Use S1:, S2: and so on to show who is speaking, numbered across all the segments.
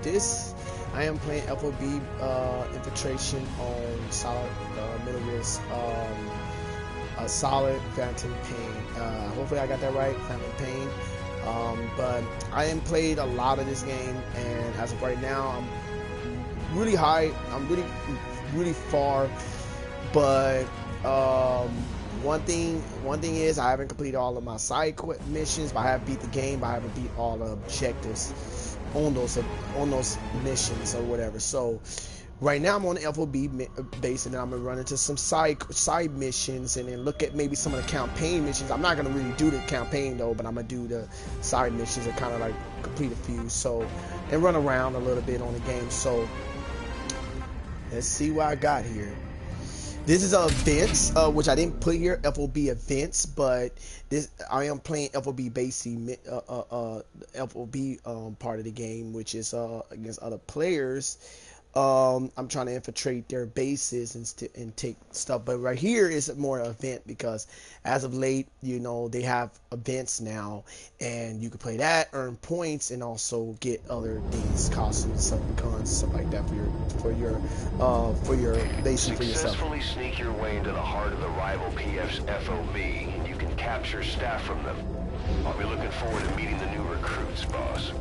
S1: this I am playing FOB infiltration on solid middle risk, a solid phantom pain. Hopefully I got that right, phantom pain. But I haven't played a lot of this game, and as of right now, I'm really high. I'm really far. But one thing is I haven't completed all of my side missions, but I have beat the game, but I haven't beat all the objectives on those missions or whatever. So right now I'm on the FOB base, and then I'm gonna run into some side missions, and then look at maybe some of the campaign missions. I'm not gonna really do the campaign though, but I'm gonna do the side missions and kind of like complete a few, so, and run around a little bit on the game. So let's see what I got here. This is events, which I didn't put here, FOB events, but this I am playing FOB basically FOB part of the game, which is against other players. I'm trying to infiltrate their bases and take stuff, but right here is more event, because as of late, you know, they have events now, and you can play that, earn points, and also get other things, costumes, stuff, guns, stuff like that for your basically for yourself.
S2: Successfully sneak your way into the heart of the rival PF's FOB, and you can capture staff from them. I'll be looking forward to meeting the new recruits, boss.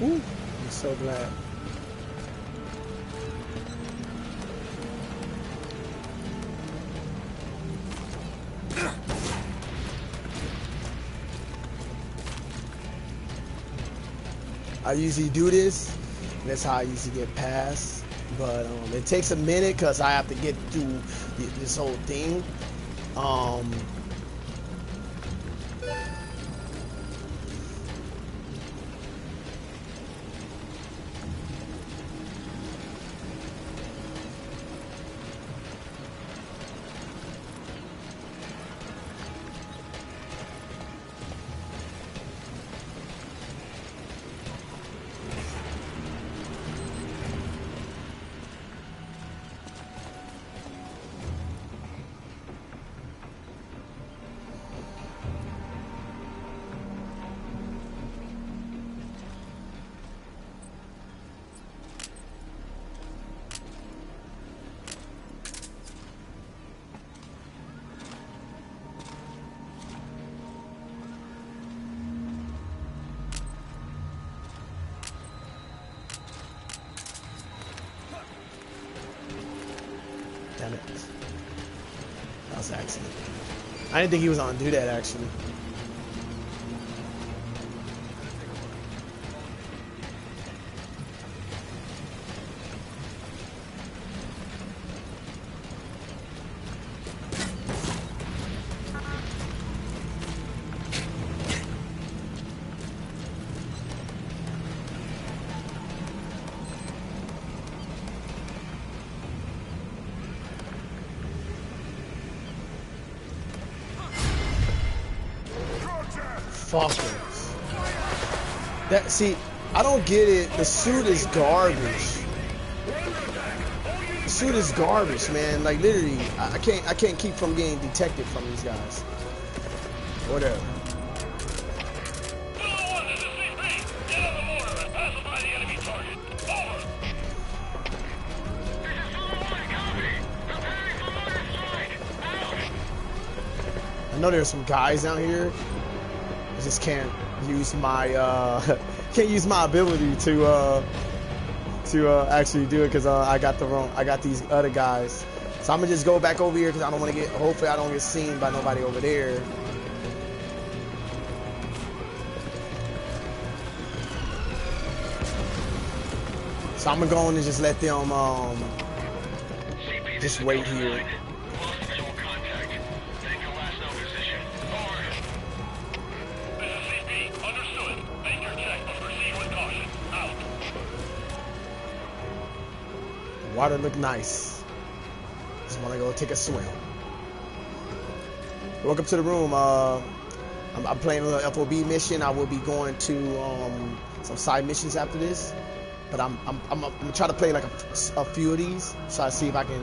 S1: Ooh, I'm so glad. I usually do this, and that's how I usually get past, but it takes a minute because I have to get through this whole thing. Damn it. That was an accident. I didn't think he was gonna do that actually. Fuckers. That, see, I don't get it. The suit is garbage. The suit is garbage, man. Like literally, I can't keep from getting detected from these guys. Whatever. I know there's some guys down here. I just can't use my ability to actually do it because I got these other guys. So I'm gonna just go back over here because I don't want to get. Hopefully I don't get seen by nobody over there. So I'm gonna go on and just let them just wait here. Water look nice. Just want to go take a swim. Welcome to the room. I'm playing a little FOB mission. I will be going to some side missions after this, but I'm gonna try to play like a few of these, so I see if I can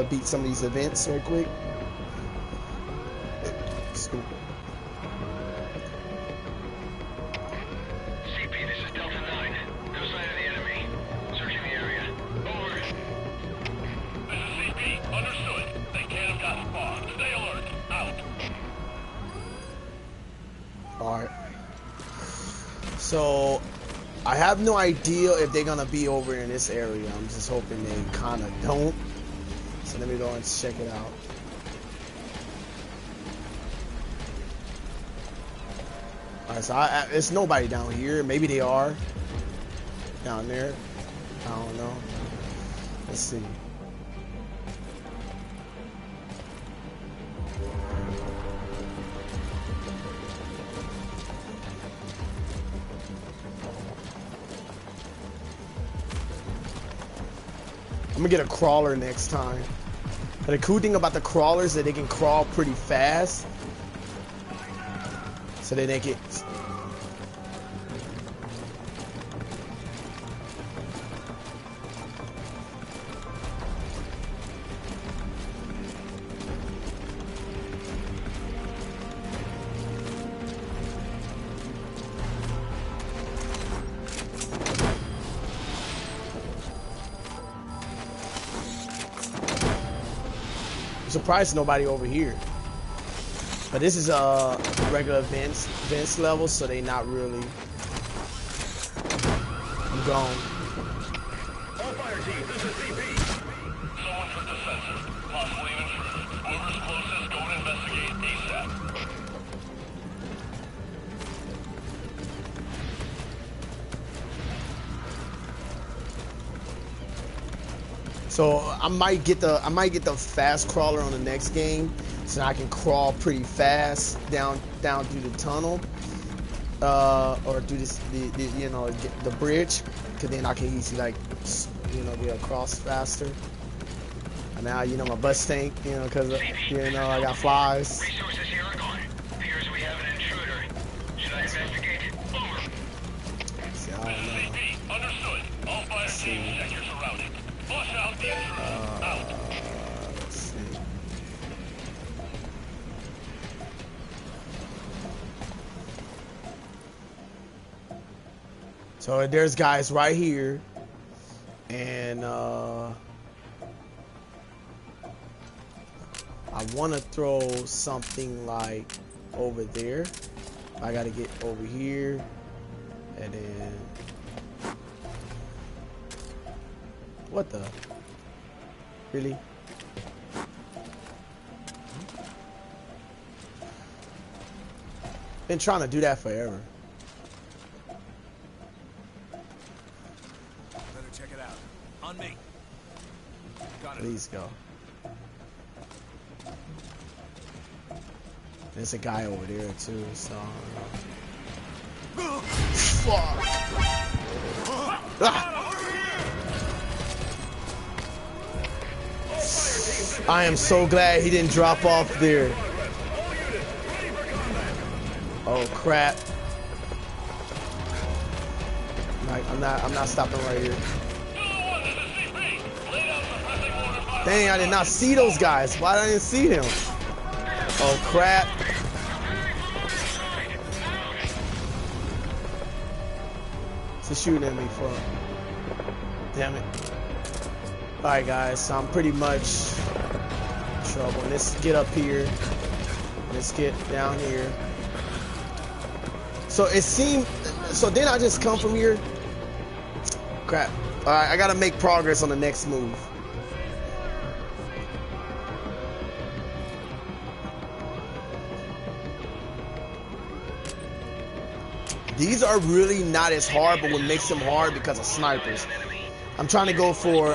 S1: beat some of these events real quick. Scoop. Alright. So I have no idea if they're gonna be over in this area. I'm just hoping they kinda don't. So let me go and check it out. Alright, so it's nobody down here. Maybe they are down there. I don't know. Let's see. I'm gonna get a crawler next time. But the cool thing about the crawlers is that they can crawl pretty fast. So that they get... Surprised nobody over here, but this is a regular events level, so they not really. I'm gone.
S2: All fire teams, this is CP. Someone took the sensor, possibly an intruder. Whoever's closest, go and investigate ASAP.
S1: So I might get the fast crawler on the next game, so I can crawl pretty fast down through the tunnel, or do this the bridge, because then I can easily like get across faster. And now my butt stink, because I got flies.
S2: Resources here are gone. Appears we have an intruder. Should I investigate? Over.
S1: See, I don't know.
S2: Understood. All fire teams, check your surroundings. Flush out the intruder. Out.
S1: Let's see. So there's guys right here, and I want to throw something like over there. I got to get over here, and then. What the? Really? Been trying to do that forever.
S3: Better check it out. On me. Got it.
S1: Please go. There's a guy over there too, so fuck. Ah. I am so glad he didn't drop off there. Oh crap. I'm not stopping right here. Dang, I did not see those guys. Why did I didn't see them? Oh crap. What's he shooting at me for? Damn it. Alright guys, so I'm pretty much in trouble. Let's get up here. Let's get down here. So it seemed, so didn't I just come from here? Crap. Alright, I gotta make progress on the next move. These are really not as hard, but what makes them hard because of snipers. I'm trying to go for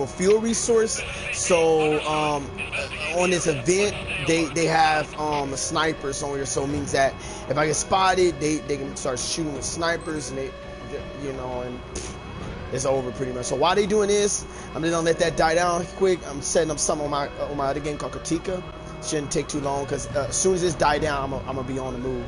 S1: field resource. So on this event, they have a snipers on here, so it means that if I get spotted, they can start shooting with snipers, and they you know, and it's over pretty much. So while they doing this, I'm just gonna let that die down quick. I'm setting up something on my other game called Katika. Shouldn't take too long because as soon as this die down, I'm gonna be on the move.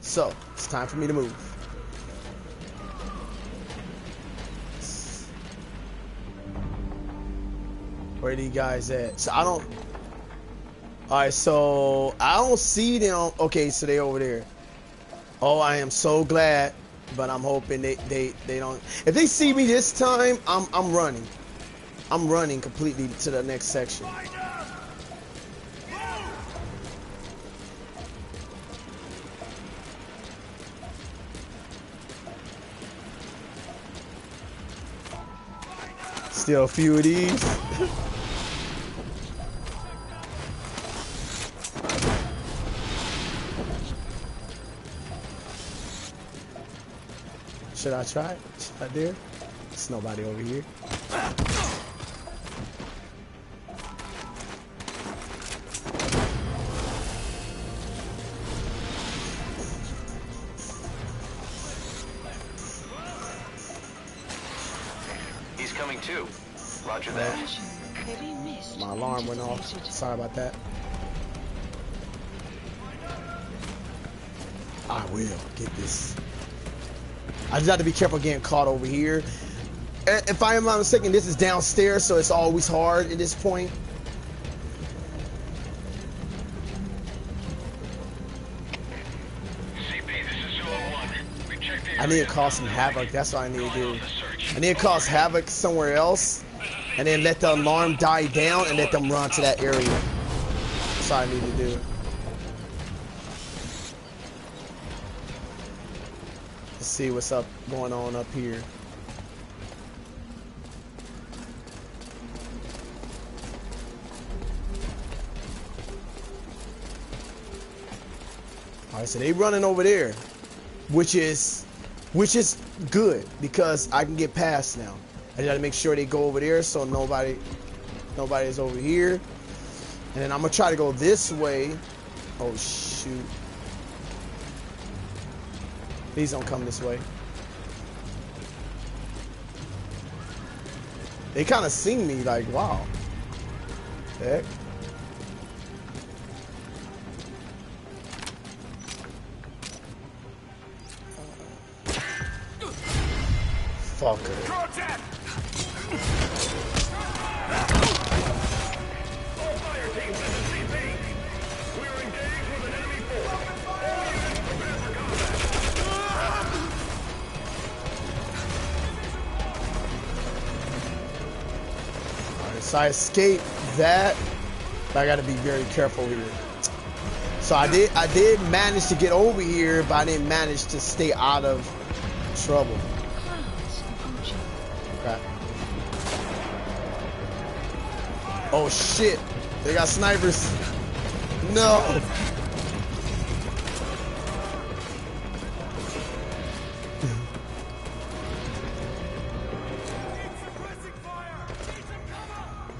S1: So, it's time for me to move. Where are these guys at? So I don't... Alright, so I don't see them. Okay, so they over there. Oh, I am so glad, but I'm hoping they don't... If they see me this time, I'm running. I'm running completely to the next section. Still a few of these. Should I try it? Should I dare? There's nobody over here.
S2: He's coming too. Roger that.
S1: My alarm went off. Sorry about that. I will get this. I just have to be careful getting caught over here. If I am not mistaken, this is downstairs, so it's always hard at this point. I need to cause some havoc. That's what I need to do. I need to cause havoc somewhere else, and then let the alarm die down and let them run to that area. That's what I need to do. Let's see what's up going on up here. All right, so they running over there, which is good because I can get past now. I gotta make sure they go over there so nobody's over here. And then I'm gonna try to go this way. Oh shoot. Please don't come this way. They kind of sing me like, wow. Heck. Fucker. So I escaped that, but I got to be very careful here. So I did manage to get over here, but I didn't manage to stay out of trouble. Okay. Oh shit! They got snipers. No.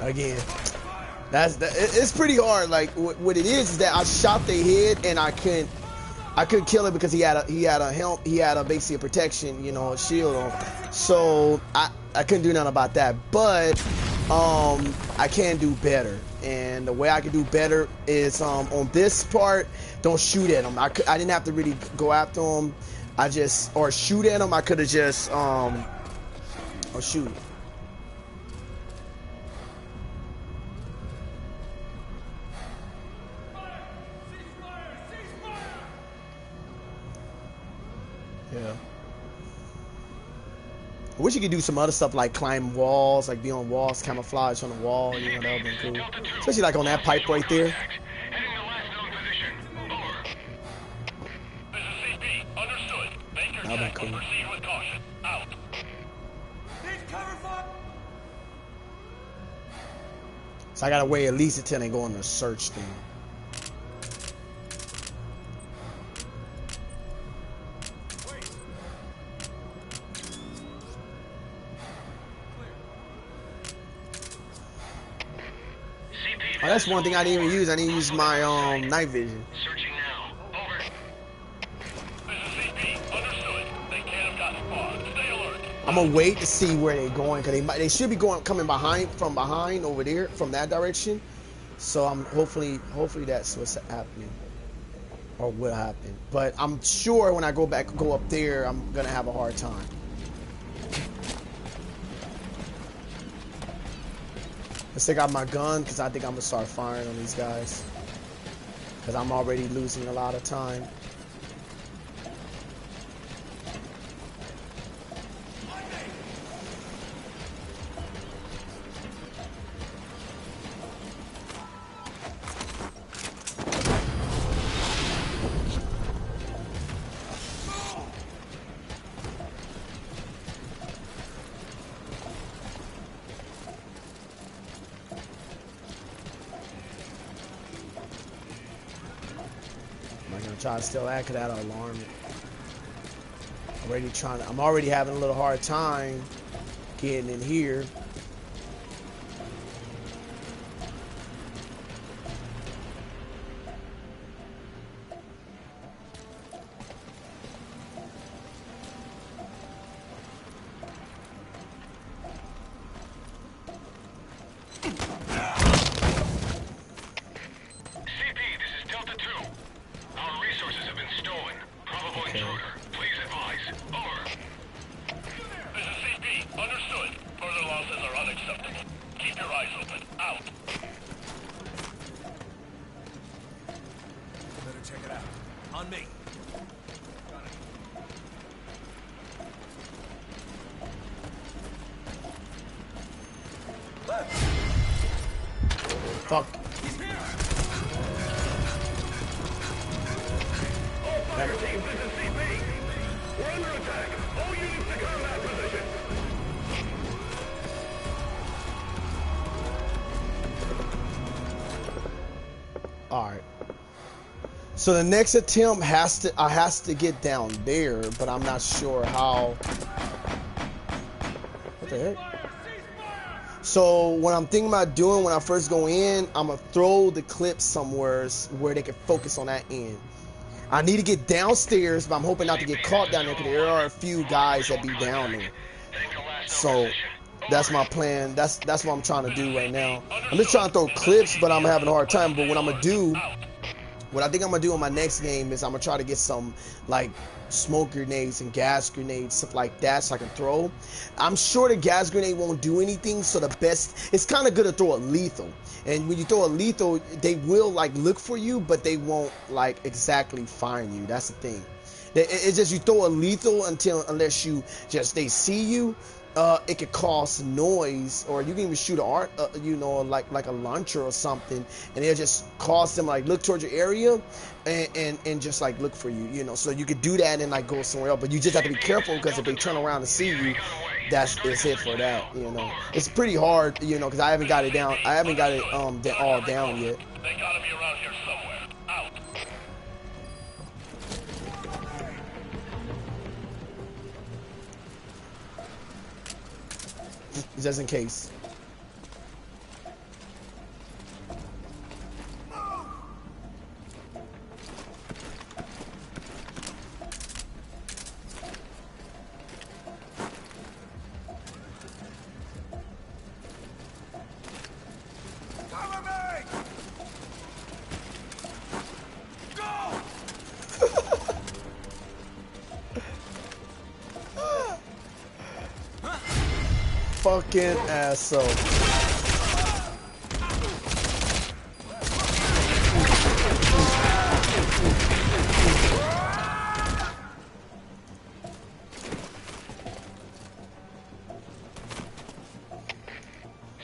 S1: Again, it's pretty hard. Like what it is that I shot the head and I couldn't kill it because he had a helmet, he had basically a protection, you know, a shield on. So I couldn't do nothing about that. But I can do better, and the way I can do better is on this part, don't shoot at him. I didn't have to really go after him. Or shoot at him. I could have just or shoot. Yeah. I wish you could do some other stuff like climb walls, like be on walls, camouflage on the wall, you know, that would have been cool. Especially like on that pipe right there. That would have been cool. So I gotta wait at least until they go on the search thing. Oh, that's one thing I didn't even use. I didn't use my night vision.
S2: Searching now. Over. This is CP. Understood. They can't have gotten far. Stay alert.
S1: I'm gonna wait to see where they're going, because they should be coming from behind over there, from that direction. So I'm hopefully that's what's happening, or will happen. But I'm sure when I go up there, I'm gonna have a hard time. Let's take out my gun, because I think I'm gonna start firing on these guys, because I'm already losing a lot of time. Try to steal that, because that'll alarm me. I'm already having a little hard time getting in here. Fuck. Alright. So the next attempt has to get down there, but I'm not sure how. What the heck? So what I'm thinking about doing when I first go in, I'm gonna throw the clip somewhere where they can focus on that end. I need to get downstairs, but I'm hoping not to get caught down there, because there are a few guys that be down there. So that's my plan. That's what I'm trying to do right now. I'm just trying to throw clips, but I'm having a hard time. But what I'm gonna do, what I think I'm gonna do in my next game is I'm gonna try to get some like smoke grenades and gas grenades, stuff like that, so I can throw. I'm sure the gas grenade won't do anything, so the best, it's kind of good to throw a lethal. And when you throw a lethal, they will like look for you, but they won't like exactly find you. That's the thing. It's just you throw a lethal unless you just they see you, it could cause noise, or you can even shoot a art, you know, like a launcher or something, and it'll just cause them like look towards your area and just like look for you, you know. So you could do that and like go somewhere else, but you just have to be careful because if they turn around and see you, that's it for that, you know. It's pretty hard, you know, because I haven't got it down. I haven't got it all down yet.
S2: They gotta be around here somewhere. Out.
S1: Just in case.
S3: Cover me! Go!
S1: Fucking asshole.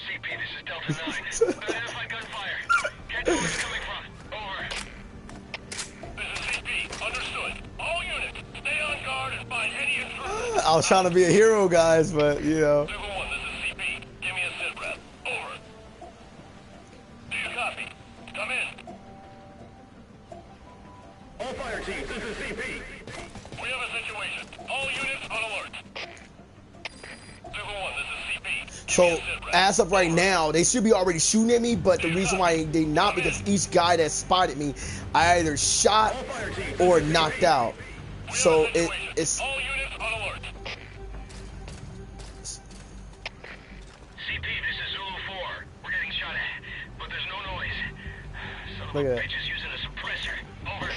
S2: CP, this is Delta 9. Identify gunfire. Can't tell where it's coming from. Over. This is CP. Understood. All units, stay on guard and find any intruders.
S1: I was trying to be a hero, guys, but you know.
S2: 2-1, this is CP. Give me a sit rep. Over. Do you copy? Come in. All fire teams, this is CP. We have a situation. All units on alert. 2-1, this is CP.
S1: So as of right now, they should be already shooting at me, but the reason why they not, because each guy that spotted me, I either shot or knocked out. So it's
S2: all units on alert. CP, this is Zulu 4. We're getting shot at, but there's no noise. Son of
S1: Look
S2: a
S1: at
S2: bitch is using a suppressor. Over.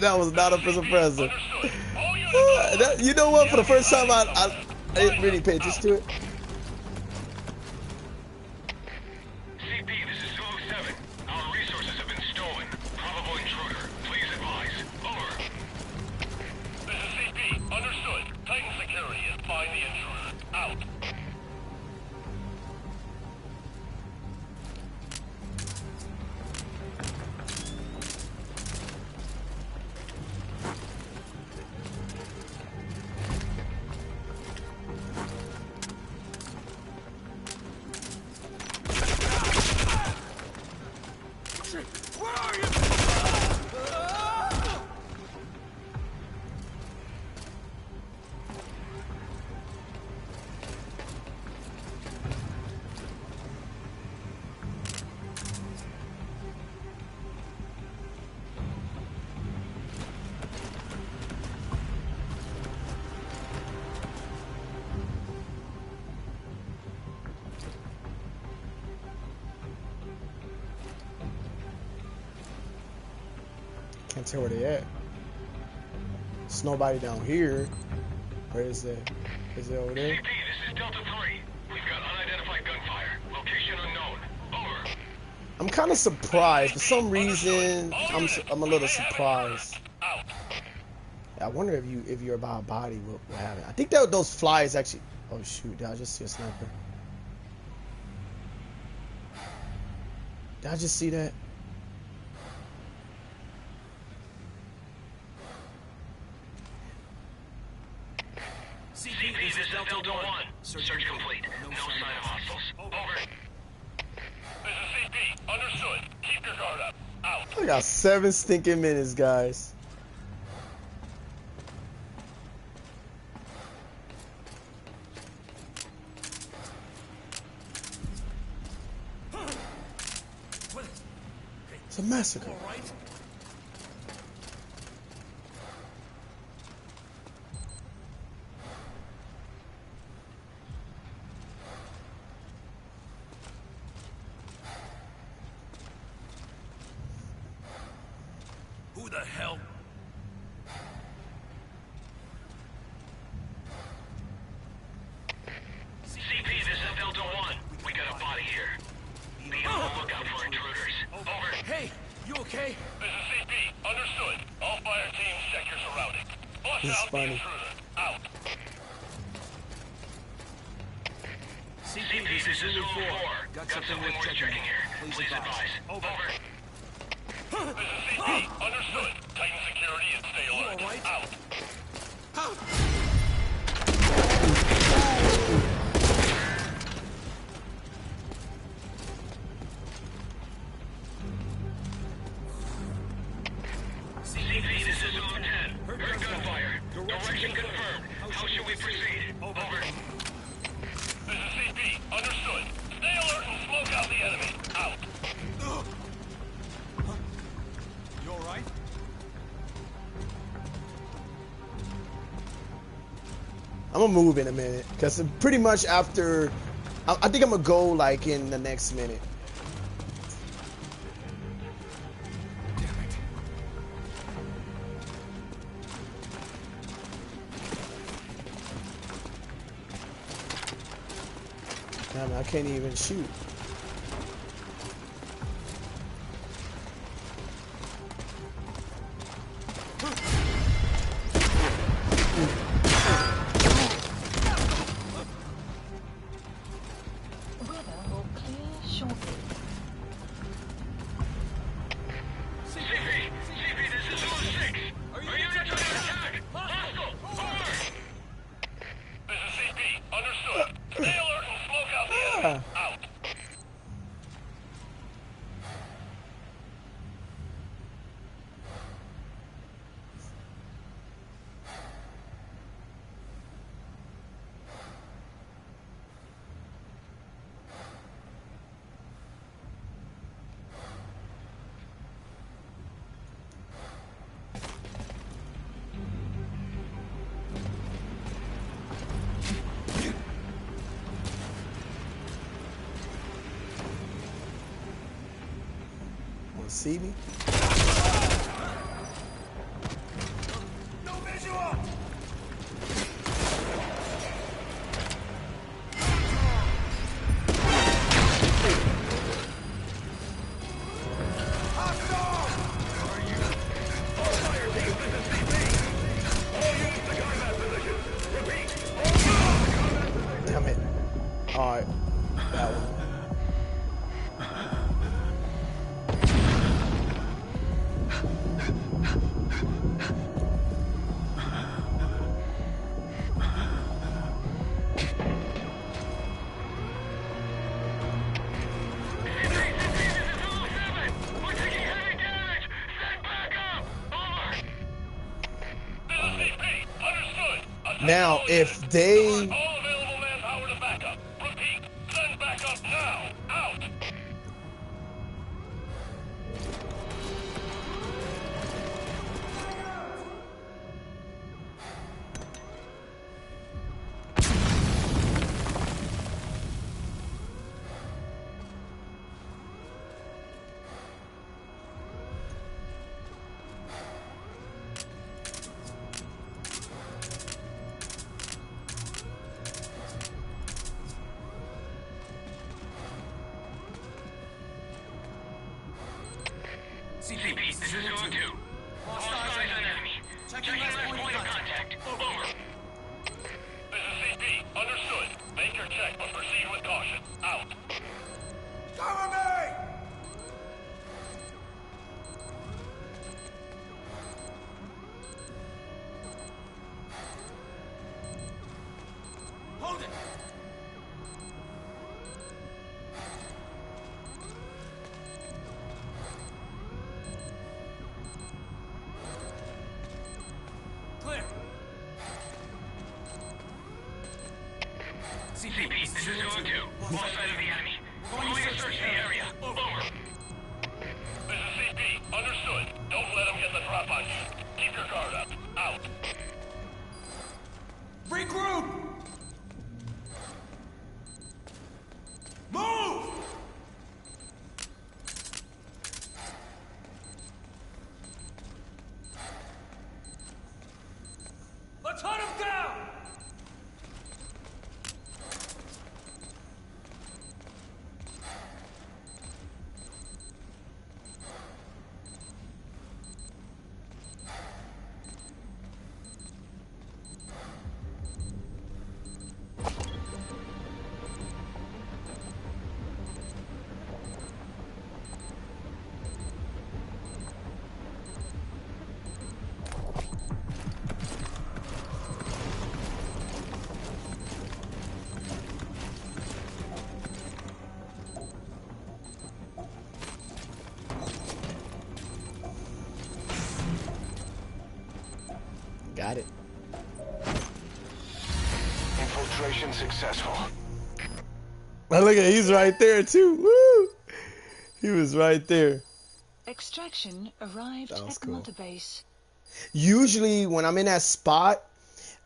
S1: that was not a suppressor.
S2: Understood. All units on alert.
S1: You know what? For the first time, I didn't really pay attention to it.
S2: CP, this is Zulu 7. Our resources have been stolen. Probable intruder. Please advise. Over. This is CP. Understood. Titan security and find the intruder. Out.
S3: Where are you?
S1: Can't tell where they at. There's nobody down here. Where is it? Is it over there?
S2: CP, this is Delta 3. We've got unidentified gunfire. Location unknown. Over.
S1: I'm kind of surprised. For some reason, I'm a little surprised.
S2: Out.
S1: I wonder if you're about a body, what happened? I think that those flies actually. Oh shoot! Did I just see a sniper? Did I just see that?
S2: CP, this is Delta 1. Search complete. No sign of hostiles. Over. This is CP. Understood. Keep your guard up. Out.
S1: I got 7 stinking minutes, guys. It's a massacre.
S3: All right. Who the hell?
S2: CP, this is Delta 1. We got a body here. Be on the lookout for intruders. Over.
S3: Hey, you okay?
S2: This is CP. Understood. All fire teams, check your surroundings. Flush
S1: This is
S2: out
S1: funny.
S2: the intruder. Out.
S3: CP, this is Zulu 4. Got something worth checking here. Please advise. Over.
S2: This is CP. Understood. Tighten security and stay alert.
S3: all right?
S2: Out. CP, this is Zulu 10. Heard gunfire. Direction confirmed. How should we proceed? Over. This is CP. Understood. Stay alert and smoke out the enemy. Out.
S3: You all right?
S1: I'm gonna move in a minute because pretty much after, I think I'm gonna go like in the next minute. Damn, I can't even shoot. See me?
S3: No visual!
S1: Damn it. Alright. That one. Now, if they...
S2: All available manpower to backup. Repeat, send backup now. Out. CP, this is Zulu 2. Lost eyes on enemy. Checking last point of contact. Over. This is CP. Understood. Make your check, but proceed with caution. Out.
S3: Cover me! Hold it!
S2: CP, this is Zulu
S1: Got it.
S3: Infiltration successful.
S1: Oh, look at, he's right there too. Woo! He was right there.
S4: Extraction arrived
S1: That was
S4: at
S1: cool.
S4: Mother Base.
S1: Usually when I'm in that spot,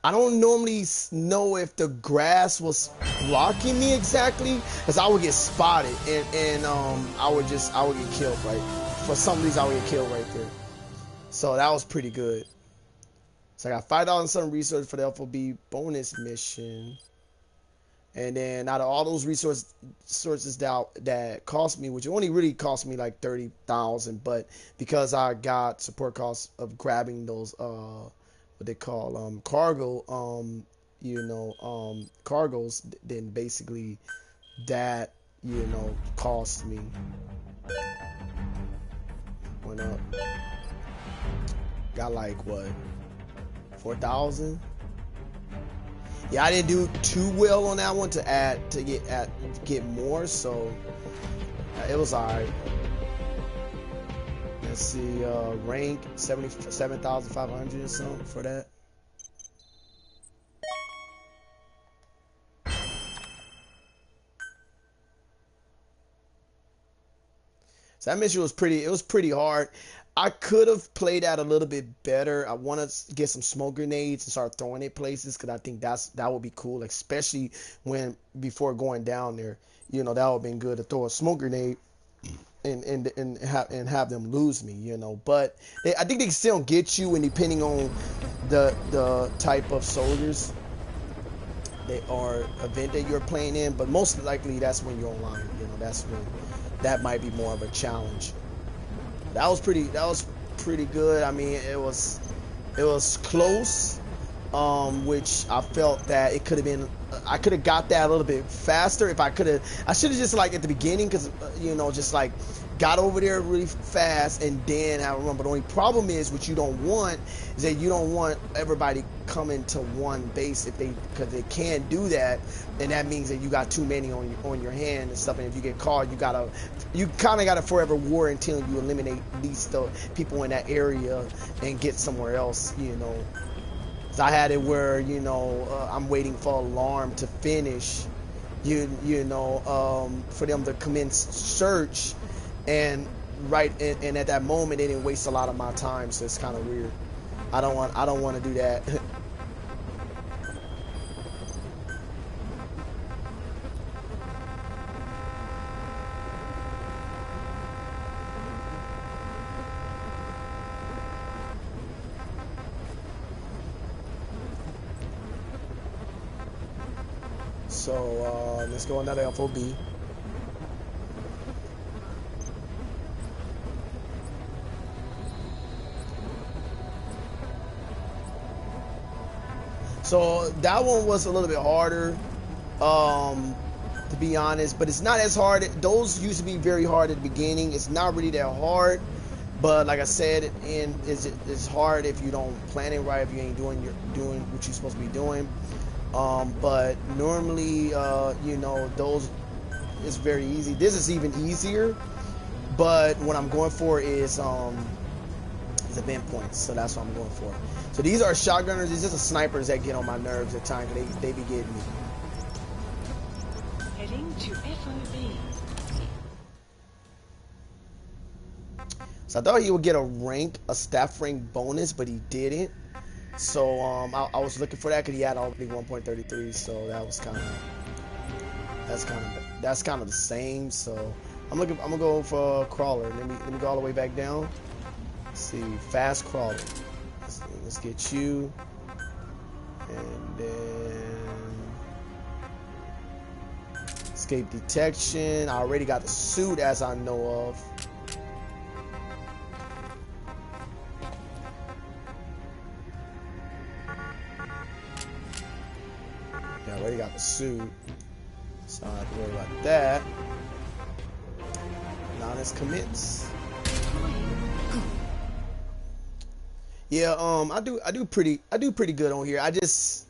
S1: I don't normally know if the grass was blocking me exactly, because I would get spotted and I would get killed right. For some reason I would get killed right there. So that was pretty good. So I got $5 and some resources for the FOB bonus mission. And then out of all those sources that cost me, which only really cost me like 30,000, but because I got support costs of grabbing those what they call cargo cargos, then basically that cost me. Went up. Got like what, 4,000? Yeah, I didn't do too well on that one to get more, so it was alright. Let's see, rank 77,500 or something for that. So that mission was pretty hard. I could have played that a little bit better. I want to get some smoke grenades and start throwing it places, because I think that would be cool, especially before going down there. That would have been good to throw a smoke grenade and have them lose me. But I think they still get you, and depending on the type of soldiers they are event that you're playing in. But most likely that's when you're online. That's when that might be more of a challenge. That was pretty good. I mean, it was close, which I felt that it could have been. I could have got that a little bit faster if I could have. I should have just like at the beginning, because just like got over there really fast and then have a run. But the only problem is, what you don't want is that you don't want everybody coming to one base because they can't do that, and that means that you got too many on your hand and stuff. And if you get caught, you kind of got to forever war until you eliminate at least the people in that area and get somewhere else. So I had it where I'm waiting for alarm to finish, for them to commence search, and and at that moment they didn't waste a lot of my time. So it's kind of weird. I don't want to do that. So let's go another FOB. So that one was a little bit harder, to be honest, but it's not as hard. Those used to be very hard at the beginning. It's not really that hard, but like I said, it's hard if you don't plan it right, if you ain't doing what you're supposed to be doing. But normally, those is very easy. This is even easier, but what I'm going for is event points, so that's what I'm going for. So these are shotgunners. These are the snipers that get on my nerves at times. They be getting me.
S4: Heading to FOB.
S1: So I thought he would get a staff rank bonus, but he didn't. So I was looking for that because he had already 1.33. So that's kind of the same. So I'm gonna go for a crawler. Let me go all the way back down. Let's see, fast crawler. Let's get you, and then escape detection. I already got the suit, as I know of. Yeah, I already got the suit, so I don't have to worry about that. Now let's commence. Yeah, I do pretty good on here. I just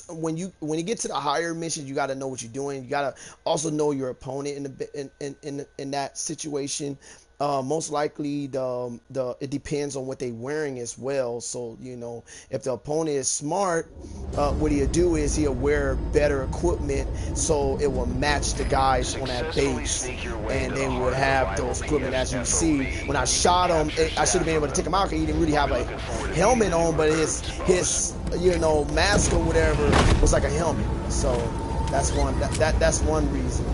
S1: when you get to the higher missions, you got to know what you're doing. You got to also know your opponent in that situation. most likely it depends on what they're wearing as well. So you know, if the opponent is smart, what he'll do is he'll wear better equipment so it will match the guys on that base, and they will have those equipment. As you see, when I shot him, I should have been able to take him out because he didn't really have a helmet on, but his you know, mask or whatever was like a helmet. So that's one reason.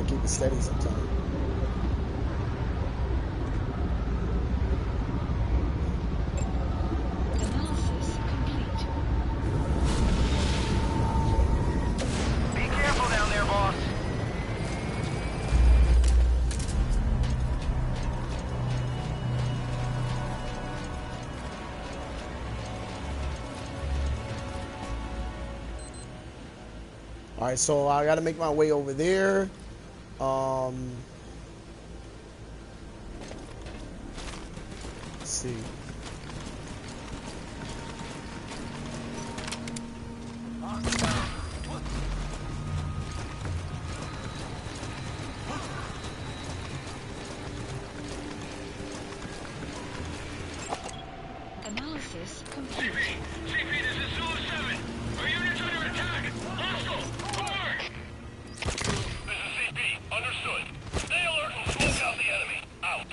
S1: Keep it steady sometimes.
S4: Analysis complete.
S3: Be careful down there, boss.
S1: All right, so I got to make my way over there. Let's see.
S4: Analysis complete.
S2: CP, this is Zulu 7. Our unit's under attack. Hostile. Over. This is CP. Understood. Stay alert and smoke out the enemy. Out.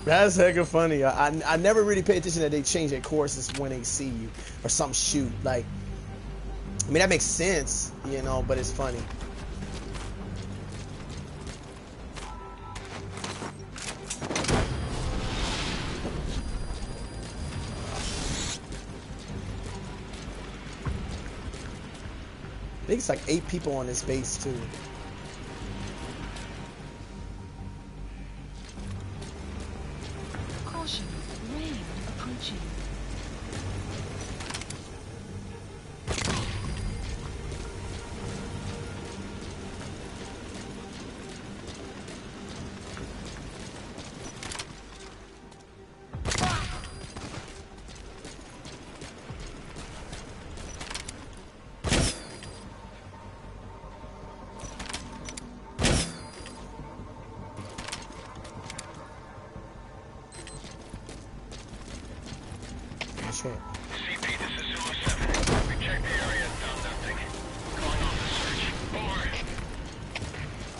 S1: That's hecka funny. I never really pay attention that they change their courses when they see you or something shoot. Like, I mean, that makes sense, you know, but it's funny. I think it's like 8 people on this base too.
S4: Caution, rain approaching.
S1: Sure.
S2: CP, this is Zulu 7. We checked the area and found nothing. Calling off the search. Over.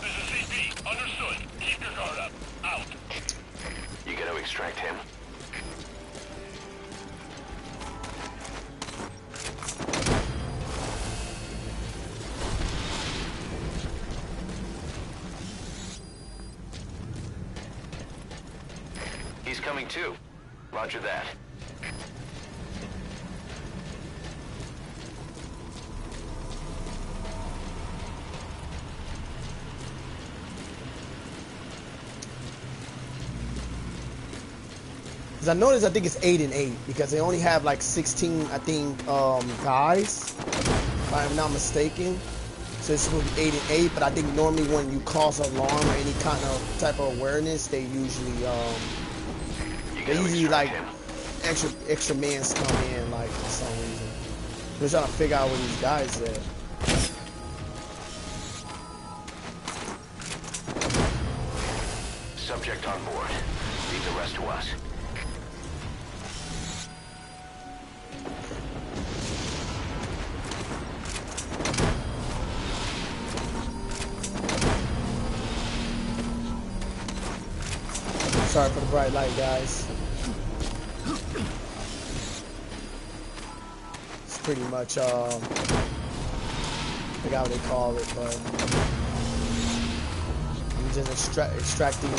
S2: This is CP. Understood. Keep your guard up. Out.
S3: You gotta extract him. He's coming too. Roger that.
S1: Because I noticed, I think it's 8 and 8 because they only have like 16, I think, guys, if I'm not mistaken. So it's supposed to be 8 and 8, but I think normally when you cause alarm or any kind of type of awareness, they usually like extra mans come in like for some reason. We're trying to figure out where these guys at.
S3: Subject on board. Leave the rest to us.
S1: Sorry for the bright light, guys. It's pretty much forgot what they call it, but I'm just extracting.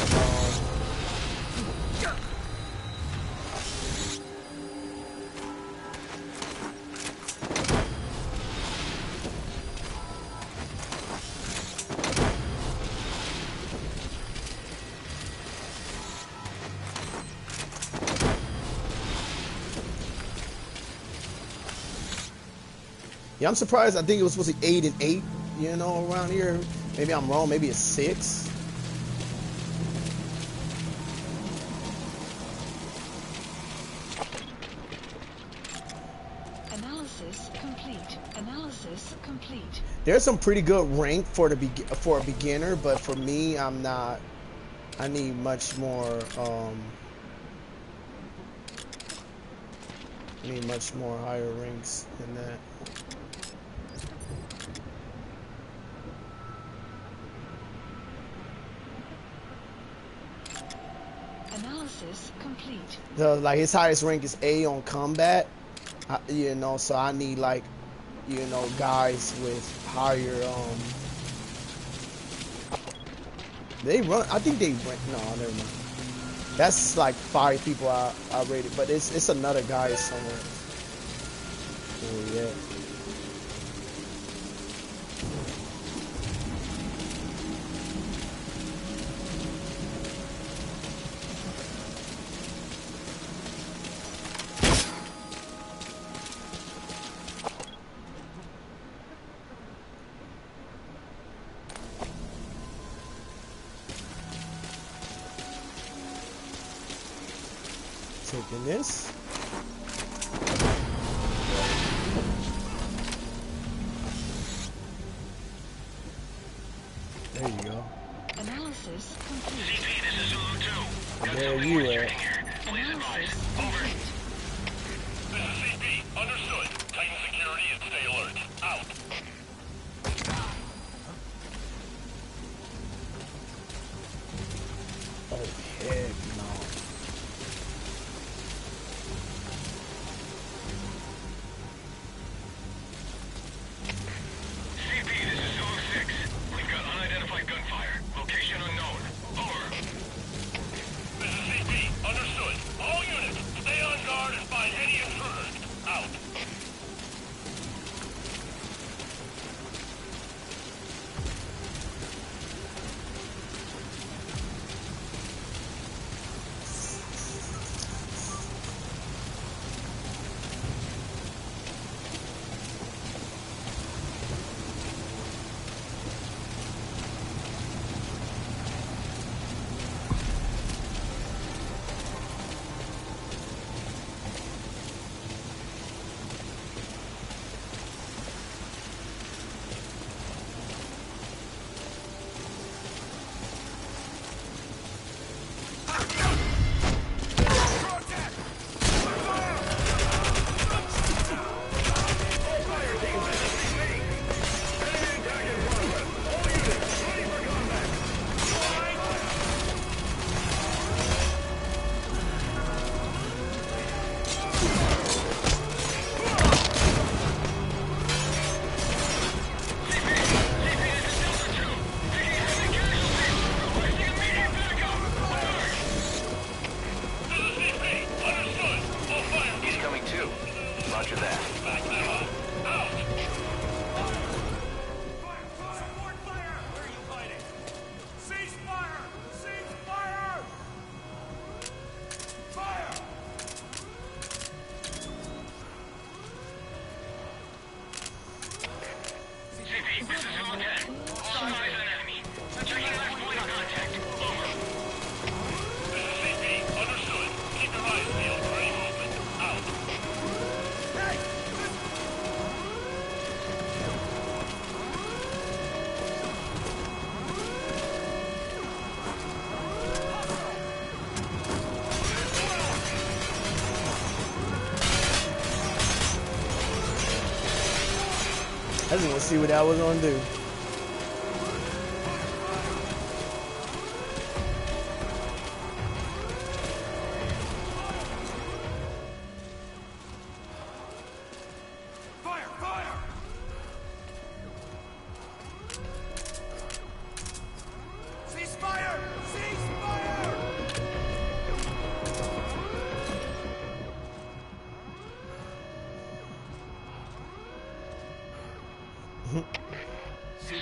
S1: Yeah, I'm surprised. I think it was supposed to be 8 and 8, you know, around here. Maybe I'm wrong. Maybe it's 6.
S4: Analysis complete. Analysis complete.
S1: There's some pretty good rank for a beginner, but for me, I'm not. I need much more. I need much more higher ranks than that.
S4: Analysis complete.
S1: Like his highest rank is A on combat, you know. So I need like, you know, guys with higher. They run. I think they run. No, never mind. That's like 5 people I rated, but it's another guy somewhere. Oh yeah. Taking this. There you go.
S4: Analysis complete.
S2: CP, this is Zulu 2. Got
S1: There
S2: something
S1: you
S2: worth
S1: are.
S2: checking here. Please advise.
S4: Analysis
S2: Over.
S4: complete.
S2: This is CP. Understood. Tighten security and stay alert. Out.
S1: Oh heck no.
S2: CP, this is Zulu 6. We've got unidentified gunfire. Location unknown. Over. This is CP. Understood. All units, stay on guard and find any intruders. Out.
S1: I just want to see what that was gonna do.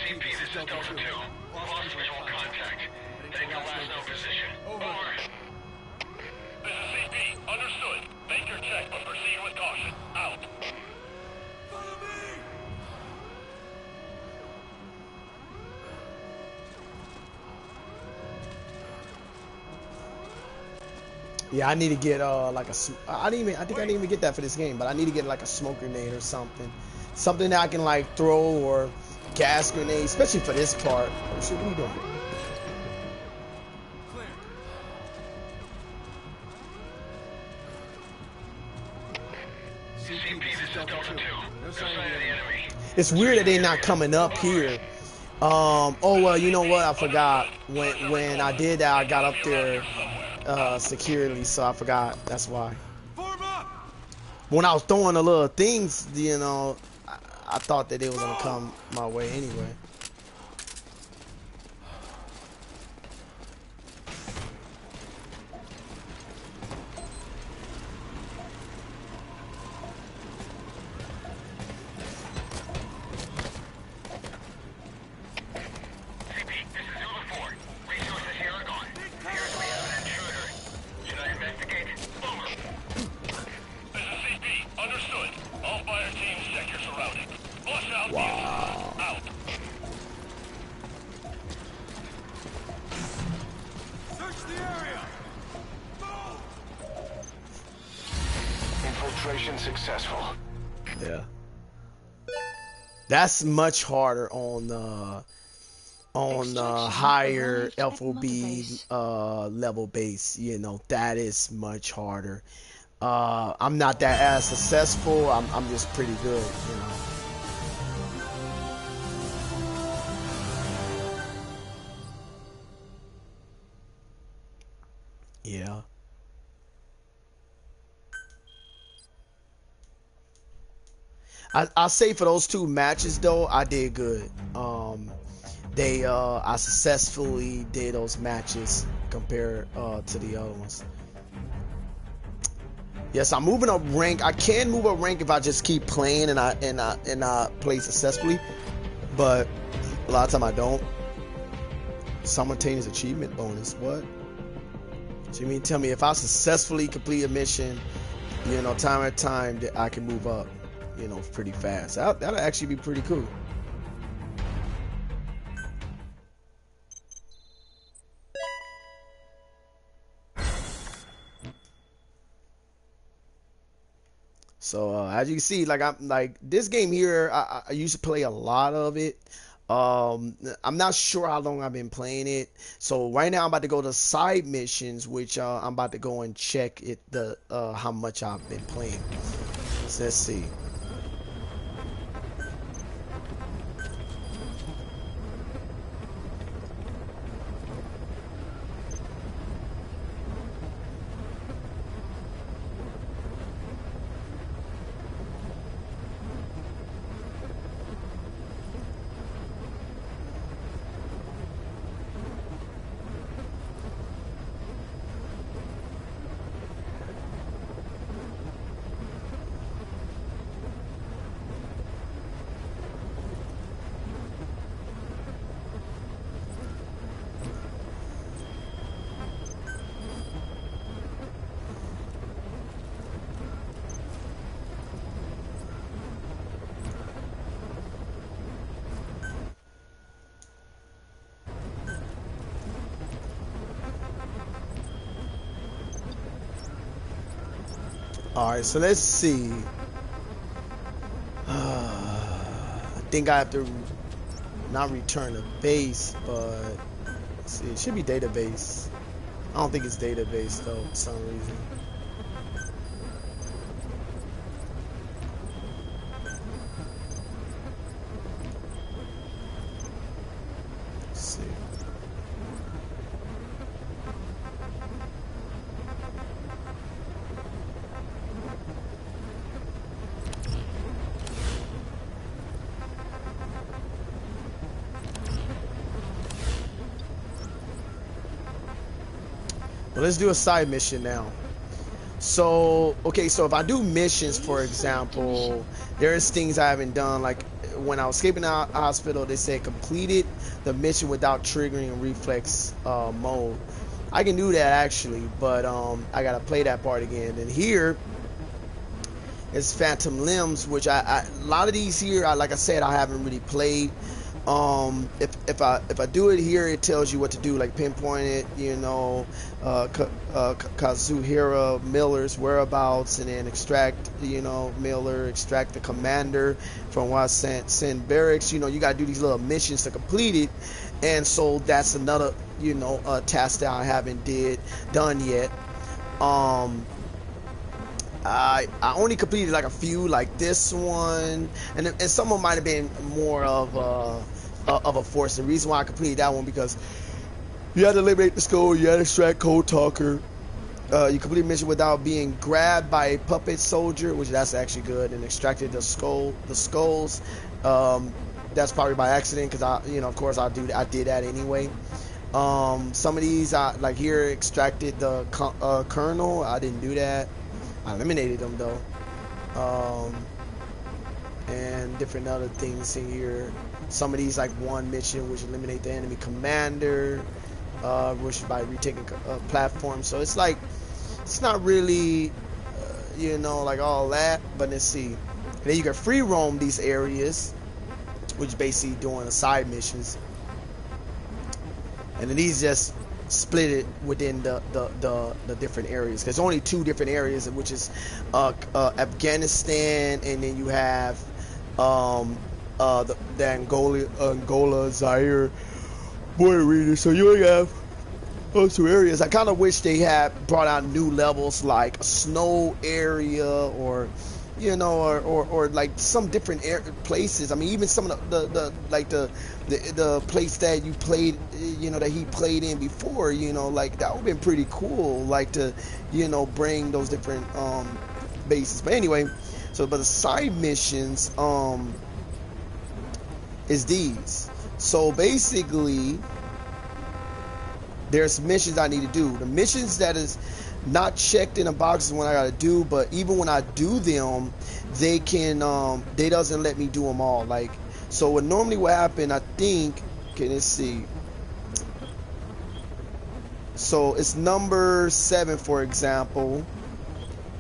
S2: CP, this is Delta 2. Lost visual contact. Take a last known position. Over. This is CP. Understood. Make your check, but proceed with caution. Out.
S1: Yeah, I need to get like a. I think I didn't even get that for this game, but I need to get like a smoke grenade or something, something that I can like throw, or gas grenade, especially for this part. Oh shit, what are you doing?
S2: CP, this is Delta 2. No sign of the enemy.
S1: It's weird that they're not coming up here. Oh well, you know what? I forgot when I did that. I got up there securely, so I forgot. That's why. When I was throwing the little things, you know, I thought that they was gonna come my way anyway.
S2: Successful.
S1: Yeah, that's much harder on higher FOB level base. You know, that is much harder. I'm not that as successful. I'm just pretty good. You know. Yeah. I'll say for those two matches though, I did good. I successfully did those matches compared to the other ones. Yes, I'm moving up rank. I can move up rank if I just keep playing and I play successfully, but a lot of time I don't. Simultaneous achievement bonus. What? So you mean tell me if I successfully complete a mission, you know, time at time, that I can move up, you know, pretty fast. That'll actually be pretty cool. So as you can see, like I'm like this game here, I used to play a lot of it. I'm not sure how long I've been playing it. So right now I'm about to go to side missions, which I'm about to go and check it how much I've been playing. So let's see. All right, so let's see. I think I have to not return to base, but let's see, it should be database. I don't think it's database though, for some reason. Let's see. Well, let's do a side mission now. So, okay, so if I do missions, for example, there's things I haven't done, like when I was escaping the hospital, they said completed the mission without triggering reflex mode. I can do that actually, but I gotta play that part again. And here is Phantom Limbs, which a lot of these here, like I said, I haven't really played. If I do it here, it tells you what to do, like pinpoint it, you know, Kazuhira Miller's whereabouts, and then extract, you know, Miller, extract the commander from Wasen Barracks. You know, you gotta do these little missions to complete it, and so that's another, you know, task that I haven't done yet. I only completed like a few, like this one, and some of them might have been more of a force. The reason why I completed that one because you had to eliminate the skull, you had to extract Cold Talker, you completed mission without being grabbed by a puppet soldier, which that's actually good, and extracted the skulls. That's probably by accident because I, you know, of course I did that anyway. Some of these, like here, extracted the colonel. I didn't do that. I eliminated them though. And different other things in here. Some of these, like one mission which eliminate the enemy commander, which is by retaking a platform. So it's like, it's not really, you know, like all that. But let's see. And then you can free roam these areas, which is basically doing the side missions. And then these just split it within the different areas. There's only 2 different areas, which is Afghanistan, and then you have the Angola, Zaire border region. So you only have those 2 areas. I kind of wish they had brought out new levels like a snow area, or you know, or like some different places. I mean, even some of the place that you played, you know, that he played in before, you know, like that would have been pretty cool, like to, you know, bring those different bases. But anyway, so but the side missions is these. So basically there's missions I need to do. The missions that is not checked in the boxes when I gotta do, but even when I do them, they can they doesn't let me do them all. Like, so what normally would happen, I think, okay, let's see. So it's number 7, for example,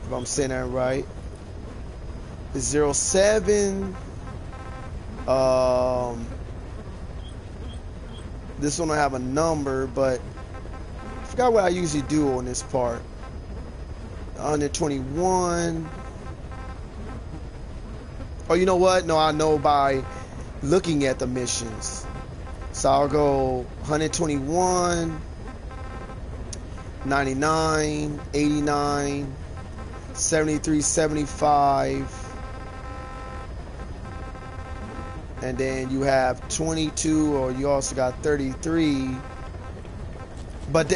S1: if I'm saying that right. It's 07. This one don't have a number, but I forgot what I usually do on this part. 121. Oh, you know what? No, I know by looking at the missions. So I'll go 121, 99, 89, 73, 75. And then you have 22, or you also got 33. But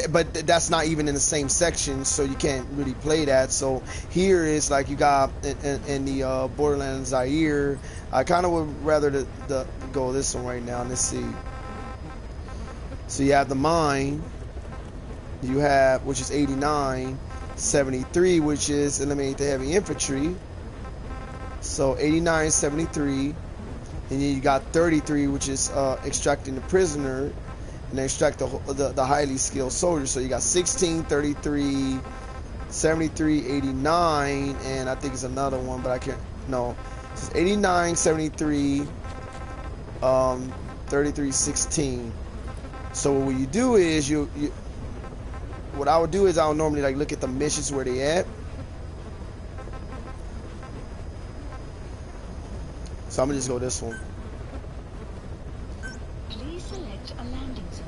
S1: that's not even in the same section, so you can't really play that. So here is like you got in the Borderlands Zaire. I kind of would rather go this one right now. Let's see. So you have the mine. You have, which is 89, 73, which is eliminate the heavy infantry. So 89, 73. And then you got 33, which is extracting the prisoner, and then extract the highly skilled soldier. So you got 16, 33, 73, 89, and I think it's another one, but I can't. No, it's 89, 73, 33, 16. So what you do is what I would do is I would normally like look at the missions where they at. So I'm gonna just go this one.
S4: Please select a landing zone.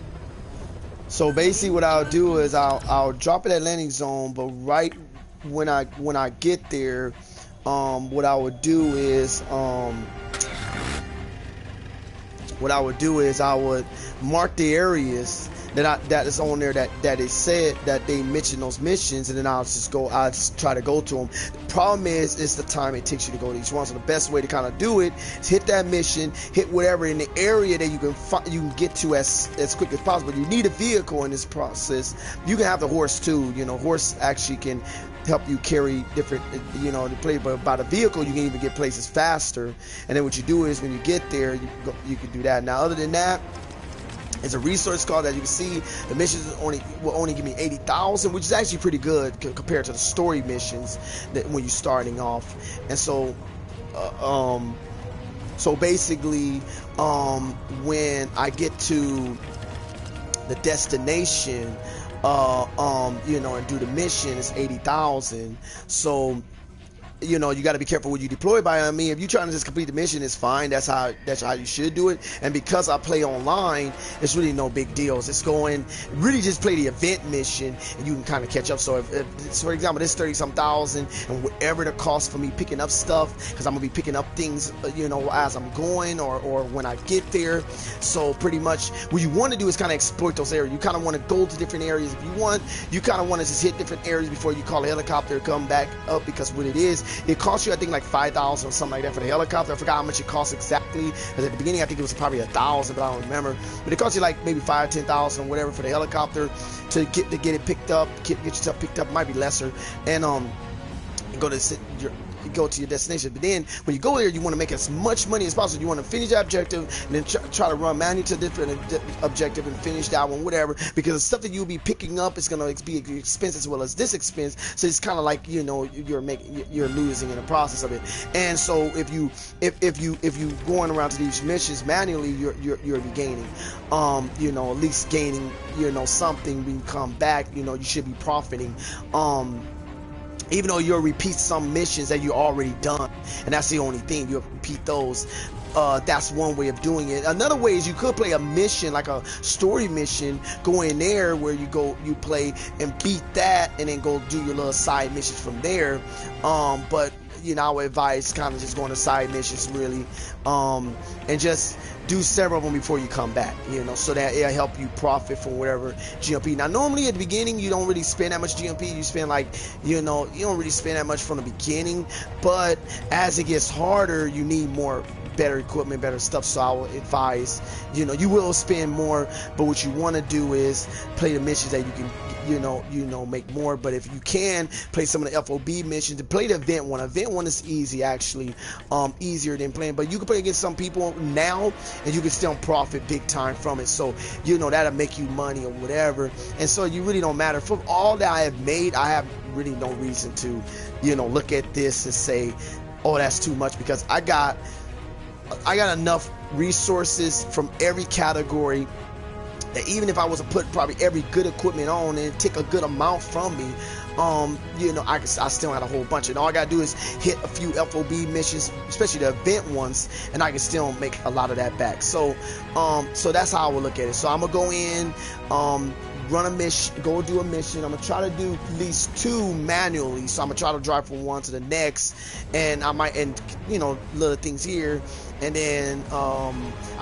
S1: So basically what I'll do is I'll drop it at landing zone, but right when I get there, what I would do is I would mark the areas that is on there that it said that they mentioned those missions, and then I'll just try to go to them. The problem is the time it takes you to go to each one. So the best way to kind of do it is hit that mission, hit whatever in the area that you can get to as quick as possible. You need a vehicle in this process. You can have the horse too. You know, horse actually can help you carry different, you know, the play. But by the vehicle, you can even get places faster. And then what you do is when you get there, you can do that. Now, other than that, it's a resource card that you can see. The missions will only give me 80,000, which is actually pretty good compared to the story missions that when you're starting off. And so, so basically, when I get to the destination, you know, and do the mission, it's 80,000. So, you know, you got to be careful when you deploy by. I mean, if you're trying to just complete the mission, it's fine. That's how you should do it. And because I play online, it's really no big deals. It's going really just play the event mission, and you can kind of catch up. So, if for example, this 30-some thousand, and whatever the cost for me picking up stuff, because I'm gonna be picking up things, you know, as I'm going or when I get there. So pretty much, what you want to do is kind of exploit those areas. You kind of want to go to different areas. If you want, you kind of want to just hit different areas before you call a helicopter, come back up, because what it is, it costs you, I think, like 5,000 or something like that for the helicopter. I forgot how much it costs exactly, because at the beginning I think it was probably 1,000, but I don't remember. But it costs you like maybe 5,000, 10,000 or whatever for the helicopter to get it picked up, get yourself picked up. It might be lesser, and go to your destination. But then when you go there, you want to make as much money as possible. You want to finish that objective and then try to run manually to a different objective and finish that one, whatever, because the stuff that you'll be picking up is going to be expense as well as this expense. So it's kind of like, you know, you're losing in the process of it. And so if you going around to these missions manually, you're gaining, you know, at least gaining, you know, something. When you come back, you know, you should be profiting, even though you'll repeat some missions that you already done, and that's the only thing, you'll repeat those. That's one way of doing it. Another way is you could play a mission, like a story mission, go in there where you play and beat that, and then go do your little side missions from there. But you know, I would advise kind of just going to side missions really, and just do several of them before you come back, you know, so that it'll help you profit from whatever GMP. Now, normally at the beginning, you don't really spend that much GMP. You spend like, you know, you don't really spend that much from the beginning, but as it gets harder, you need better equipment, better stuff. So I will advise, you know, you will spend more, but what you want to do is play the missions that you can, you know, make more. But if you can play some of the FOB missions, to play the event one. Event one is easy, actually, easier than playing. But you can play against some people now, and you can still profit big time from it. So, you know, that'll make you money or whatever. And so you really don't matter. From all that I have made, I have really no reason to, you know, look at this and say, oh, that's too much, because I got enough resources from every category that even if I was to put probably every good equipment on and take a good amount from me, you know, I still had a whole bunch, and all I gotta do is hit a few FOB missions, especially the event ones, and I can still make a lot of that back. So so that's how I would look at it. So I'm gonna go in, run a mission, go do a mission. I'm gonna try to do at least 2 manually. So I'm gonna try to drive from one to the next, and I might, and you know, little things here. And then I'll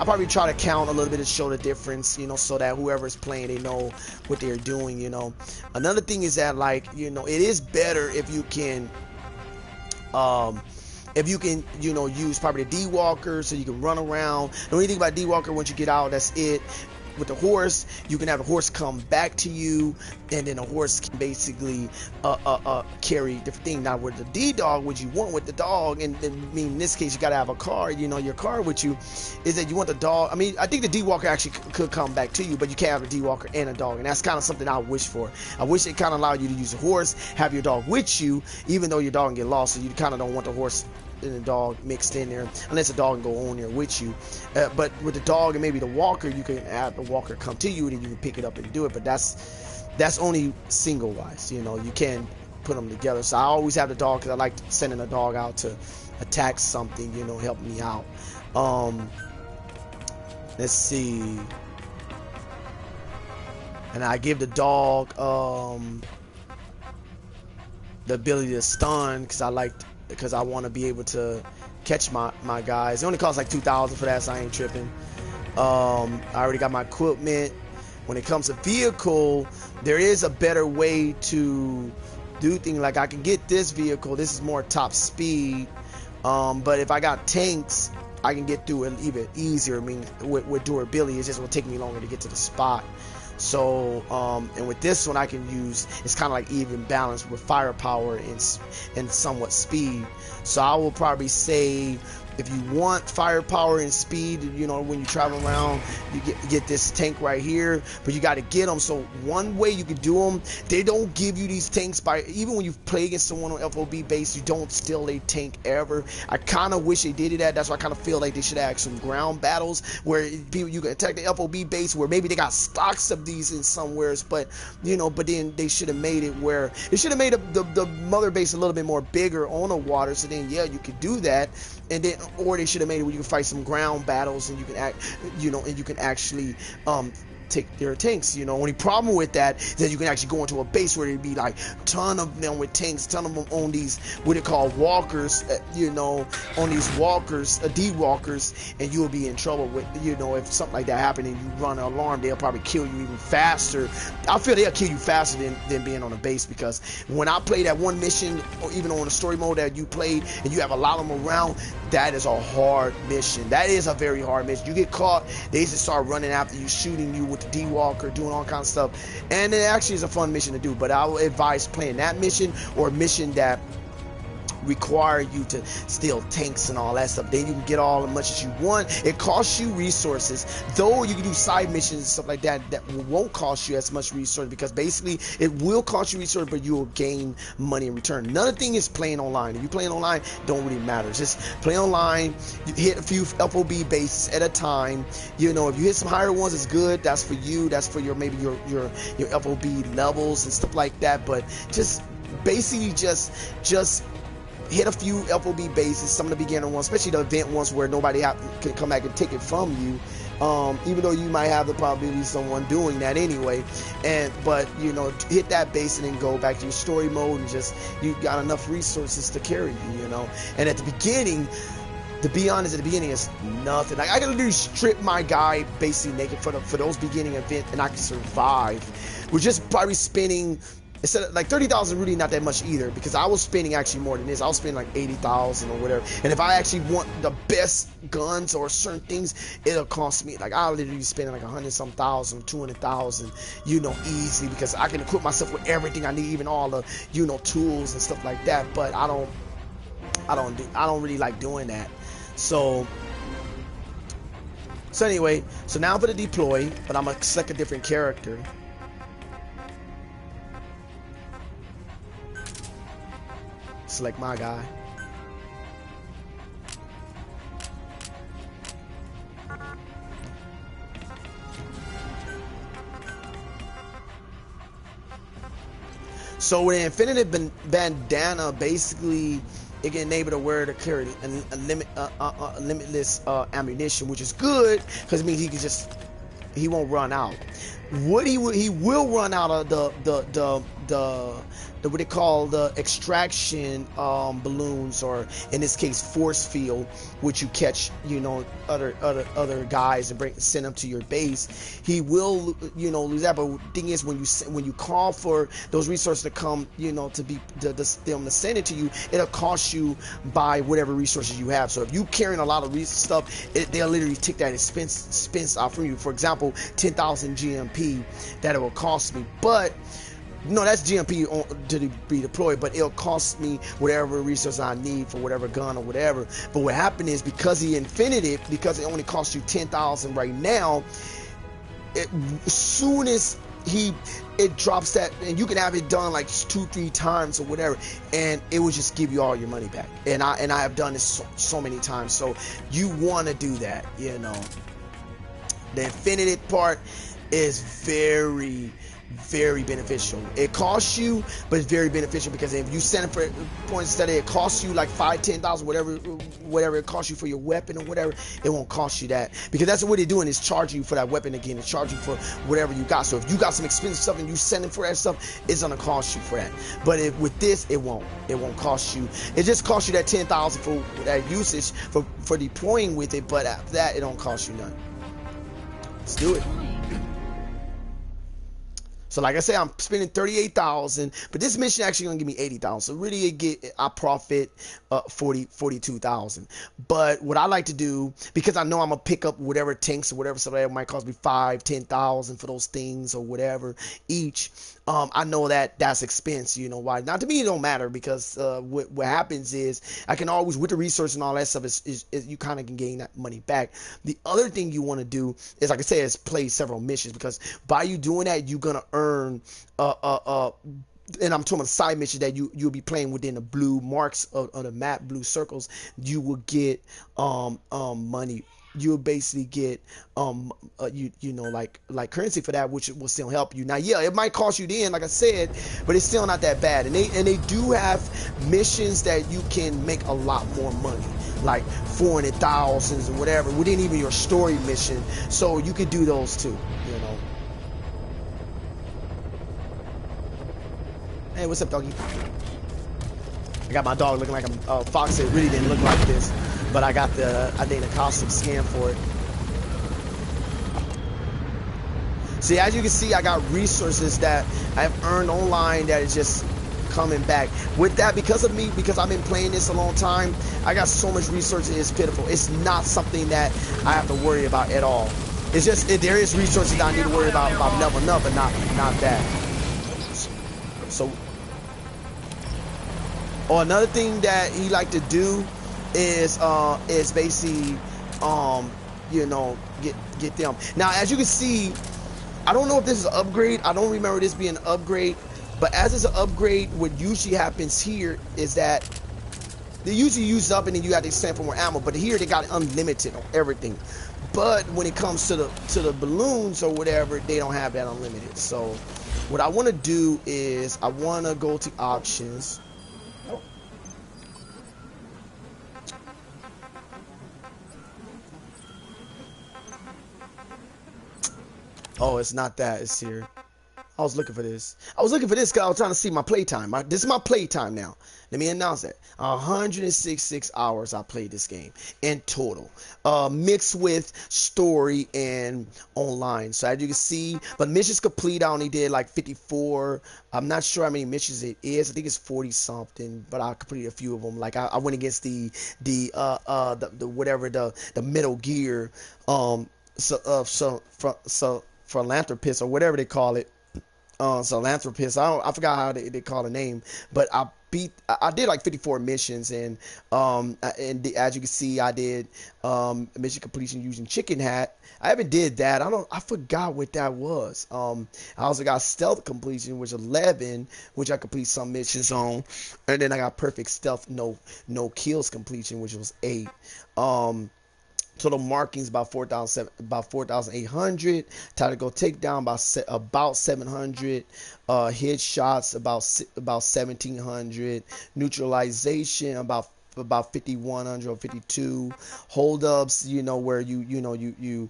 S1: probably try to count a little bit to show the difference, you know, so that whoever's playing, they know what they're doing, you know. Another thing is that, like, you know, it is better if you can, you know, use probably the D-Walker, so you can run around. The only thing about D-Walker, once you get out, that's it. With the horse, you can have the horse come back to you, and then the horse can basically carry different things. Now with the D-Dog, what you want with the dog, and I mean, in this case you gotta have a car, you know, your car with you, is that you want the dog. I mean, I think the D-Walker actually could come back to you, but you can't have a D-Walker and a dog, and that's kind of something I wish for. I wish it kind of allowed you to use a horse, have your dog with you, even though your dog can get lost, so you kind of don't want the horse and the dog mixed in there, unless the dog can go on there with you. But with the dog and maybe the walker, you can have the walker come to you, and you can pick it up and do it. But that's only single wise, you know. You can't put them together. So I always have the dog, because I like sending a dog out to attack something, you know, help me out. Let's see. And I give the dog the ability to stun, because I want to be able to catch my guys. It only costs like 2,000 for that, so I ain't tripping. I already got my equipment. When it comes to vehicle, there is a better way to do things. Like, I can get this vehicle. This is more top speed. But if I got tanks, I can get through it even easier. I mean, with durability, it just will take me longer to get to the spot. So and with this one I can use, it's kind of like even balance with firepower and somewhat speed. So I will probably say, if you want firepower and speed, you know, when you travel around, you get this tank right here, but you got to get them. So one way you can do them, they don't give you these tanks by, even when you play against someone on FOB base, you don't steal a tank ever. I kind of wish they did that. That's why I kind of feel like they should have some ground battles where people, you can attack the FOB base, where maybe they got stocks of these in somewheres, but you know, but then they should have made it where they should have made the mother base a little bit more bigger on the water. So then, yeah, you could do that. And then, or they should have made it where you can fight some ground battles and you can act, you know, and you can actually take their tanks. You know, only problem with that is that you can actually go into a base where there'd be like a ton of them with tanks, ton of them on these what they call walkers, you know, on these walkers, D-walkers, and you'll be in trouble with, you know, if something like that happened and you run an alarm, they'll probably kill you even faster. I feel they'll kill you faster than being on a base, because when I play that one mission, or even on the story mode that you played, and you have a lot of them around, that is a hard mission. That is a very hard mission. You get caught, they just start running after you, shooting you with the D-Walker, doing all kinds of stuff. And it actually is a fun mission to do, but I would advise playing that mission or a mission that require you to steal tanks and all that stuff. Then you can get all as much as you want. It costs you resources, though you can do side missions and stuff like that that won't cost you as much resources, because basically it will cost you resources, but you will gain money in return. Another thing is playing online. If you're playing online, it don't really matter. Just play online, you hit a few FOB bases at a time. You know, if you hit some higher ones, it's good. That's for you. That's for your maybe your FOB levels and stuff like that. But just basically just hit a few FOB bases, some of the beginner ones, especially the event ones where nobody can come back and take it from you. Even though you might have the probability of someone doing that anyway, but you know, hit that base and then go back to your story mode, and just, you got enough resources to carry you, you know. And at the beginning, to be honest, at the beginning it's nothing. Like, I can literally strip my guy basically naked for those beginning events, and I can survive. We're just probably spending, instead of like 30,000, really not that much either, because I was spending actually more than this. I was spending like 80,000 or whatever. And if I actually want the best guns or certain things, it'll cost me, like, I'll literally be spending like 100-some thousand, 200,000, you know, easily, because I can equip myself with everything I need, even all the, you know, tools and stuff like that. But I don't really like doing that. So anyway, so now for the deploy, but I'm gonna select a different character. Select my guy. So with the Infinity Bandana, basically it can enable the wearer to carry limitless ammunition, which is good, because it means he won't run out. What he will run out of the what they call the extraction balloons, or in this case force field, which you catch, you know, other guys and send them to your base. He will, you know, lose that. But the thing is, when you call for those resources to come, you know, to be them to send it to you, it'll cost you by whatever resources you have. So if you carrying a lot of stuff, they'll literally take that expense off from you. For example, 10,000 GMP that it will cost me, but no, that's GMP to be deployed, but it'll cost me whatever resource I need for whatever gun or whatever. But what happened is, because he infinited, because it only costs you 10,000 right now, as soon as it drops that, and you can have it done like 2-3 times or whatever, and it will just give you all your money back. And I have done this so many times. So you want to do that, you know. The infinited part is very beneficial. It costs you, but it's very beneficial, because if you send it for points instead, it costs you like 5-10,000, whatever it costs you for your weapon or whatever. It won't cost you that, because that's what they're doing, is charging you for that weapon again, and charging you for whatever you got. So if you got some expensive stuff and you sending for that stuff, it's gonna cost you for that. But with this, it won't cost you. It just costs you that 10,000 for that usage for deploying with it, but after that, it don't cost you nothing. Let's do it. So like I said, I'm spending 38,000, but this mission actually gonna give me 80,000. So really, I profit 42,000. But what I like to do, because I know I'm gonna pick up whatever tanks or whatever, so that might cost me 5-10,000 for those things or whatever each. I know that that's expense. You know why? Now to me, it don't matter, because what happens is I can always, with the resource and all that stuff, is you kind of can gain that money back. The other thing you want to do is, like I said, is play several missions, because by you doing that, you're gonna earn and I'm talking about side missions that you'll be playing within the blue marks of the map, blue circles. You will get money. You'll basically get you know, like currency for that, which will still help you. Now, yeah, it might cost you then, like I said, but it's still not that bad. And they do have missions that you can make a lot more money, like 400,000 or whatever, within even your story mission. So you could do those too, you know. Hey, what's up, doggy? I got my dog looking like a fox. It really didn't look like this, but I got I think the costume scan for it. See, as you can see, I got resources that I've earned online that is just coming back. With that, because of me, because I've been playing this a long time, I got so much resources, it's pitiful. It's not something that I have to worry about at all. It's just, there is resources that I need to worry about leveling up, but not that. So, or another thing that he like to do is basically you know, get them. Now, as you can see, I don't know if this is an upgrade. I don't remember this being an upgrade, but as it's an upgrade, what usually happens here is that they usually use up and then you got to extend for more ammo. But here they got unlimited on everything. But when it comes to the balloons or whatever, they don't have that unlimited. So what I want to do is I want to go to options. Oh, it's not that. It's here. I was looking for this. I was looking for this because I was trying to see my playtime. This is my playtime now. Let me announce that. 166 hours I played this game in total. Mixed with story and online. So as you can see, but missions complete, I only did like 54. I'm not sure how many missions it is. I think it's 40 something, but I completed a few of them. Like I went against the whatever the Metal Gear philanthropist or whatever they call it. Philanthropist. I forgot how they call the name, but I did like 54 missions, and as you can see, I did mission completion using Chicken Hat. I haven't did that. I forgot what that was. I also got stealth completion, which 11, which I complete some missions on, and then I got perfect stealth, no kills completion, which was 8. Total markings about 4,800. Tactical takedown about 700. Headshots about 1,700. Neutralization about 5,100 or 52. Holdups, you know, where you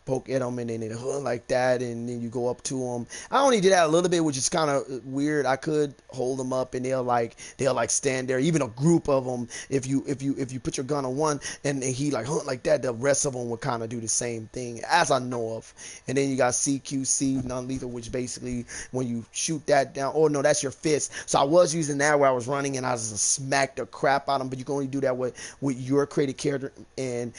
S1: poke at them and then it hood like that, and then you go up to them. I only did that a little bit, which is kind of weird. I could hold them up and they'll like stand there. Even a group of them, if you put your gun on one and he like hunt like that, the rest of them would kind of do the same thing, as I know of. And then you got CQC, non-lethal, which basically when you shoot that down, oh no, that's your fist. So I was using that where I was running and I just smacked the crap out of them, but you can only do that with your created character and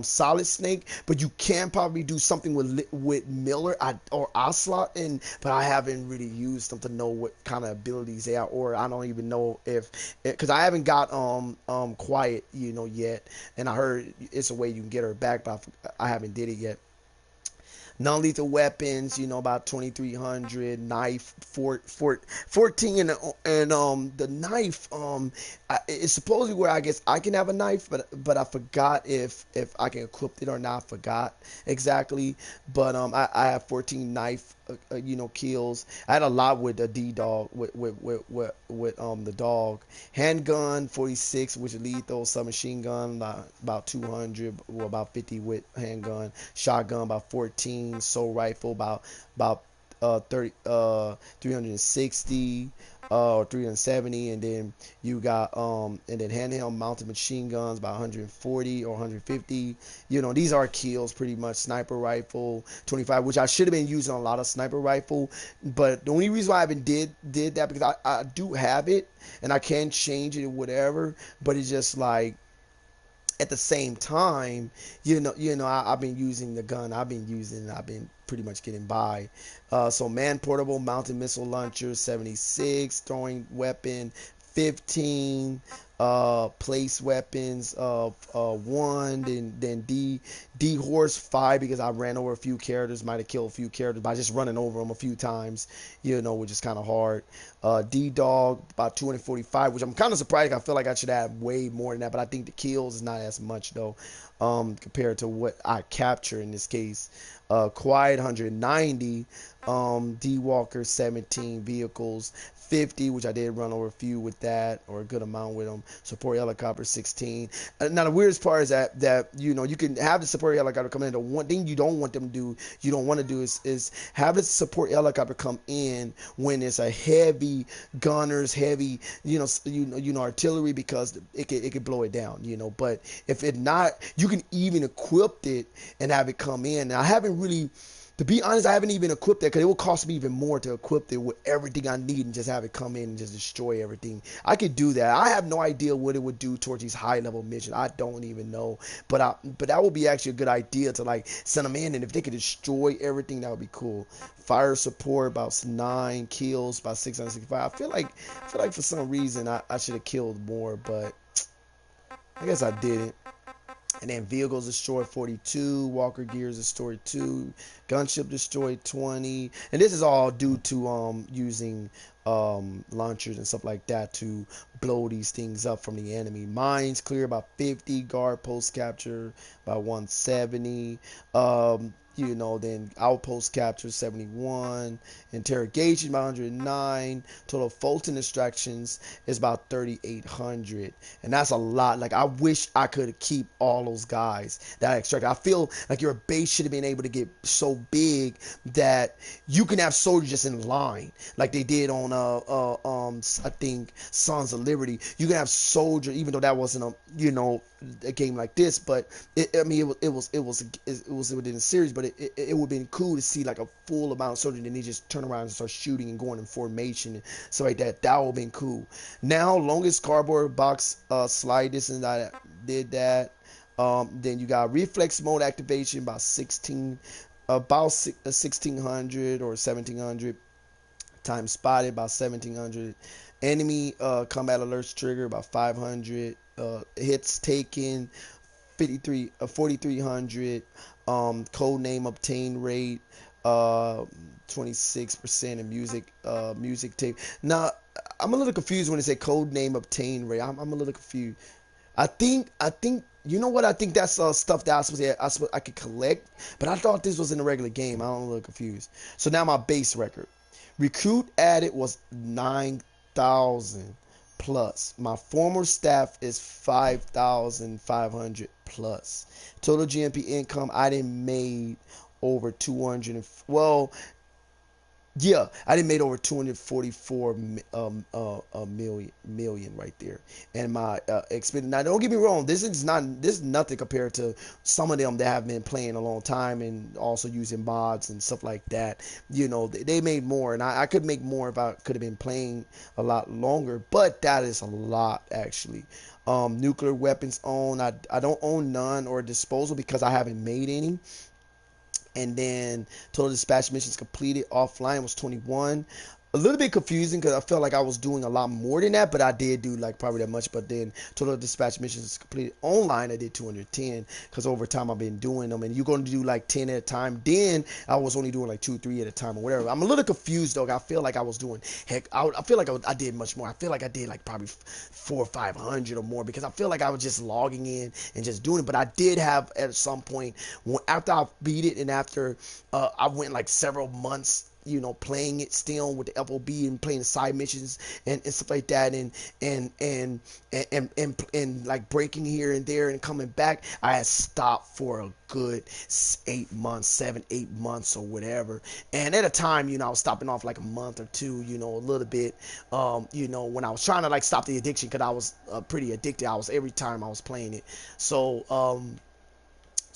S1: Solid Snake. But you can probably do something with Miller or Ocelot, but I haven't really used them to know what kind of abilities they are, or I don't even know because I haven't got Quiet, you know, yet, and I heard it's a way you can get her back, but I haven't did it yet. Non-lethal weapons, you know, about 2,300. Knife, 14, and the knife, it's supposedly where I guess I can have a knife, but I forgot if I can equip it or not. I forgot exactly, but I have 14 knife, you know, kills. I had a lot with the D-Dog, with the dog. Handgun, 46, which is lethal. Submachine gun, about 200, or about 50 with handgun. Shotgun, about 14. Soul rifle, about 360. 370, and then you got and then handheld mounted machine guns about 140 or 150. You know, these are kills pretty much. Sniper rifle 25, which I should have been using a lot of sniper rifle, but the only reason why I haven't did that because I do have it and I can change it or whatever, but it's just like at the same time, I've been using the gun. I've been pretty much getting by. So man portable mounted missile launcher 76, throwing weapon 15, place weapons of 1, then D horse 5 because I ran over a few characters, might have killed a few characters by just running over them a few times, which is kind of hard. D dog about 245, which I'm kind of surprised. I feel like I should have way more than that, but I think the kills is not as much though, compared to what I capture in this case. Quiet 190, D Walker 17, vehicles 50, which I did run over a few with that, or a good amount with them. Support helicopter 16. Now the weirdest part is that you can have the support helicopter come in. The one thing you don't want them to do, is have the support helicopter come in when it's a heavy gunners, heavy artillery, because it could blow it down. But if it not, you can even equip it and have it come in. Now I haven't really, to be honest, I haven't even equipped that because it will cost me even more to equip it with everything I need and just have it come in and just destroy everything. I could do that. I have no idea what it would do towards these high level missions. I don't even know. But that would be actually a good idea to like send them in, and if they could destroy everything, that would be cool. Fire support about 9 kills, about 665. I feel like for some reason I should have killed more, but I guess I didn't. And then vehicles destroyed 42, walker gears destroyed 2, gunship destroyed 20, and this is all due to using launchers and stuff like that to blow these things up from the enemy. Mines clear about 50, guard post capture about 170. Then outpost capture 71, interrogation about 109, total Fulton extractions is about 3,800, and that's a lot. Like I wish I could keep all those guys that I extracted. I feel like your base should have been able to get so big that you can have soldiers just in line, like they did on I think Sons of Liberty. You can have soldiers, even though that wasn't a game like this, but it was within a series, but it would have been cool to see like a full amount of soldiers, and then they just turn around and start shooting and going in formation and stuff like that. That would have been cool. Now, longest cardboard box slide distance, I did that. Then you got reflex mode activation about 1600 or 1700. Time spotted about 1700. Enemy combat alerts trigger about 500. Hits taken 4300. Code name obtained rate 26% in music tape. Now I'm a little confused when they say code name obtained rate. I'm a little confused. I think you know what? I think that's stuff that I could collect, but I thought this was in the regular game. I'm a little confused. So now my base record. Recruit added was 9,000 plus. My former staff is 5,500 plus. Total GMP income, I didn't made over 200. Well, yeah, I didn't made over 244 million right there. And my expense. Now, don't get me wrong. This is nothing compared to some of them that have been playing a long time and also using mods and stuff like that. They made more, and I could make more if I could have been playing a lot longer. But that is a lot actually. Nuclear weapons owned. I don't own none or disposal because I haven't made any. And then total dispatch missions completed offline was 21. A little bit confusing because I felt like I was doing a lot more than that, but I did do like probably that much. But then total dispatch missions completed online, I did 210 because over time I've been doing them, and you're going to do like 10 at a time. Then I was only doing like 2, 3 at a time or whatever. I'm a little confused though. I feel like I was doing I feel like I did much more. I feel like I did like probably 400 or 500 or more because I feel like I was just logging in and just doing it. But I did have at some point after I beat it and after I went like several months playing it still with the FOB and playing the side missions and stuff like that, and like breaking here and there and coming back, I had stopped for a good 8 months, 7, 8 months or whatever. And at a time, I was stopping off like a month or two, a little bit, when I was trying to like stop the addiction, because I was pretty addicted. I was every time I was playing it. So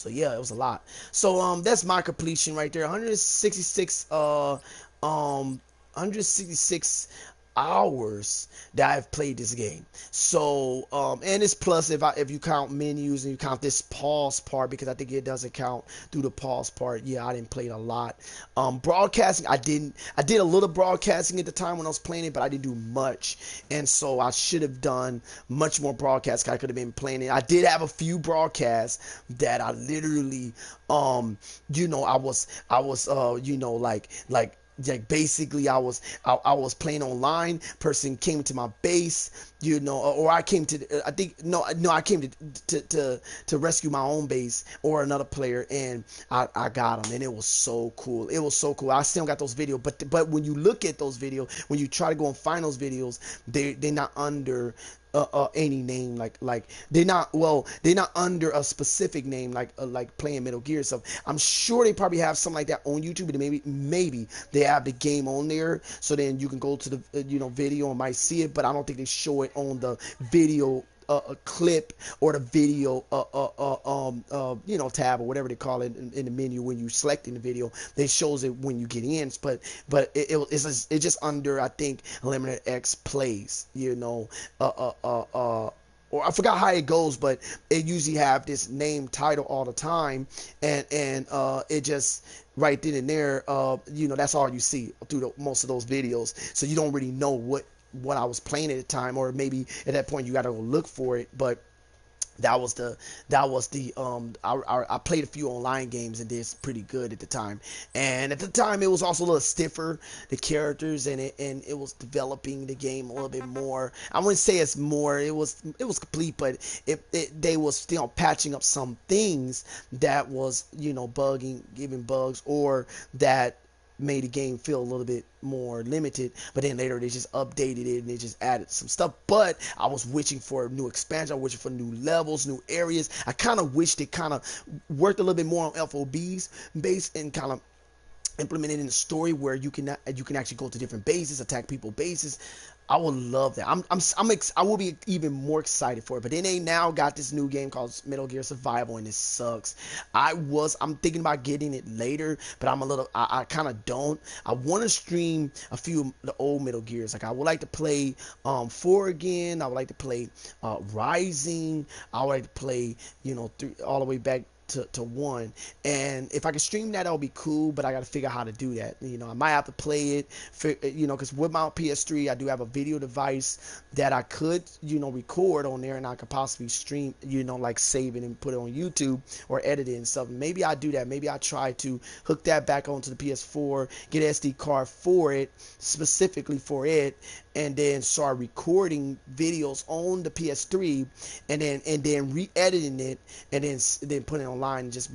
S1: yeah, it was a lot. So that's my completion right there. 166 hours that I've played this game. So and it's plus if you count menus and you count this pause part, because I think it doesn't count through the pause part. Yeah, I didn't play it a lot. Broadcasting, I did a little broadcasting at the time when I was playing it, but I didn't do much, and so I should have done much more broadcasting. I could have been playing it. I did have a few broadcasts that I literally I was like basically I was playing online. Person came to my base, or I came to I came to rescue my own base or another player, and I got him, and it was so cool. It was so cool. I still got those videos, but when you look at those videos, when you try to go and find those videos, they're not under any name, like they're not under a specific name, like playing Metal Gear stuff. I'm sure they probably have something like that on YouTube, but maybe they have the game on there, so then you can go to the video and might see it, but I don't think they show it on the video a clip or the video tab or whatever they call it in the menu. When you selecting the video, they shows it when you get in, but it's just under, I think, EliminaterX plays, or I forgot how it goes, but it usually have this name title all the time, and it just right then and there, that's all you see through most of those videos. So you don't really know what I was playing at the time, or maybe at that point you got to go look for it. But I played a few online games and did pretty good at the time. And at the time it was also a little stiffer, the characters, and it was developing the game a little bit more. I wouldn't say it's more, it was complete, but they was still patching up some things that was giving bugs, or that made the game feel a little bit more limited. But then later they just updated it and they just added some stuff. But I was wishing for a new expansion. I was wishing for new levels, new areas. I kind of wished it kind of worked a little bit more on FOB's base, and kind of implemented in the story where you can actually go to different bases, attack people bases. I would love that. I will be even more excited for it. But then they now got this new game called Metal Gear Survival, and it sucks. I'm thinking about getting it later, but I kind of don't. I want to stream a few of the old Metal Gears. Like I would like to play 4 again. I would like to play Rising. I would like to play 3 all the way back to 1, and if I can stream that, that'll be cool. But I got to figure out how to do that. I might have to play it because with my PS3 I do have a video device that I could record on there, and I could possibly stream, like save it and put it on YouTube or edit it and stuff. Maybe I do that. Maybe I try to hook that back onto the PS4, get an SD card for it, specifically for it, and then start recording videos on the PS3, and then re-editing it, and then putting it online, and just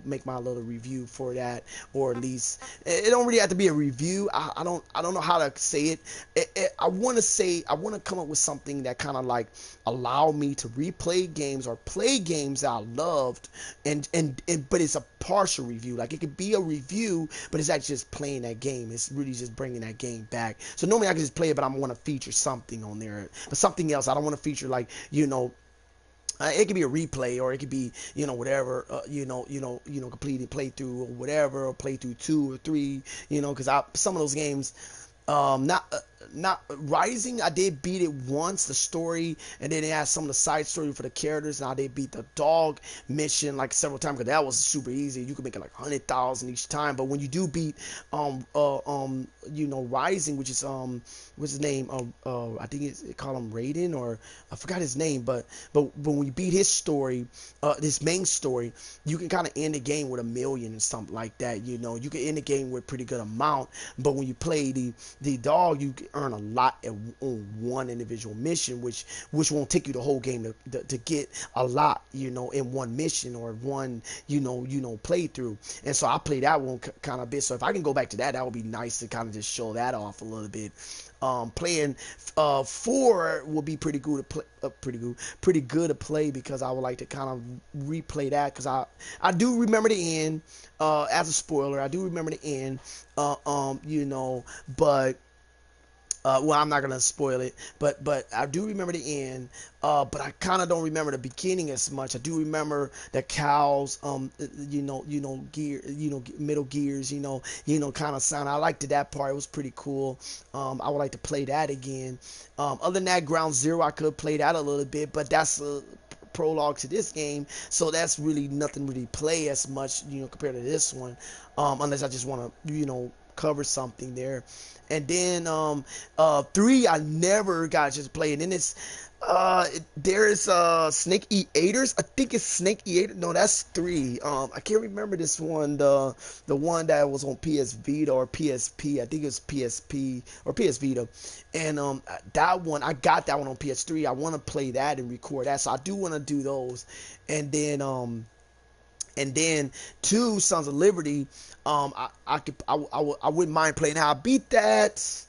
S1: make my little review for that. Or at least it don't really have to be a review. I don't know how to say it. I want to come up with something that kind of like allow me to replay games or play games that I loved, and but it's a partial review. Like it could be a review, but it's actually just playing that game. It's really just bringing that game back. So normally I can just play it, but I want to feature something on there, but something else. I don't want to feature like it could be a replay, or it could be whatever, completed playthrough or whatever, or playthrough 2 or 3, because some of those games, not Rising, I did beat it once, the story, and then it has some of the side story for the characters, and I did beat the dog mission like several times, because that was super easy. You could make it like 100,000 each time. But when you do beat Rising, which is what's his name, I think it called him Raiden, or I forgot his name, but when you beat his story, this main story, you can kind of end the game with 1 million and something like that. You can end the game with a pretty good amount. But when you play the dog, you earn a lot on one individual mission, which won't take you the whole game to get a lot, you know, in one mission or one, you know, playthrough. And so I play that one kind of bit. So if I can go back to that, that would be nice to kind of just show that off a little bit. Playing 4 will be pretty good to play, pretty good to play, because I would like to kind of replay that, because I do remember the end. As a spoiler, I do remember the end. You know, but well, I'm not gonna spoil it, but I do remember the end. But I kind of don't remember the beginning as much. I do remember the cows, gear, middle gears, kind of sound. I liked that part. It was pretty cool. I would like to play that again. Other than that, Ground Zero, I could play that a little bit, but that's a prologue to this game, so that's really nothing really play as much, compared to this one, unless I just want to, cover something there. And then 3 I never got to play. And then it's there's Snake Eaters. I think it's Snake Eater. No, that's 3. I can't remember this one. The one that was on PS Vita or PSP. I think it was PSP or PS Vita. And that one, I got that one on PS3. I want to play that and record that. So I do want to do those. And then 2 Sons of Liberty. I wouldn't mind playing. How I beat that.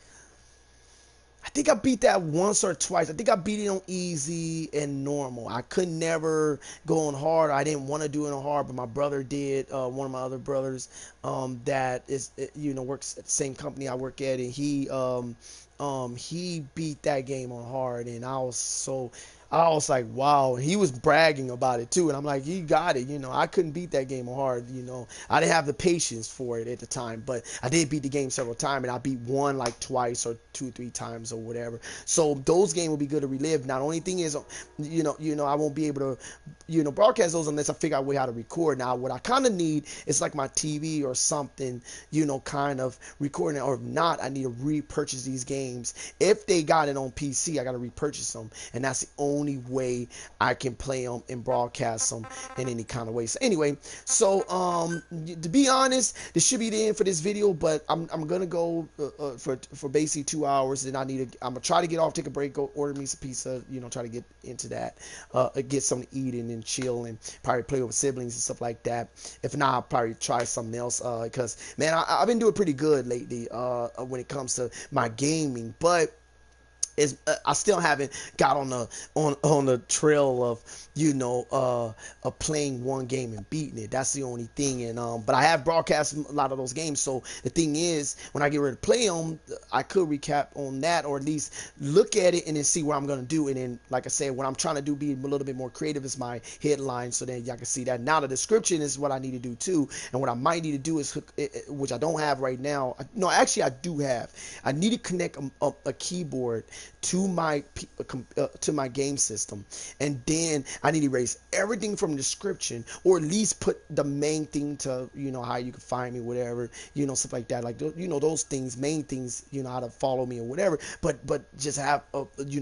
S1: I think I beat that once or twice. I think I beat it on easy and normal. I could never go on hard. I didn't want to do it on hard, but my brother did. One of my other brothers, that is, works at the same company I work at, and he beat that game on hard, and I was like, wow. He was bragging about it too, and I'm like, you got it. I couldn't beat that game on hard. I didn't have the patience for it at the time, but I did beat the game several times, and I beat one like twice or 2-3 times or whatever. So those games will be good to relive. Now the only thing is, I won't be able to, broadcast those unless I figure out a way how to record. Now what I kind of need is like my TV or something, kind of recording it, or if not, I need to repurchase these games. If they got it on PC, I got to repurchase them, and that's the only way I can play them and broadcast them in any kind of way. So anyway, to be honest, this should be the end for this video, but I'm gonna go for basically 2 hours. Then I'm gonna try to get off, take a break, go order me some pizza, try to get into that, get something to eat and chill, and probably play with siblings and stuff like that. If not, I'll probably try something else, because man, I've been doing pretty good lately when it comes to my gaming, but I still haven't got on the trail of playing one game and beating it. That's the only thing. And but I have broadcast a lot of those games. So the thing is, when I get ready to play them, I could recap on that, or at least look at it and then see what I'm gonna do. And then, like I said, what I'm trying to do, be a little bit more creative, is my headline, so then y'all can see that. Now the description is what I need to do too. And what I might need to do is hook, which I don't have right now. No, actually I do have. I need to connect a keyboard to my game system, and then I need to erase everything from the description, or at least put the main thing to how you can find me, whatever, stuff like that, like those things, main things, how to follow me or whatever, but just have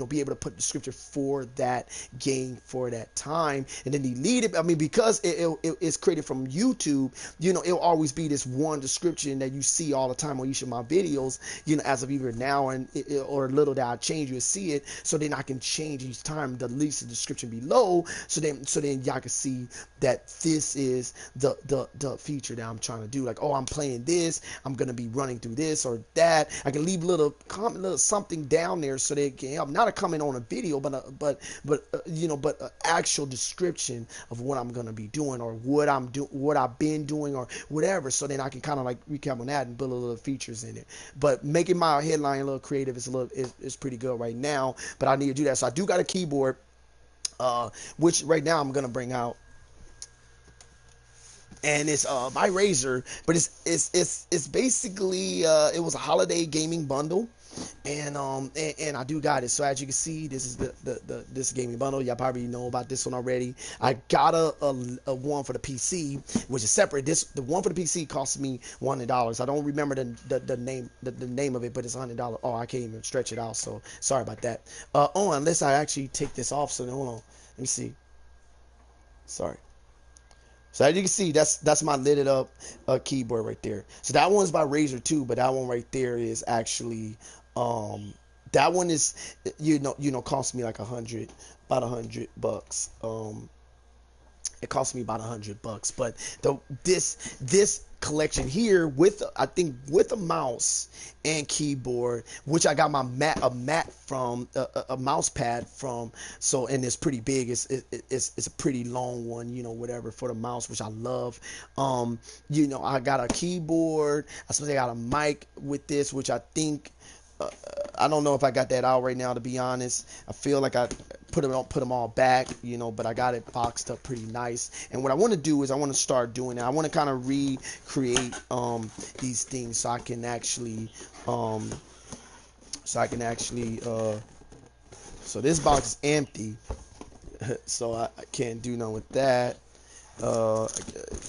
S1: be able to put the description for that game for that time, and then delete it. I mean, because it's created from YouTube, it'll always be this one description that you see all the time on each of my videos, as of either now and or little that I change, you'll see it. So then I can change each time, the least the description below, so then y'all can see that this is the feature that I'm trying to do. Like, oh, I'm playing this, I'm gonna be running through this or that. I can leave a little comment, little something down there, so they can help. Not a comment on a video, but an actual description of what I'm gonna be doing, or what I've been doing, or whatever. So then I can kind of like recap on that and build a little features in it. But making my headline a little creative is pretty good right now. But I need to do that. So I do got a keyboard, which right now I'm gonna bring out, and it's my Razer, but it's basically it was a holiday gaming bundle, and I do got it. So as you can see, this is this gaming bundle. Y'all probably know about this one already. I got a one for the PC, which is separate. The one for the PC cost me $100. I don't remember the name of it, but it's $100. Oh, I can't even stretch it out, so sorry about that. Unless I actually take this off. So hold on, let me see. Sorry. So as you can see, that's my lidded up keyboard right there. So that one's by Razer too, but that one right there is actually That one is, cost me like about $100. It cost me about $100, but this collection here with, I think, with a mouse and keyboard, which I got a mat from a mouse pad from, so, and it's pretty big. It's a pretty long one, whatever, for the mouse, which I love. I got a keyboard. I suppose I got a mic with this, which I think, I don't know if I got that out right now, to be honest. I feel like I put them all back, but I got it boxed up pretty nice. And what I want to do is I want to start doing that. I want to kind of recreate these things so I can actually so this box is empty, so I can't do nothing with that.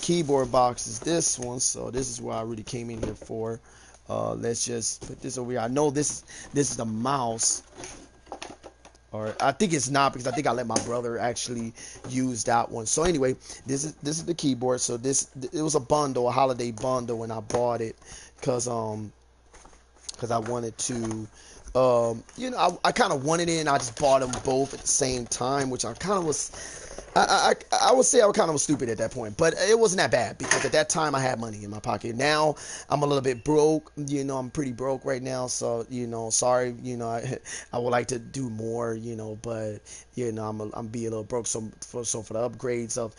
S1: Keyboard box is this one, so this is what I really came in here for. Let's just put this over here. I know this is the mouse, or I think it's not, because I think I let my brother actually use that one. So anyway, this is the keyboard. So it was a bundle, a holiday bundle, and I bought it because I wanted to, I kind of wanted it, and I just bought them both at the same time, which I kind of was. I would say I was kind of stupid at that point, but it wasn't that bad, because at that time I had money in my pocket. Now I'm a little bit broke, I'm pretty broke right now, so sorry, I would like to do more, but I'm be a little broke, so for the upgrades of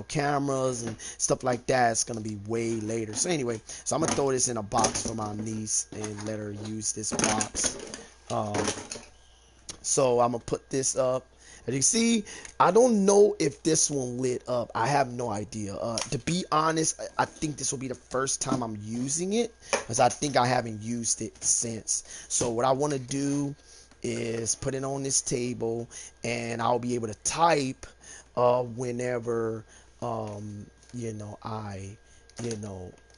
S1: cameras and stuff like that, it's gonna be way later. So anyway, so I'm gonna throw this in a box for my niece and let her use this box. So I'm gonna put this up. As you see, I don't know if this one lit up. I have no idea. To be honest, I think this will be the first time I'm using it, because I think I haven't used it since. So what I want to do is put it on this table, and I'll be able to type whenever I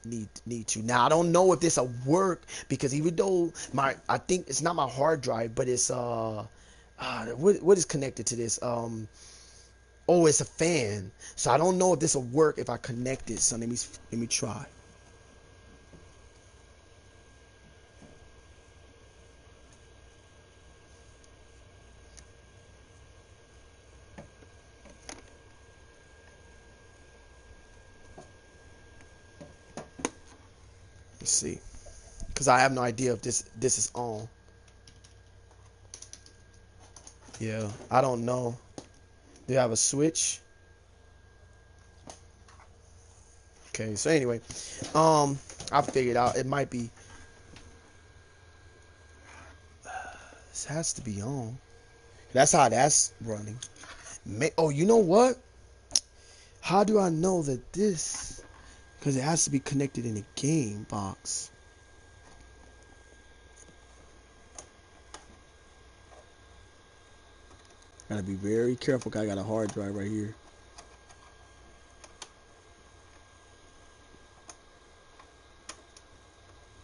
S1: need to. Now I don't know if this will work, because even though I think it's not my hard drive, but it's what is connected to this? Oh, it's a fan. So I don't know if this will work if I connect it. So let me try. Let's see, because I have no idea if this is on. Yeah, I don't know. Do you have a switch? Okay, so anyway, I figured out it might be. This has to be on. That's how that's running. Oh, you know what? How do I know that this? Because it has to be connected in a game box. Gotta be very careful, because I got a hard drive right here.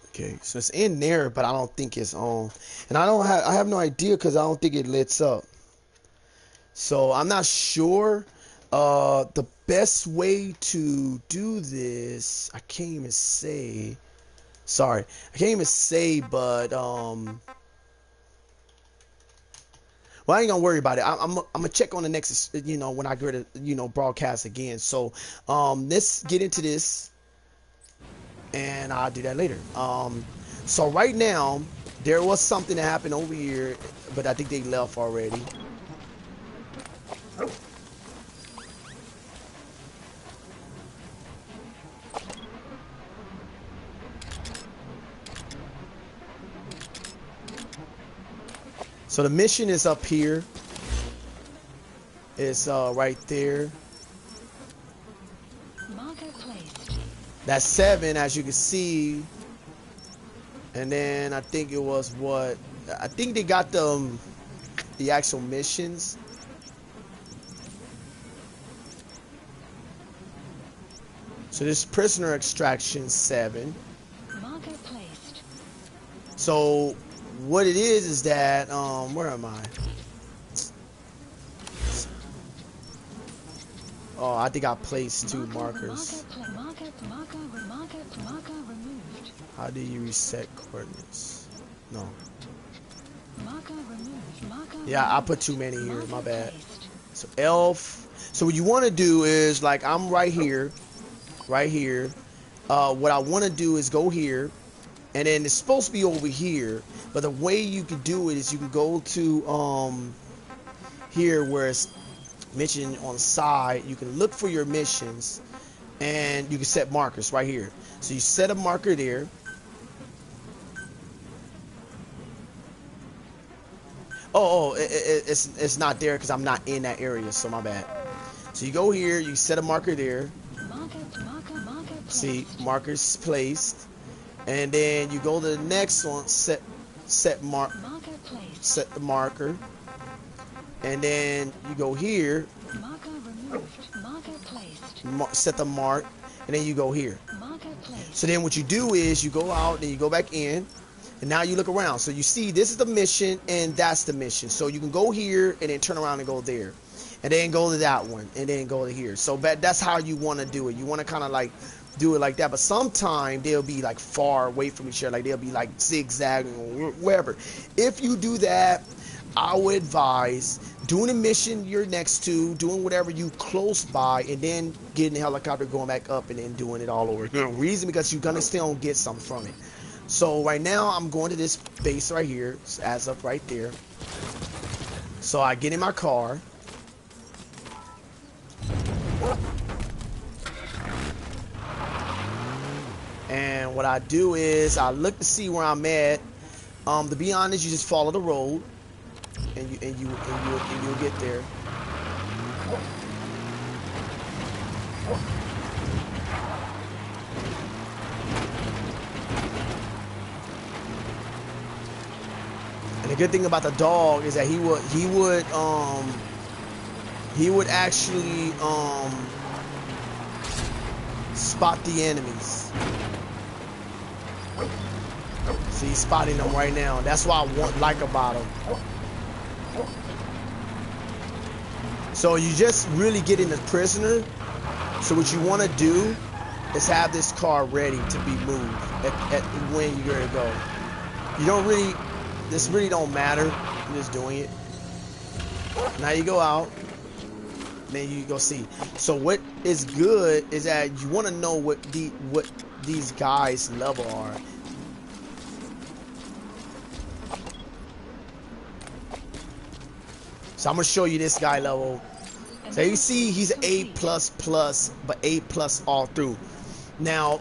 S1: Okay, so it's in there, but I don't think it's on. And I have no idea, because I don't think it lights up. So I'm not sure. The best way to do this, I can't even say. Sorry, I can't even say, but well, I ain't gonna worry about it. I'm gonna check on the next, when I go to, broadcast again. So, let's get into this, and I'll do that later. So right now, there was something that happened over here, but I think they left already. So the mission is up here. It's right there.
S4: Marker placed.
S1: That's 7, as you can see. And then I think it was what? I think they got the actual missions. So this prisoner extraction 7.
S4: Marker placed.
S1: So what it is that where am I? Oh, I think I placed 2 markers.
S4: Marker removed.
S1: How do you reset coordinates? No.
S4: Marker removed. Marker
S1: Yeah, I
S4: removed.
S1: put too many here. My
S4: Marker
S1: bad.
S4: placed.
S1: So elf. So what you want to do is like I'm right here, right here. What I want to do is go here, and then it's supposed to be over here. But the way you can do it is you can go to here where it's mission on the side. You can look for your missions, and you can set markers right here. So you set a marker there. It's not there because I'm not in that area, so my bad. So you go here, you set a marker there.
S4: Marker placed.
S1: See, markers placed, and then you go to the next one, set
S4: Marker placed.
S1: set the marker, and then you go here,
S4: Marker removed. Marker placed.
S1: set the mark, and then you go here.
S4: Marker placed.
S1: So then what you do is you go out, then you go back in, and now you look around. So you see this is the mission and that's the mission. So you can go here and then turn around and go there, and then go to that one, and then go to here. So that's how you want to do it. You want to kind of like do it like that. But sometimes they'll be like far away from each other, like they'll be like zigzagging or wherever. If you do that, I would advise doing a mission you're next to, doing whatever you close by, and then getting the helicopter, going back up, and then doing it all over again. Reason because you're gonna still get something from it. So right now I'm going to this base right here, as up right there. So I get in my car. And what I do is I look to see where I'm at. To be honest, you just follow the road, and you'll get there. And the good thing about the dog is that he would actually spot the enemies. See, he's spotting them right now. That's what I like about him. So you just really get in the prisoner. So what you want to do is have this car ready to be moved at when you're ready to go. You don't really, this really don't matter. You're just doing it. Now you go out. Then you go see. So what is good is that you want to know what these guys' level are. So I'm gonna show you this guy level. So you see he's A++, but A+ all through. Now,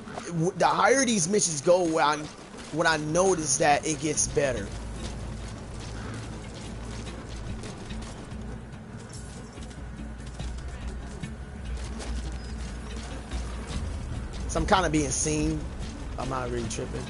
S1: the higher these missions go, what I notice that it gets better. So I'm kind of being seen. I'm not really tripping.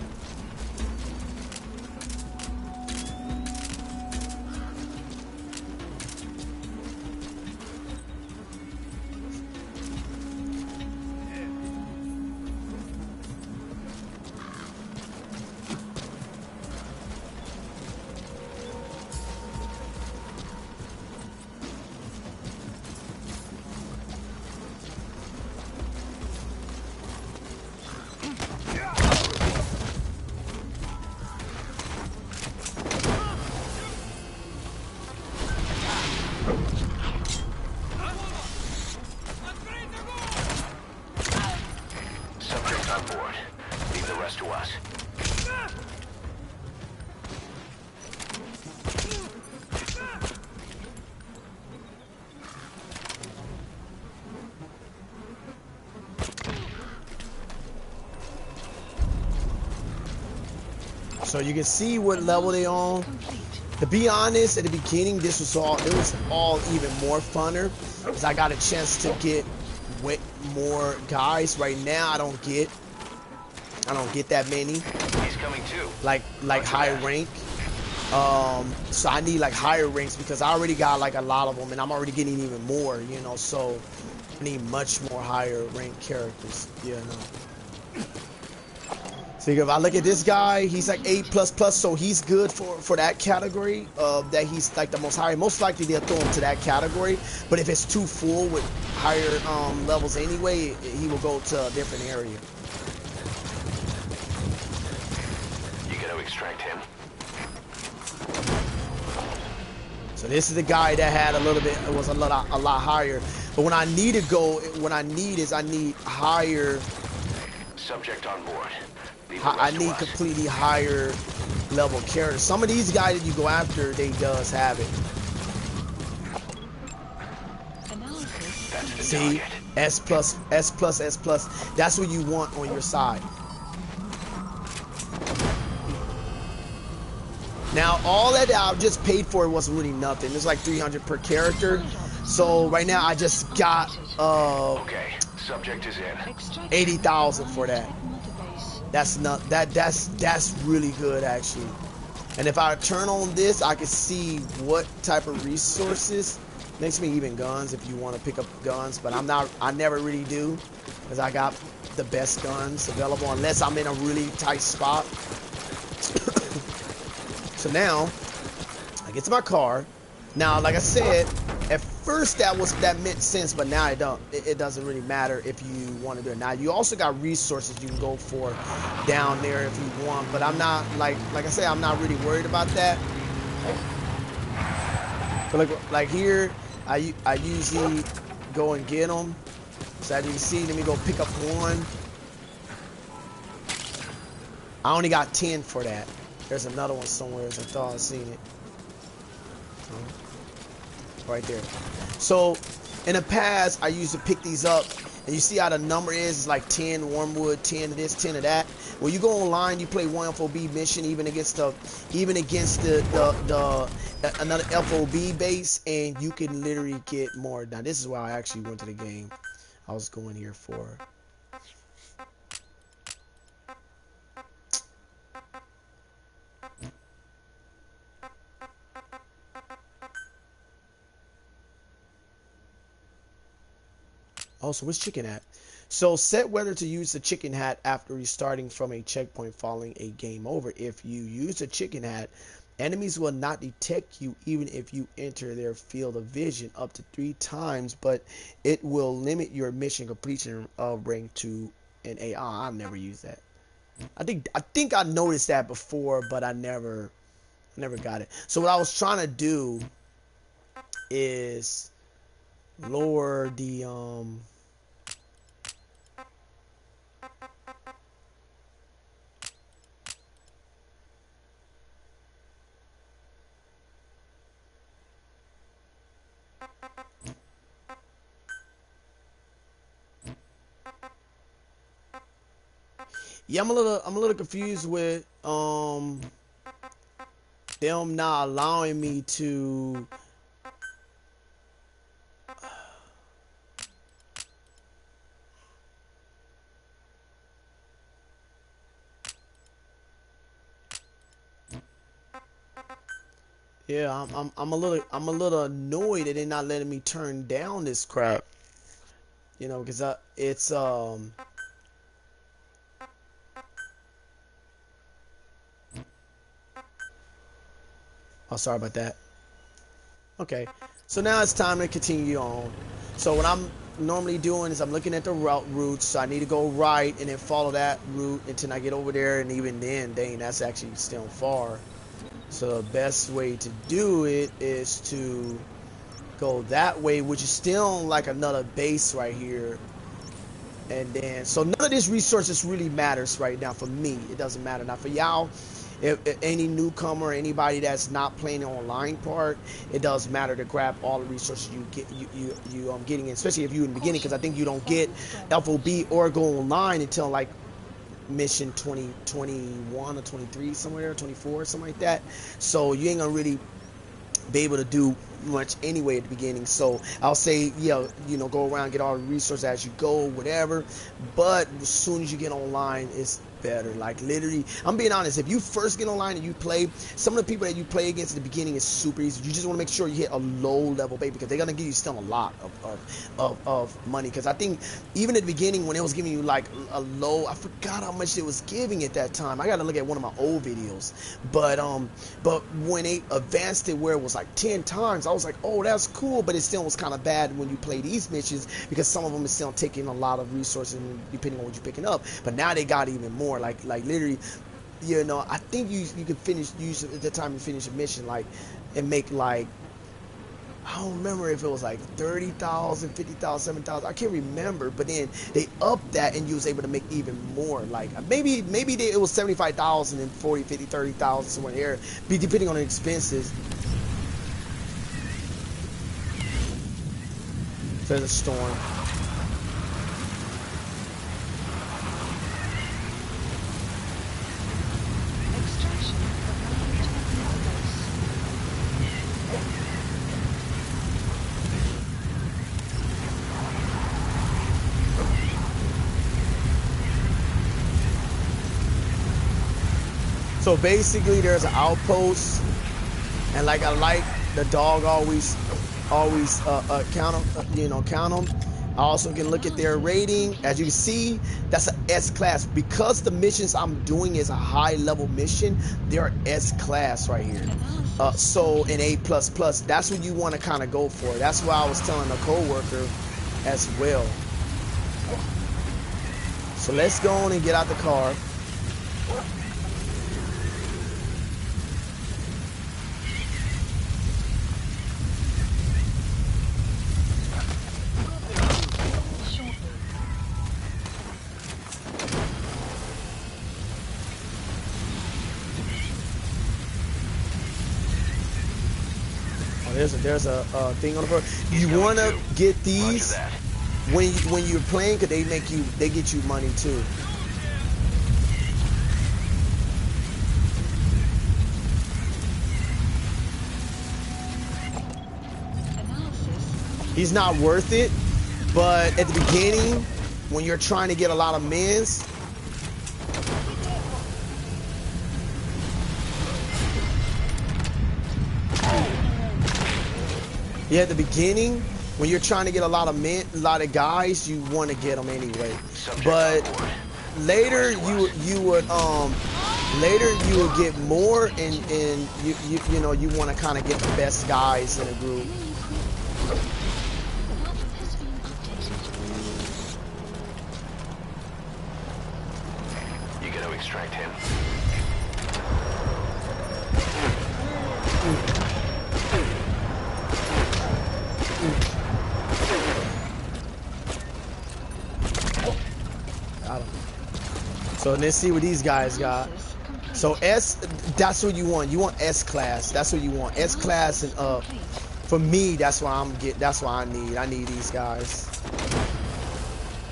S2: Subject on board. Leave the rest to us.
S1: So you can see what level they on. To be honest, at the beginning, it was all even more funner because I got a chance to get way more guys. Right now, I don't get that many.
S2: He's coming too.
S1: Like high rank. So I need like higher ranks because I already got like a lot of them, and I'm already getting even more. You know, so I need much more higher rank characters. You know. So if I look at this guy, he's like A++, so he's good for that category. That he's like the most high. Most likely they'll throw him to that category. But if it's too full with higher levels anyway, he will go to a different area.
S2: You got to extract him.
S1: So this is the guy that had a little bit, it was a lot higher. But when I need to go, I need higher.
S2: Subject on board.
S1: I need completely higher level characters. Some of these guys that you go after, they does have it. See, S plus, S plus, S plus. That's what you want on your side. Now, all that I just paid for wasn't really nothing. It's like 300 per character. So right now I just got
S2: okay, subject is in.
S1: 80,000 for that. That's not that's really good actually. And if I turn on this, I can see what type of resources. Makes me even guns if you want to pick up guns, but I never really do, because I got the best guns available unless I'm in a really tight spot. So now I get to my car. Now, like I said, at first that made sense, but now it doesn't really matter if you want to do it. Now you also got resources you can go for down there if you want, but I'm not like I said, I'm not really worried about that. But like here, I usually go and get them. So as you can see, let me go pick up one. I only got 10 for that. There's another one somewhere. I thought I seen it. Right there. So in the past, I used to pick these up, and you see how the number is. It's like 10 wormwood, 10 of this, 10 of that. When you go online, you play one FOB mission, even against another FOB base, and you can literally get more. Now this is why I actually went to the game I was going here for. Oh, so where's chicken at? So set whether to use the chicken hat after restarting from a checkpoint following a game over. If you use the chicken hat, enemies will not detect you even if you enter their field of vision up to 3 times, but it will limit your mission completion rank to an AI. I never used that. I think I noticed that before, but I never got it. So what I was trying to do is lower the yeah, I'm a little confused with them not allowing me to yeah, I'm a little annoyed that they're not letting me turn down this crap. You know, because it's oh, sorry about that. Okay, so now it's time to continue on. So what I'm normally doing is I'm looking at the routes. So I need to go right and then follow that route until I get over there, and even then, dang, that's actually still far. So the best way to do it is to go that way, which is still like another base right here. And then, so none of these resources really matters right now for me. It doesn't matter. Now for y'all, if any newcomer, anybody that's not playing the online part, it does matter to grab all the resources you get. You getting, especially if you're in the beginning, because I think you don't get FOB or go online until like mission 2021 or 23 somewhere, 24 something like that. So you ain't gonna really be able to do much anyway at the beginning. So I'll say, yeah, you know, go around, get all the resources as you go, whatever. But as soon as you get online, it's better. Like literally, I'm being honest, if you first get online and you play, some of the people that you play against at the beginning is super easy. You just want to make sure you hit a low level bait, because they're gonna give you still a lot of money. Because I think even at the beginning when it was giving you like a low, I forgot how much it was giving at that time. I gotta look at one of my old videos, but when they advanced it where it was like 10 times, I was like, oh, that's cool. But it still was kind of bad when you play these missions, because some of them is still taking a lot of resources depending on what you're picking up. But now they got even more. Like literally, you know, I think you can use at the time you finish a mission, like, and make like I don't remember if it was like 30,000, 50,000, 7,000. I can't remember. But then they upped that and you was able to make even more. Like maybe it was 75,000 and 40, 50, 30,000 somewhere there, depending on the expenses. There's a storm. So basically, there's an outpost, and like I like the dog always count them. Count them. I also can look at their rating. As you can see, that's an S class. Because the missions I'm doing is a high level mission, they're S class right here. So an A++. That's what you want to kind of go for. That's what I was telling a coworker as well. So let's go on and get out the car. There's a thing on the board. You want to get these when you're playing, because they get you money too. He's not worth it, but at the beginning, when you're trying to get a lot of mins, yeah, at the beginning, when you're trying to get a lot of guys, you want to get them anyway. But later you would get more, and you want to kind of get the best guys in a group.
S2: You gotta extract him.
S1: So let's see what these guys got. So S, that's what you want. You want S class. That's what you want. S class and up. For me, that's why that's why I need these guys.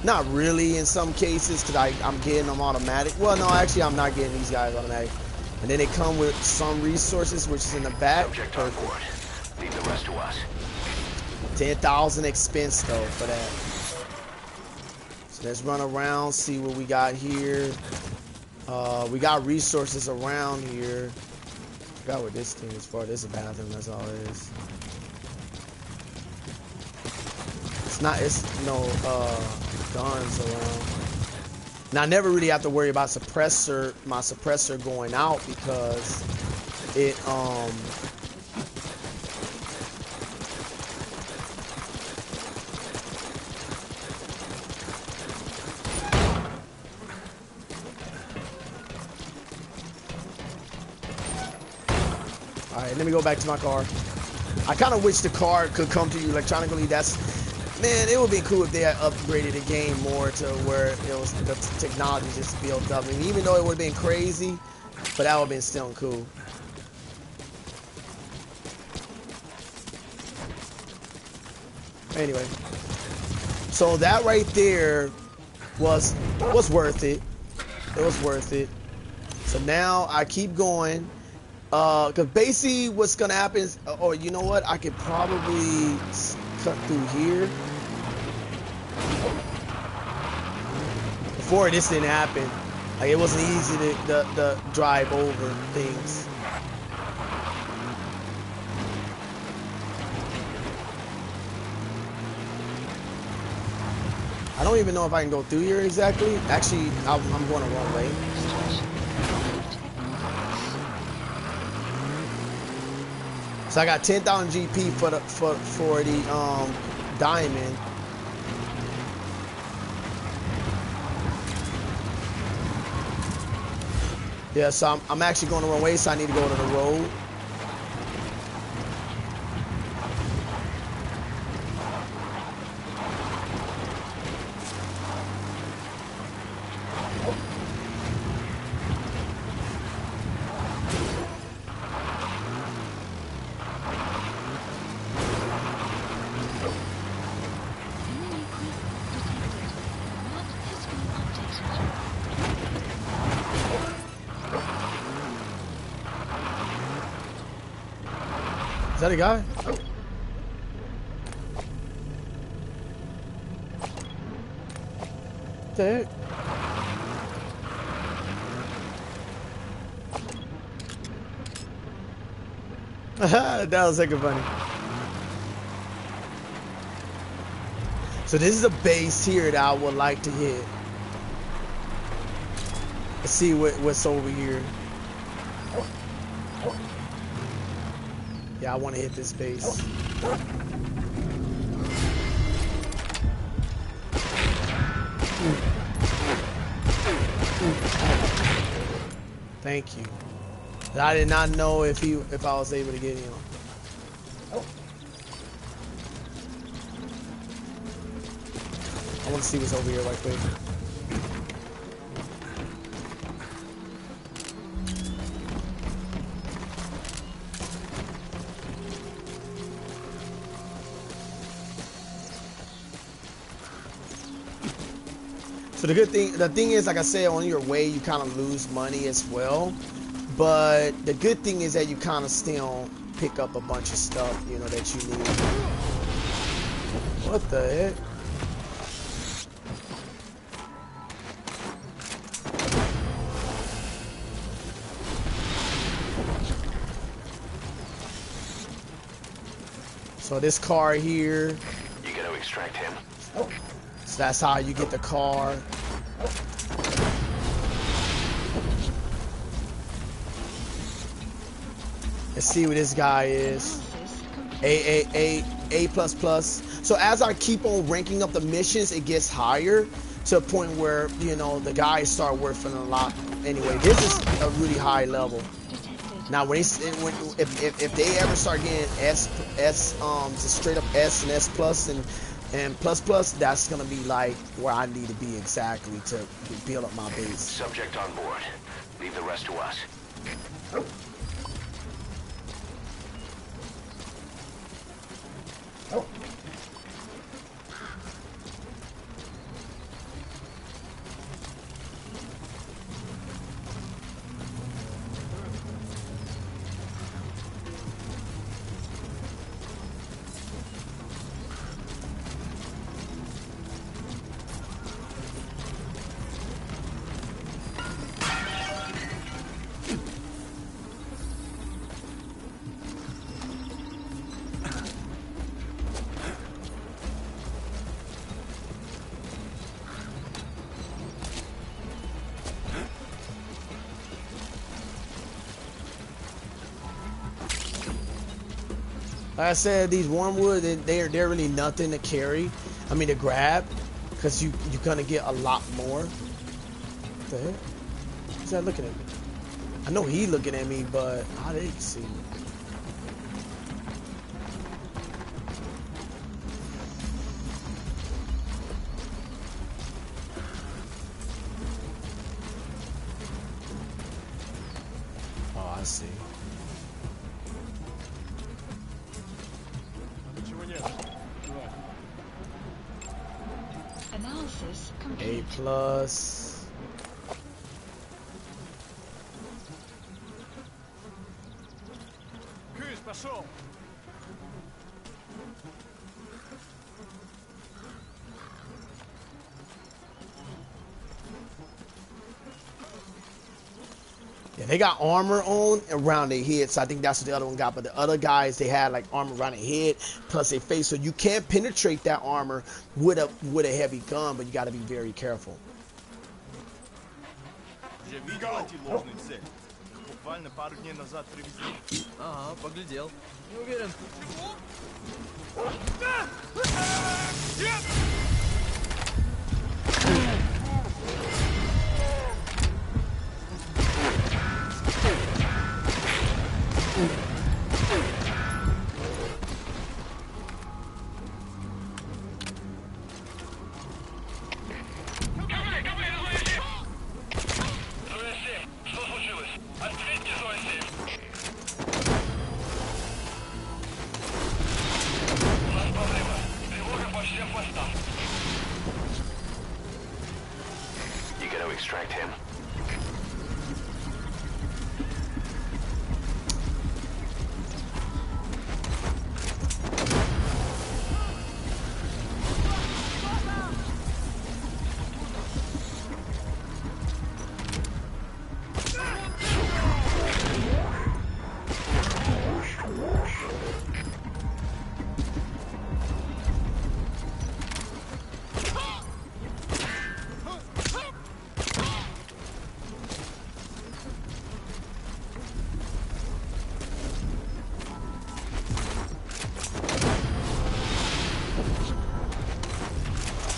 S1: Not really in some cases, because I'm getting them automatic. Well, no, actually I'm not getting these guys automatic. And then they come with some resources, which is in the back. Perfect.
S2: Leave the rest to us.
S1: 10,000 expense though for that. So let's run around, see what we got here. We got resources around here. I forgot what this thing is for. This is a bathroom, that's all it is. It's no guns around. Now I never really have to worry about my suppressor going out, because it Alright, let me go back to my car. I kind of wish the car could come to you electronically. Man, it would be cool if they had upgraded the game more to where it was the technology just built up. I mean, even though it would have been crazy, but that would have been still cool. Anyway, so that right there was worth it. It was worth it. So now I keep going. Because basically what's gonna happen is, or you know what, I could probably cut through here. Before this didn't happen, like it wasn't easy to drive over things. I don't even know if I can go through here exactly. Actually, I'm going the wrong way. So I got 10,000 GP for the diamond. Yeah, so I'm actually going the wrong way, so I need to go to the road. Is that a guy? What the heck? That was like a funny. So this is a base here that I would like to hit. Let's see what's over here. Yeah, I want to hit this base. Thank you. I did not know if I was able to get him. I want to see what's over here right quick. So the thing is, like I said, on your way you kind of lose money as well. But the good thing is that you kind of still pick up a bunch of stuff, you know, that you need. What the heck? So this car here.
S2: You gotta extract him.
S1: So that's how you get the car. Let's see what this guy is. A++. So as I keep on ranking up the missions, it gets higher to a point where, you know, the guys start worth a lot. Anyway, this is a really high level. Now, if they ever start getting just straight up S and S+ and plus, that's gonna be like where I need to be exactly to build up my base.
S2: Subject on board. Leave the rest to us.
S1: Like I said, these wormwood, they're really nothing to carry. I mean to grab, because you're gonna get a lot more. What the heck? Who's that looking at me? I know he looking at me, but how did he see me? Oh, I see.
S4: Analysis
S1: A+.
S4: complete.
S3: Крыс, пошел!
S1: Yeah, they got armor on around their head, so I think that's what the other one got. But the other guys, they had like armor around their head plus their face, so you can't penetrate that armor with a heavy gun, but you got to be very careful.
S3: Уже видел эти ложные цели? Буквально пару дней назад привезли. Ага, поглядел. Не уверен.
S2: You gotta extract him.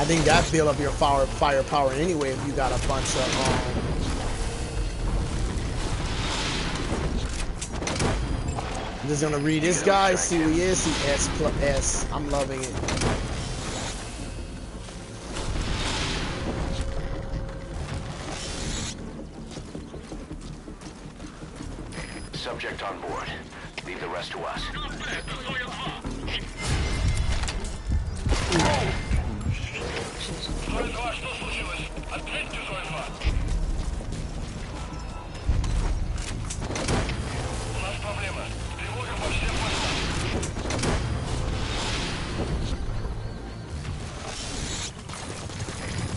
S1: think that build up your firepower anyway if you got a bunch of I'm just gonna read this guy, see who he is. He S+S. I'm loving it.
S2: Subject on board. Leave the rest to us.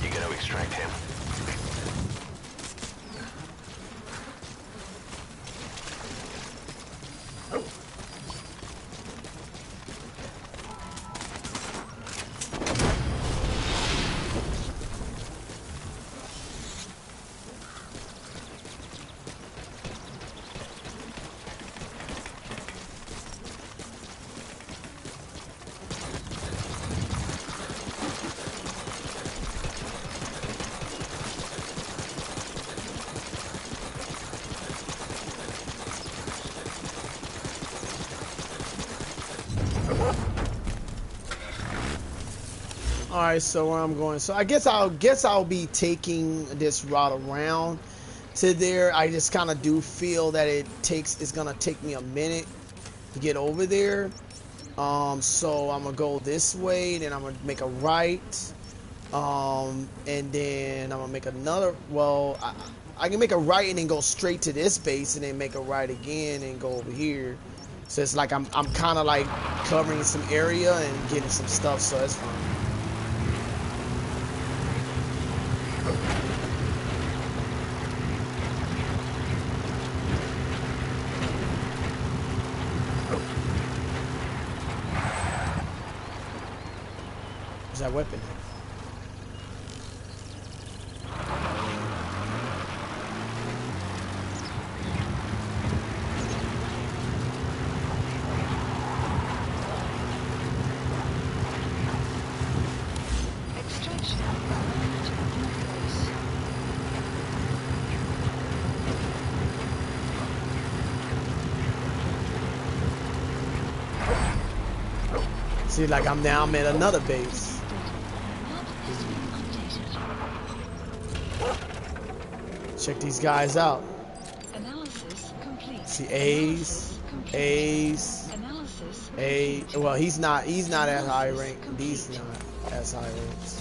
S2: You gonna extract him?
S1: All right, so where I'm going. So I guess I'll be taking this route around to there. I just kind of do feel that it's gonna take me a minute to get over there. So I'm gonna go this way, then I'm gonna make a right, and then I'm gonna make another. Well, I can make a right and then go straight to this base, and then make a right again and go over here. So it's like I'm kind of like covering some area and getting some stuff. So that's fine. That weapon.
S4: Extraction.
S1: See, like I'm at another base. Check these guys out.
S4: Analysis complete.
S1: See A's.
S4: Analysis.
S1: A. Well, he's not as high rank. These not as high ranks.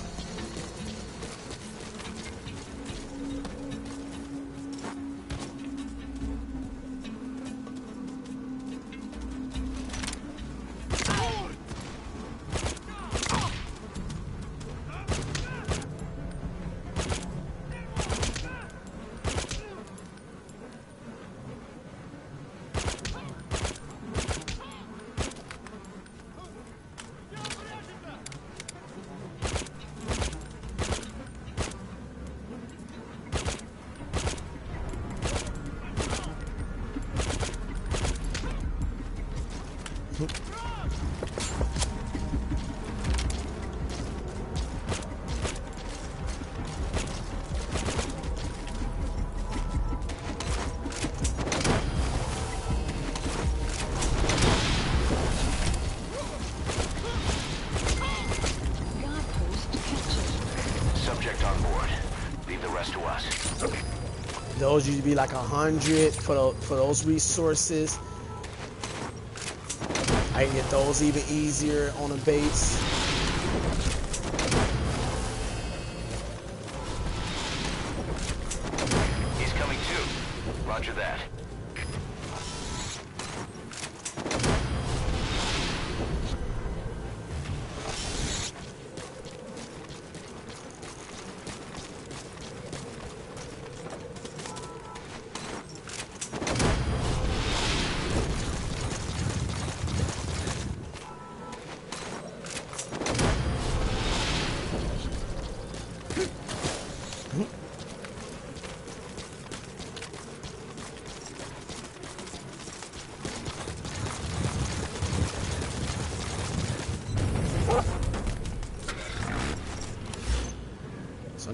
S2: Subject on board. Leave the rest to us.
S1: Those usually be like 100 for those resources. I can get those even easier on a base.
S2: He's coming too. Roger that.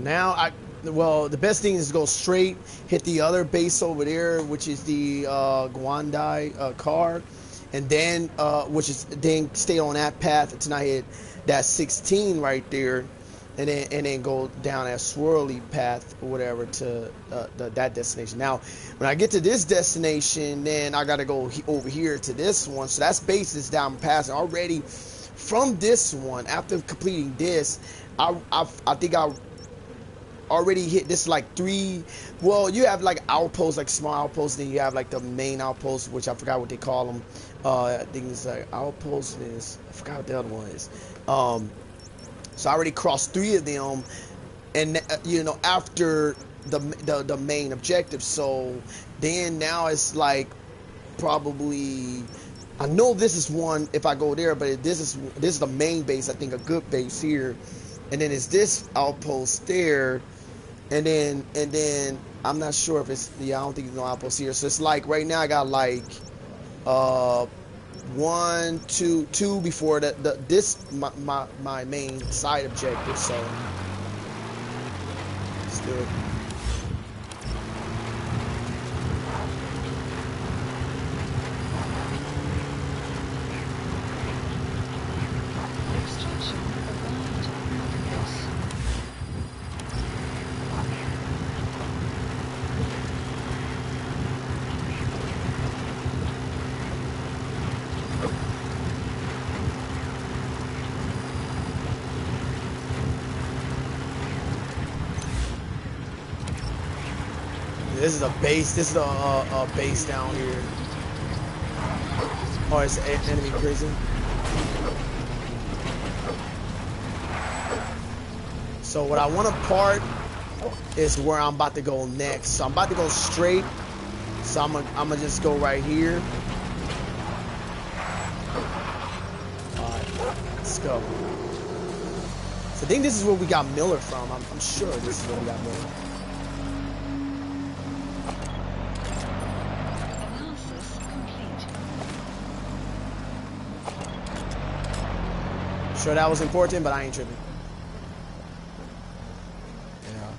S1: now well, the best thing is to go straight, hit the other base over there, which is the Guandai car, and then then stay on that path until I hit that 16 right there, and then go down that swirly path or whatever to that destination. Now, when I get to this destination, then I gotta go over here to this one. So that's bases down passing already. From this one, after completing this, I think I already hit this like 3. Well, you have like outposts, like small outposts, then you have like the main outposts, which I forgot what they call them. I think it's like outpost is, I forgot what the other one is. So I already crossed 3 of them, and you know, after the main objective. So then now it's like probably, I know this is one if I go there, but this is the main base. I think a good base here, and then it's this outpost there, and then I'm not sure if it's, yeah, I don't think there's no outpost here. So it's like right now I got like 1, 2 before this my main side objective. So let's do it.
S4: Extraction arrived at base.
S1: This is a base. This is a base down here. Oh, it's an enemy prison. So what I want to park is where I'm about to go next. So I'm about to go straight. So I'm gonna just go right here. All right, let's go. So I think this is where we got Miller from. I'm sure this is where we got Miller.
S4: Analysis complete.
S1: Sure that was important, but I ain't tripping. Yeah.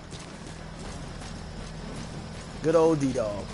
S1: Good old D-Dog.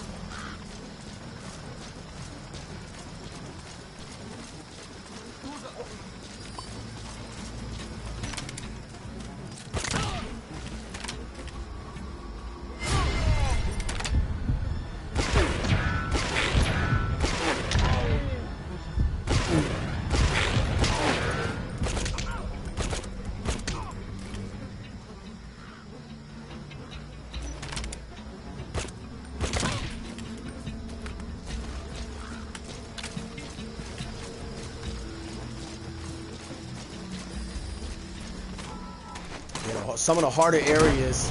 S1: Some of the harder areas,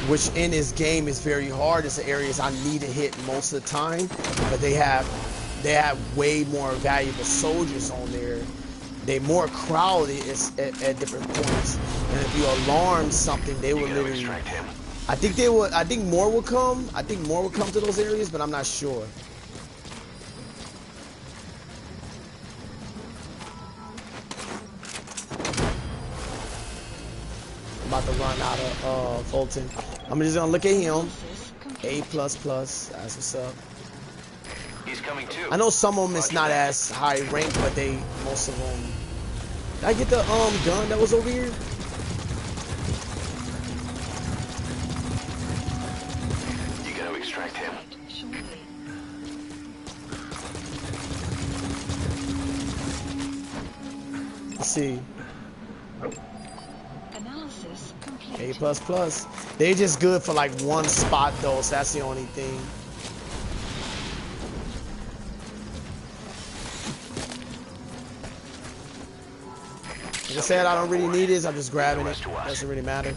S1: which in this game is very hard, is the areas I need to hit most of the time, but they have way more valuable soldiers on there. They more crowded at different points, and if you alarm something, they will literally. I think more will come. I think more will come to those areas, but I'm not sure. About to run out of Fulton. I'm just gonna look at him. A++. That's what's up.
S2: He's coming too.
S1: I know some of them is not as high ranked, but most of them. Did I get the gun that was over here?
S2: You gotta extract him.
S4: Shortly.
S1: Let's see.
S4: Analysis complete.
S1: A++. They just good for like one spot though, so that's the only thing. Like I said, I don't really need this. I'm just grabbing it. Doesn't really matter.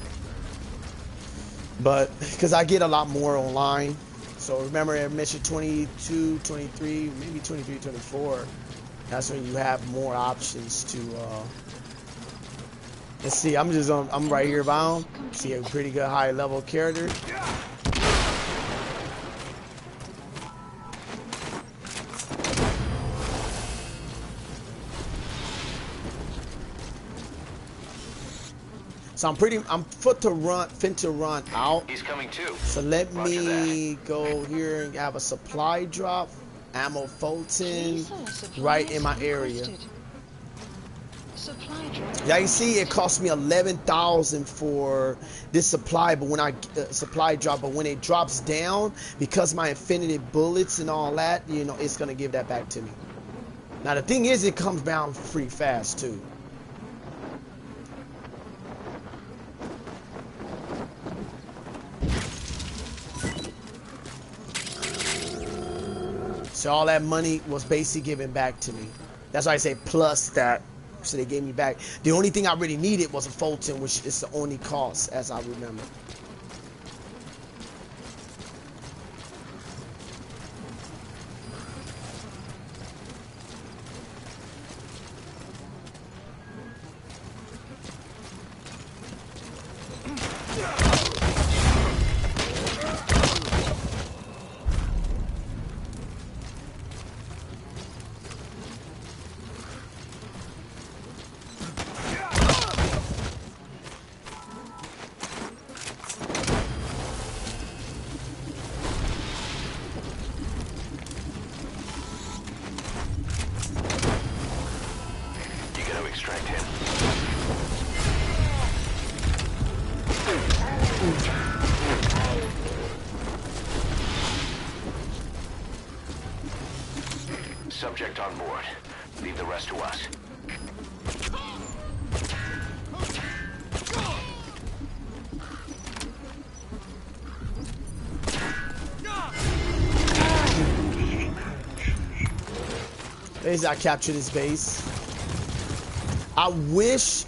S1: But because I get a lot more online. So remember, at mission 22, 23, maybe 23, 24. That's when you have more options to. Let's see. I'm right here bound. See a pretty good high level character. So So I'm fin to run out.
S2: He's coming too.
S1: So let
S2: Roger
S1: me go here and have a supply drop, ammo Fulton,
S4: Please,
S1: right in my
S4: supplies
S1: area.
S4: requested. Supply drop
S1: Yeah, you see, it
S4: requested.
S1: cost me 11,000 for this supply, but when I supply drop, but when it drops down, because my infinity bullets and all that, you know, it's gonna give that back to me. Now the thing is, it comes down pretty fast too. So all that money was basically given back to me. That's why I say plus that. So they gave me back. The only thing I really needed was a Fulton, which is the only cost, as I remember.
S2: Subject on board. Leave the rest to us.
S1: Basically, I captured his base. I wish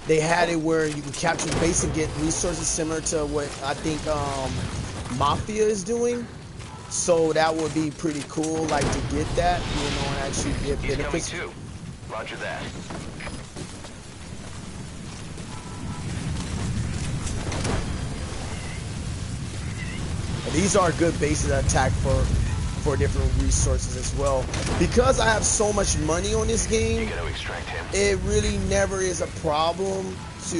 S1: they had it where you can capture the base and get resources similar to what I think Mafia is doing. So that would be pretty cool, like to get that, you know, and actually get benefits.
S2: He's coming too. Roger that.
S1: These are good bases to attack for different resources as well. Because I have so much money on this game,
S2: You gotta extract him.
S1: it really never is a problem to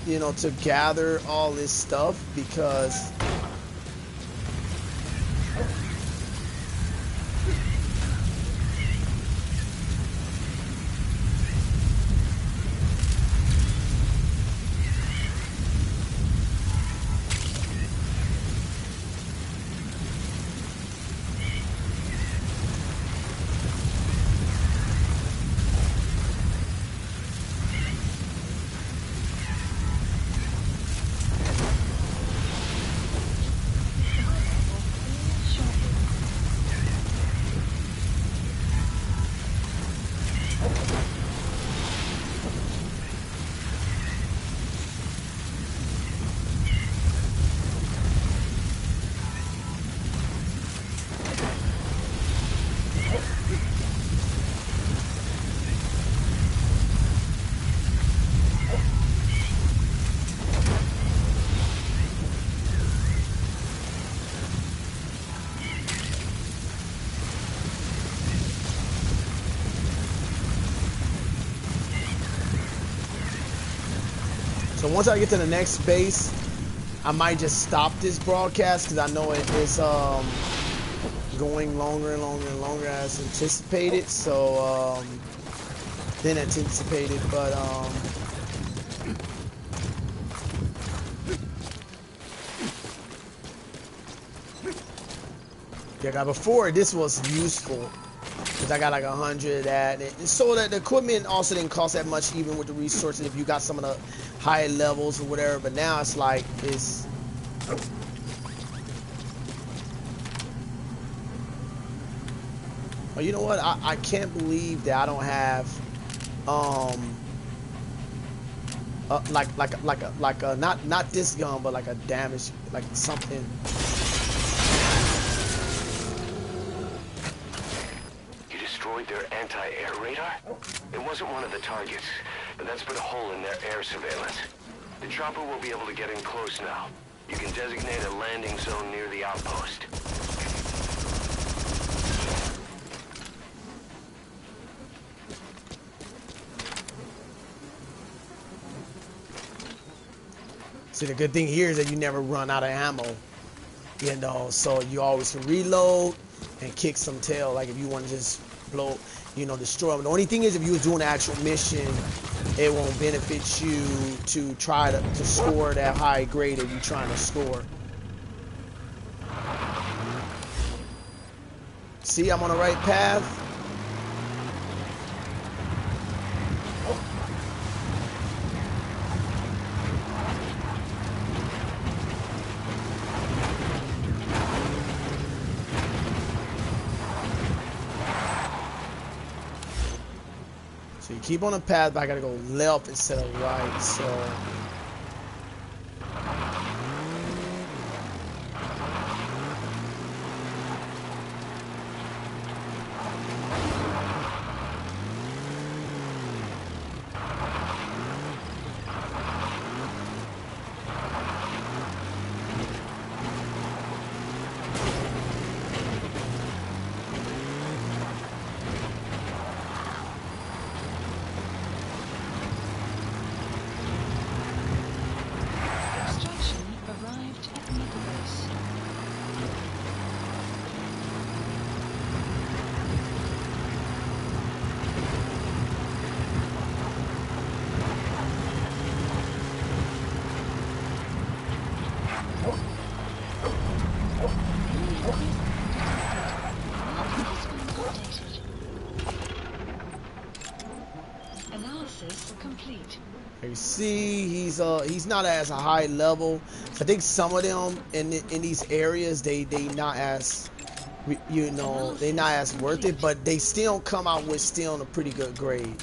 S1: you know, to gather all this stuff because so once I get to the next base, I might just stop this broadcast because I know it is going longer and longer and longer as anticipated. So than anticipated, but yeah, before this was useful because I got like 100 of that, and so that the equipment also didn't cost that much, even with the resources if you got some of the higher levels or whatever. But now it's like it's oh, you know what? I can't believe that I don't have like a not this gun, but like a damage, like something.
S2: You destroyed their anti-air radar? It wasn't one of the targets, but that's put a hole in their air surveillance. The chopper will be able to get in close now. You can designate a landing zone near the outpost.
S1: See, the good thing here is that you never run out of ammo. You know, so you always can reload and kick some tail. Like if you want to just blow, you know, destroy them. The only thing is if you was doing an actual mission, it won't benefit you to try to score that high grade that you're trying to score. See, I'm on the right path. So you keep on the path, but I gotta go left instead of right, so.
S4: Analysis complete.
S1: You see, he's not as a high level. I think some of them in these areas they not as, you know, they not as worth it, but they still come out with still a pretty good grade.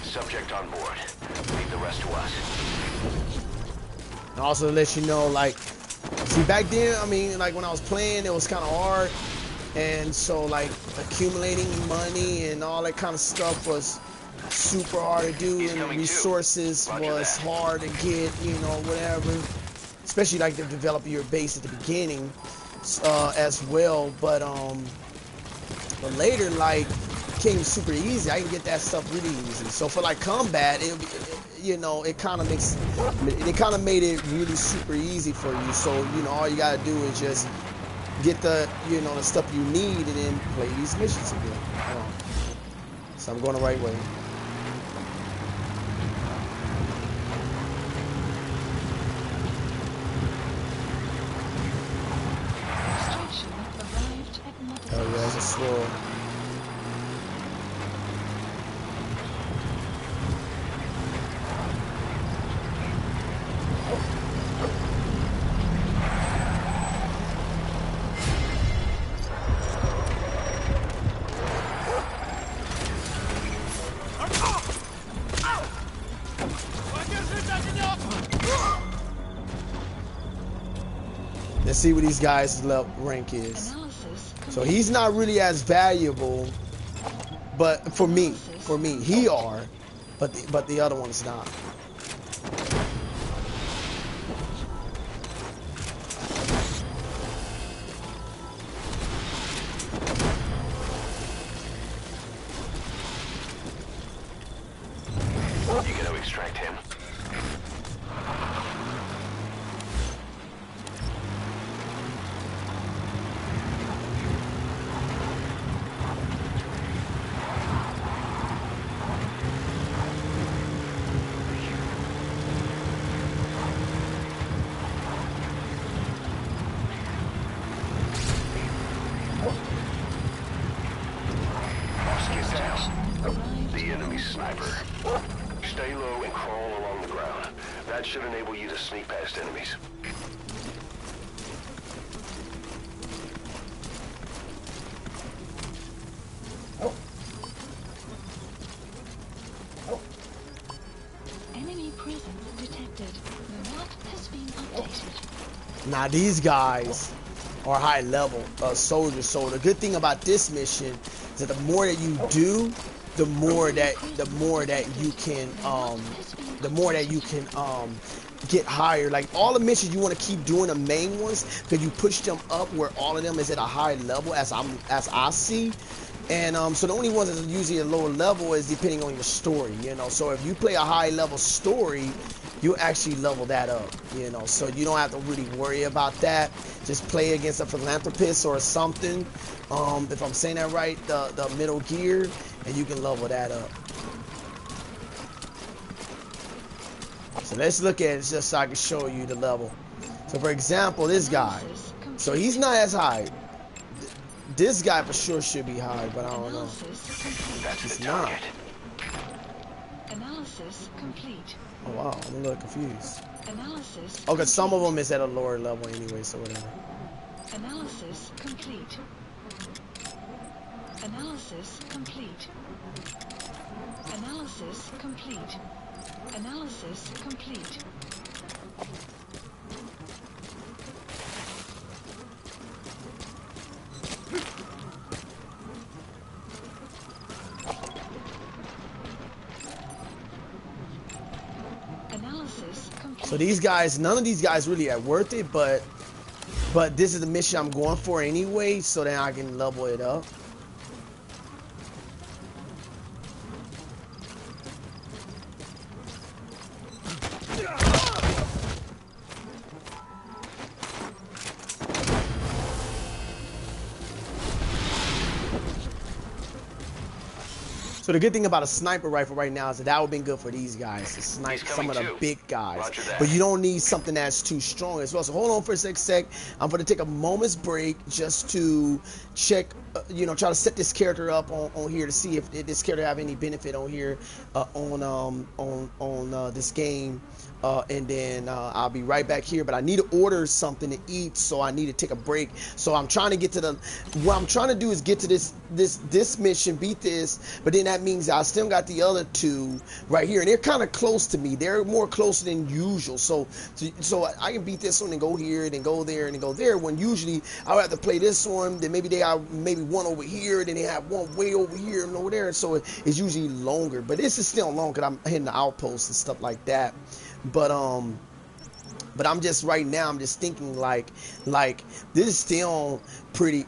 S2: Subject on board. Leave the rest to us.
S1: And also to let you know, like, see back then, I mean, like when I was playing, it was kind of hard, and so like accumulating money and all that kind of stuff was super hard to do, and resources was hard to get, you know, whatever. Especially like to develop your base at the beginning, as well. But later, like, became super easy. I can get that stuff really easy. So for like combat, it'll be, you know, it kind of made it really super easy for you. So, you know, all you gotta do is just get the, you know, the stuff you need and then play these missions again. So I'm going the right way. Oh yeah, there's a swirl. Let's see what these guys' rank is. So he's not really as valuable, but for me, he are, but the other one's not.
S2: You gotta extract him. the enemy sniper. Stay low and crawl along the ground. That should enable you to sneak past enemies.
S4: Enemy presence detected. The map has been updated.
S1: Now these guys are high level soldiers. So the good thing about this mission is that the more that you do, the more that you can get higher. Like all the missions, you want to keep doing the main ones because you push them up where all of them is at a high level, as I see. And so the only ones that are usually at a lower level is depending on your story, you know. So if you play a high level story, you actually level that up, you know. So you don't have to really worry about that. Just play against a philanthropist or something. If I'm saying that right, the middle gear, and you can level that up. So let's look at it just so I can show you the level. So for example, this guy. So he's not as high. This guy for sure should be high, but I don't know. He's not.
S4: Analysis complete.
S1: Oh wow, I'm a little confused.
S4: Analysis.
S1: Okay, some of them is at a lower level anyway, so whatever.
S4: Analysis complete. Analysis complete. Analysis complete. Analysis complete. Analysis complete.
S1: So these guys, none of these guys really are worth it, but this is the mission I'm going for anyway, so then I can level it up. So the good thing about a sniper rifle right now is that would have been good for these guys to snipe some of the big guys. But you don't need something that's too strong as well. So hold on for a sec. I'm going to take a moment's break just to check, try to set this character up on here to see if this character have any benefit on here on this game. And then I'll be right back here, but I need to order something to eat, so I need to take a break. So I'm trying to get to what I'm trying to do is get to this mission, beat this, but then that means I still got the other two right here, and they're kind of close to me. They're more closer than usual, so I can beat this one and go here, then go there, and then go there, when usually I'll have to play this one, then maybe they have maybe one over here, then they have one way over here and over there, so it's usually longer, but this is still long because I'm hitting the outposts and stuff like that. But I'm just right now, I'm just thinking like this is still pretty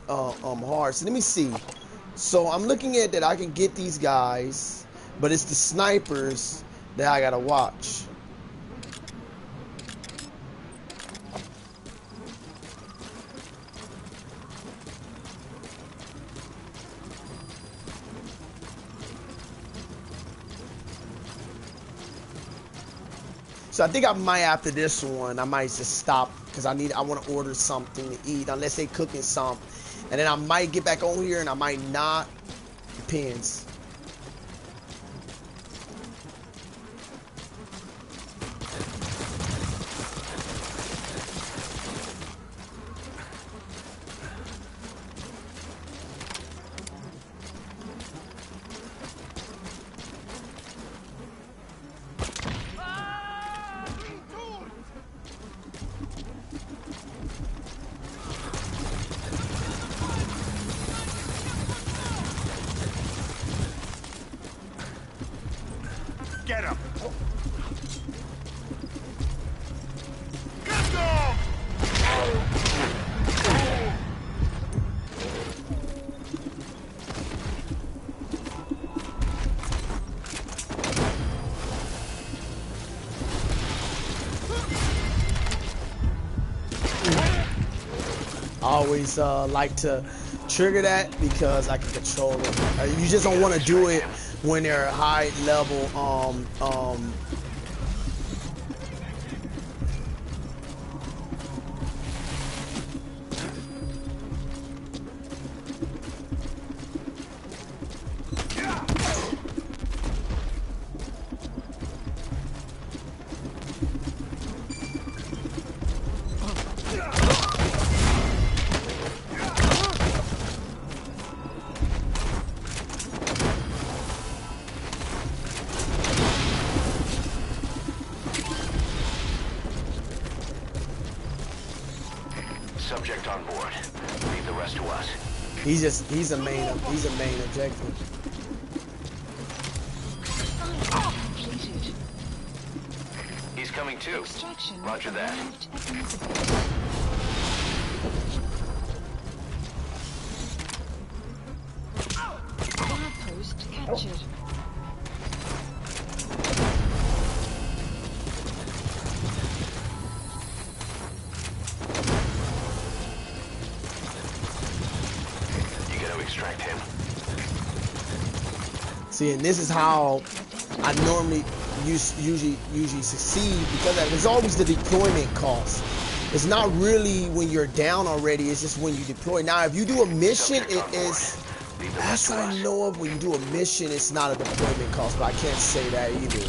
S1: hard. So let me see. So I'm looking at that I can get these guys, but it's the snipers that I gotta watch. So I think I might, after this one, I might just stop because I want to order something to eat unless they cooking something, and then I might get back on here and I might not. Depends.
S3: Get him! Get them!
S1: I always like to trigger that because I can control it. You just don't want to do it when they're high level
S2: suspect on board. Leave the rest to us.
S1: He's a main objective.
S4: Assignment completed.
S2: He's coming too.
S4: Extraction
S2: Roger that.
S4: arrived at the mother base. Guard post captured.
S2: You gotta extract him.
S1: See, and this is how I normally usually succeed, because it's always the deployment cost. It's not really when you're down already, it's just when you deploy. Now, if you do a mission, it is, as I know of, when you do a mission, it's not a deployment cost, but I can't say that either.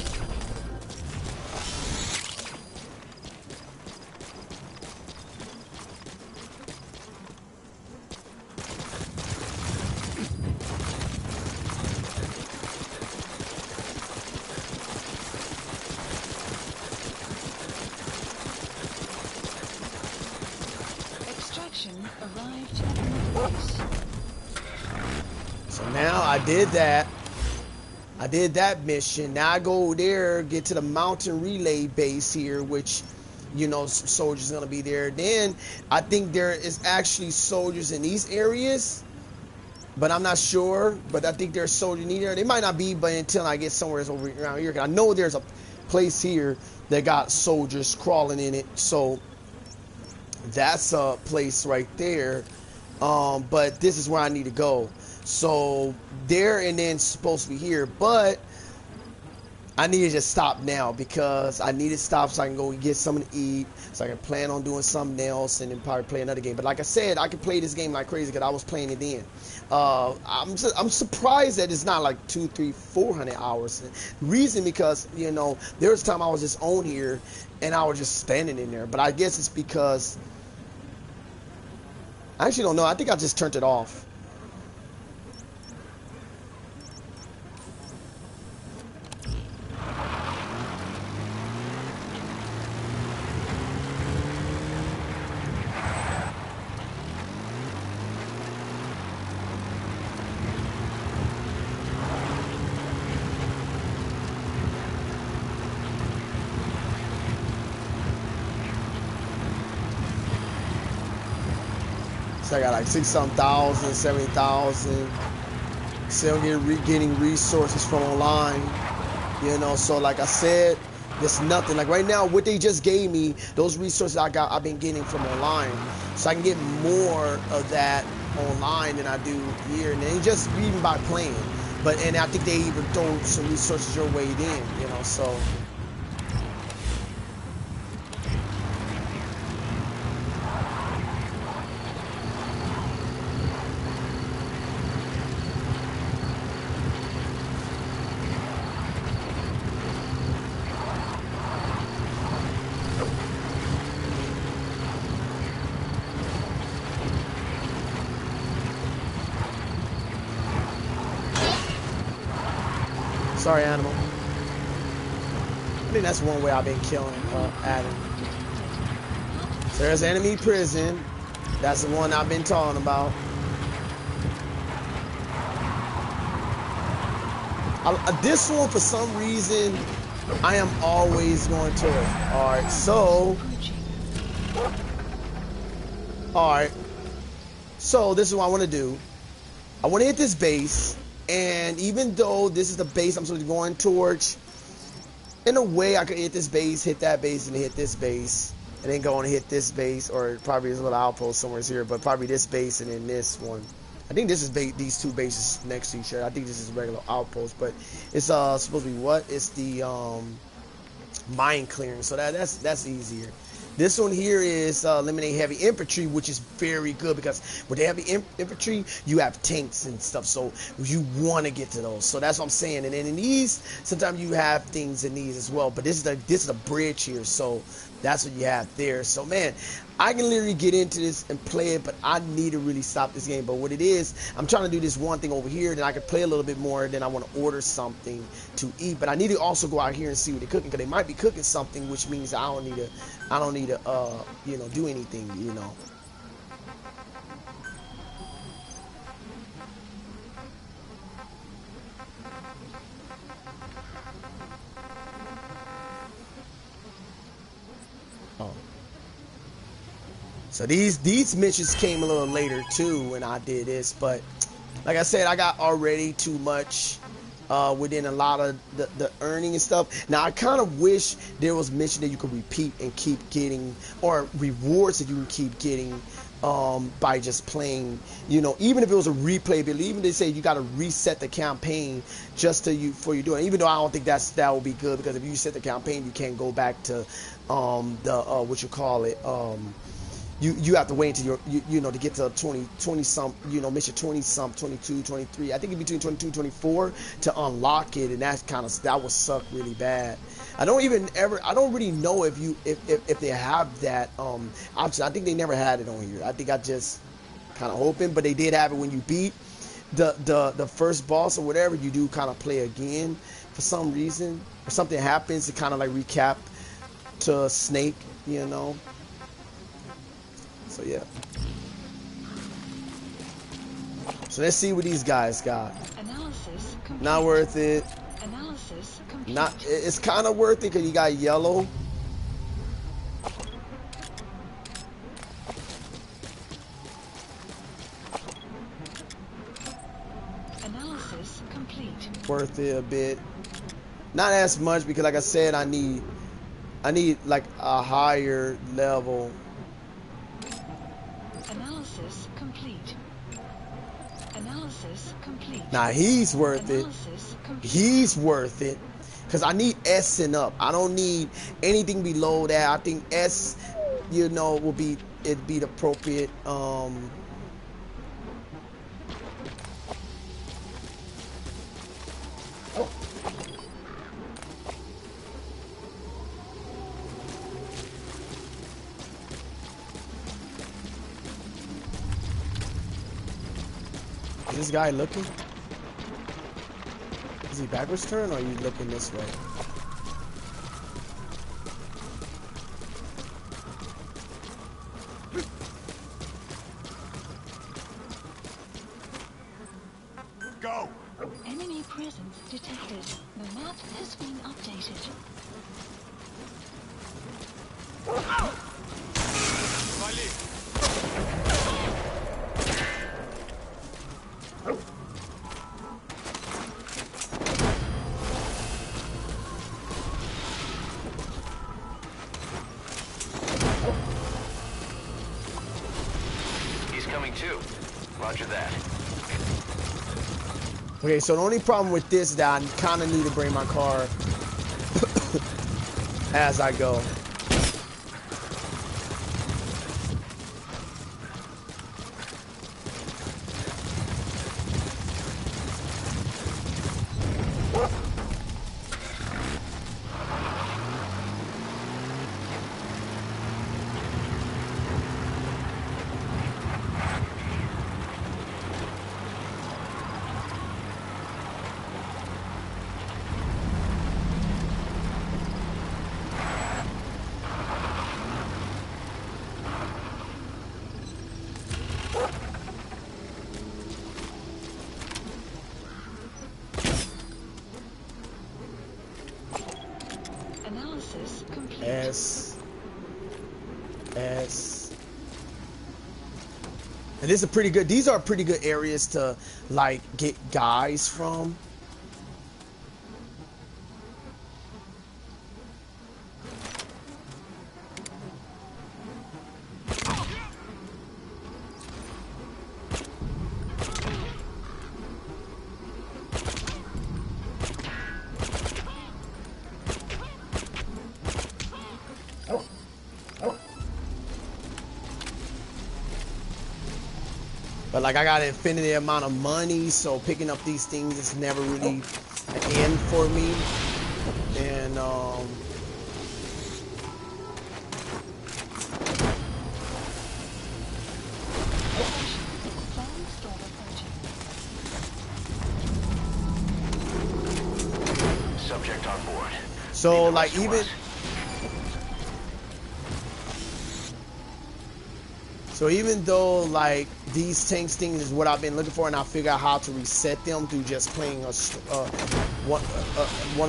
S4: Extraction arrived at the mother base.
S1: So now I did that. I did that mission. Now I go there, get to the mountain relay base here, which, you know, some soldiers gonna be there. Then I think there is actually soldiers in these areas, but I'm not sure. But I think there's soldiers in there. They might not be, but until I get somewhere over around here, 'cause I know there's a place here that got soldiers crawling in it. So that's a place right there. But this is where I need to go. So there, and then supposed to be here, but I need to just stop now because I need to stop so I can go get something to eat, so I can plan on doing something else and then probably play another game. But like I said, I can play this game like crazy because I was playing it then. I'm surprised that it's not like 200, 300, 400 hours. Reason because, you know, there was a time I was just on here and I was just standing in there. But I guess it's because I actually don't know. I think I just turned it off. So I got like 6-something thousand, 70,000. Still getting resources from online. You know, so like I said, there's nothing. Like right now, what they just gave me, those resources I've been getting from online. So I can get more of that online than I do here. And then just even by playing. And I think they even throw some resources your way then, you know, so. Sorry, animal. I think that's one way I've been killing Adam. So there's enemy prison. That's the one I've been talking about. This one, for some reason, I am always going to it. Alright, so. Alright. So this is what I want to do. I want to hit this base. And even though this is the base I'm supposed to be going towards, in a way I could hit this base, hit that base, and hit this base, and then go and hit this base, or probably there's a little outpost somewhere here, but probably this base and then this one. I think this is these two bases next to each other. I think this is a regular outpost, but it's supposed to be what? It's the mine clearing, so that's easier. This one here is eliminate heavy infantry, which is very good because with the heavy infantry, you have tanks and stuff, so you want to get to those. So that's what I'm saying. And then in these, sometimes you have things in these as well. But this is a bridge here, so that's what you have there. So man, I can literally get into this and play it, but I need to really stop this game. But what it is, I'm trying to do this one thing over here, then I can play a little bit more, then I want to order something to eat. But I need to also go out here and see what they're cooking, because they might be cooking something, which means I don't need to you know, do anything, you know. So these missions came a little later too when I did this, but like I said, I got already too much within a lot of the earning and stuff. Now I kind of wish there was mission that you could repeat and keep getting, or rewards that you can keep getting by just playing, you know, even if it was a replay, but even they say you got to reset the campaign just for you doing, even though I don't think that would be good, because if you set the campaign, you can't go back to what you call it, you have to wait until you know, to get to 20 some, you know, mission 20 some, 22, 23, I think in between 22 24 to unlock it, and that would suck really bad. I don't really know if they have that option. I think they never had it on here. I think I just kind of hoping, but they did have it when you beat the first boss or whatever, you do kind of play again for some reason, or something happens to kind of like recap to Snake, you know. So yeah. So let's see what these guys got.
S4: Analysis complete.
S1: Not worth it.
S4: Analysis complete.
S1: Not. It's kind of worth it because you got yellow.
S4: Analysis complete.
S1: Worth it a bit. Not as much because, like I said, I need like a higher level.
S4: Analysis complete. Analysis complete.
S1: Now he's worth it.
S4: Analysis complete.
S1: He's worth it because I need S and up. I don't need anything below that. I think S, you know, it'd be the appropriate. Is this guy looking? Is he backwards turn, or are you looking this way?
S3: Go!
S4: Enemy presence detected. The map has been updated.
S2: He's coming too. Roger that.
S1: Okay, so the only problem with this is that I kind of need to bring my car as I go.
S4: Analysis complete.
S1: S. And this is pretty good. These are pretty good areas to like get guys from. But like I got an infinity amount of money, so picking up these things is never really an end for me. And
S2: Subject on board.
S1: so like even though like these tanks things is what I've been looking for, and I figure out how to reset them through just playing one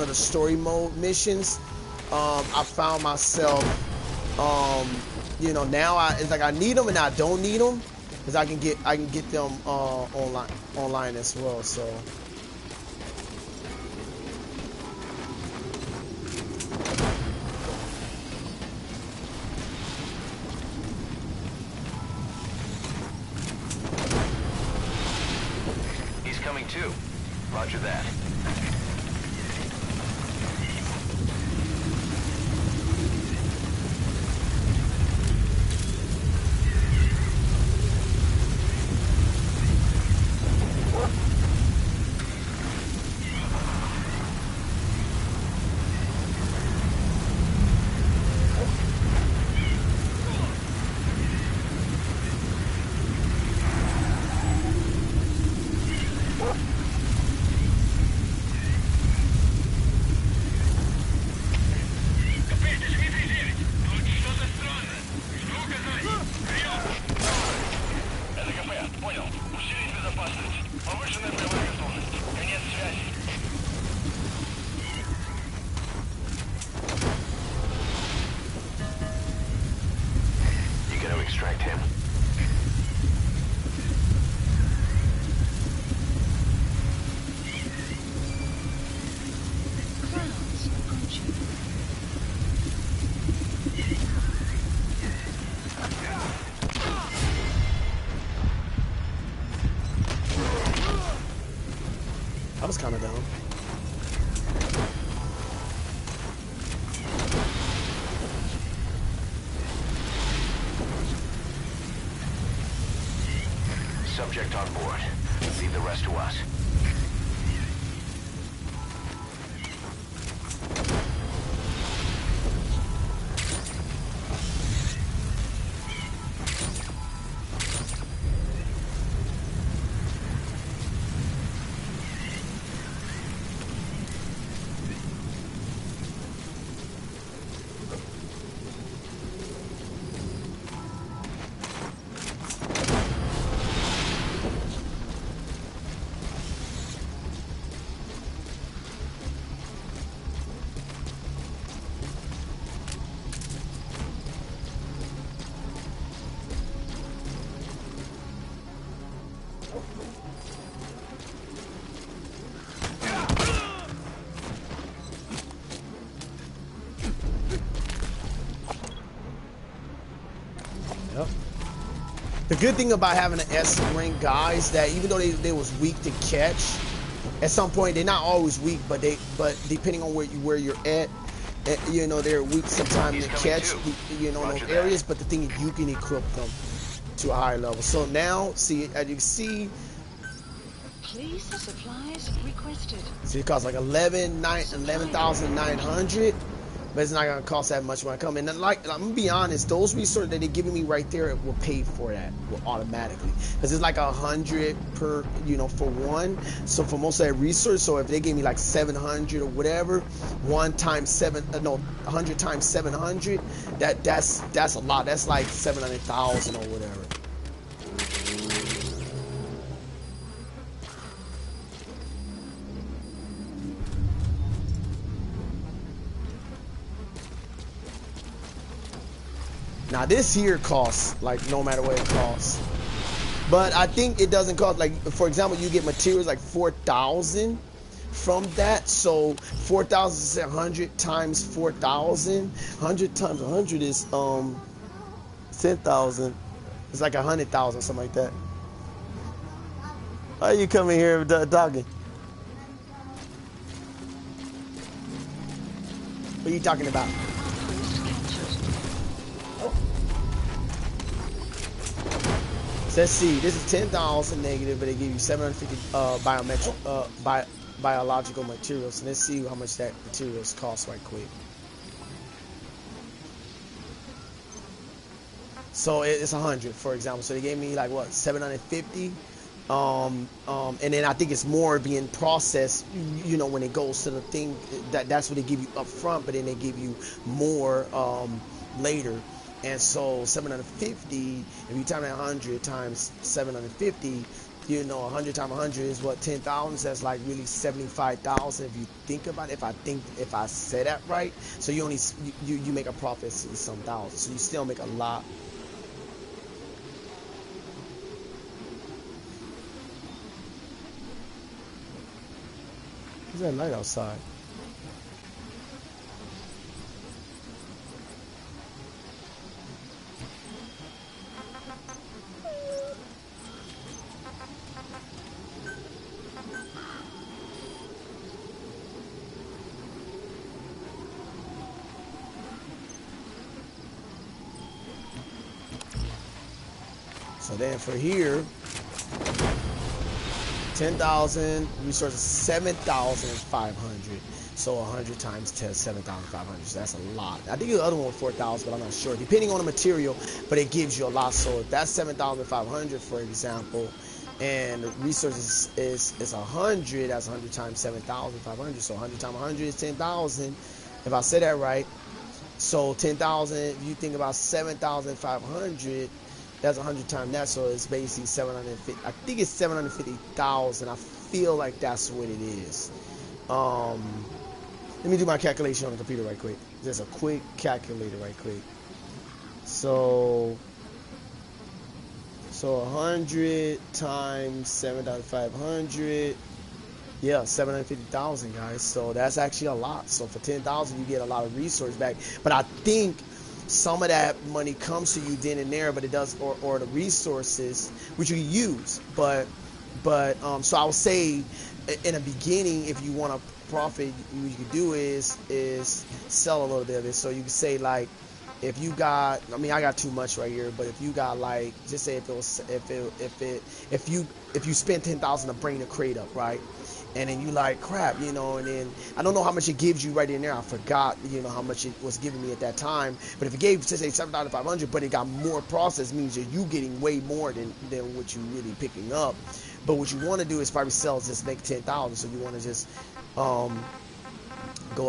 S1: of the story mode missions, I found myself you know, now it's like I need them and I don't need them, because I can get them online as well. So
S2: He's coming too. Roger that. Extract him.
S4: Crowds approaching.
S1: I was kind of down.
S2: Subject on board. Leave the rest to us.
S1: Yep. The good thing about having an S rank guys that even though they was weak to catch, at some point they're not always weak, but depending on where you're at, you know, they're weak sometimes to catch, you know, those areas. But the thing is, you can equip them to a higher level. So now, see, as you can see,
S4: Please supplies requested.
S1: see, it costs like 11,900. But it's not gonna cost that much when I come in. And like, I'm gonna be honest, those resources that they're giving me right there will pay for that, will automatically, because it's like 100 per, you know, for one. So for most of that resource, so if they gave me like 700 or whatever, 100 times 700, that's a lot. That's like 700,000 or whatever. Now this here costs, like, no matter what it costs. But I think it doesn't cost, like, for example, you get materials like 4,000 from that. So 4,100 times 4,000. 100 times 100 is 10,000. It's like 100,000, something like that. Why are you coming here talking? What are you talking about? So let's see, this is 10,000 negative, but they give you 750 biological materials. So let's see how much that materials cost right quick. So it's 100, for example. So they gave me like what, 750, and then I think it's more being processed. You know, when it goes to the thing, that's what they give you up front, but then they give you more later. And so 750, if you time that 100 times 750, You know, 100 times 100 is what, 10,000. So that's like really 75,000 if you think about it. If I say that right. So you only you make a profit of some thousand. So you still make a lot. Is that light outside? So then for here, 10,000 resources, 7,500. So 100 times 10, 7,500. So that's a lot. I think the other one was 4,000, but I'm not sure. Depending on the material, but it gives you a lot. So if that's 7,500, for example, and the resources is 100, that's 100 times 7,500. So 100 times 100 is 10,000. If I say that right. So 10,000, if you think about 7,500, that's 100 times that, so it's basically 750. I think it's 750,000. I feel like that's what it is. Let me do my calculation on the computer right quick. Just a quick calculator right quick. So 100 times 7,500. Yeah, 750,000, guys. So that's actually a lot. So for 10,000, you get a lot of resource back. But I think some of that money comes to you then and there, but it does, or the resources which you use. But so I would say in the beginning, if you want to profit, what you could do is sell a little bit of it. So you could say, like, if you got, I mean, I got too much right here, but if you got, like, just say if you spend 10,000 to bring the crate up, right? And then you like, crap, you know, and then I don't know how much it gives you right in there. I forgot, you know, how much it was giving me at that time. But if it gave, say, 7,500, but it got more process, means that you getting way more than what you really picking up. But what you want to do is probably sell, just make 10,000. So you want to just go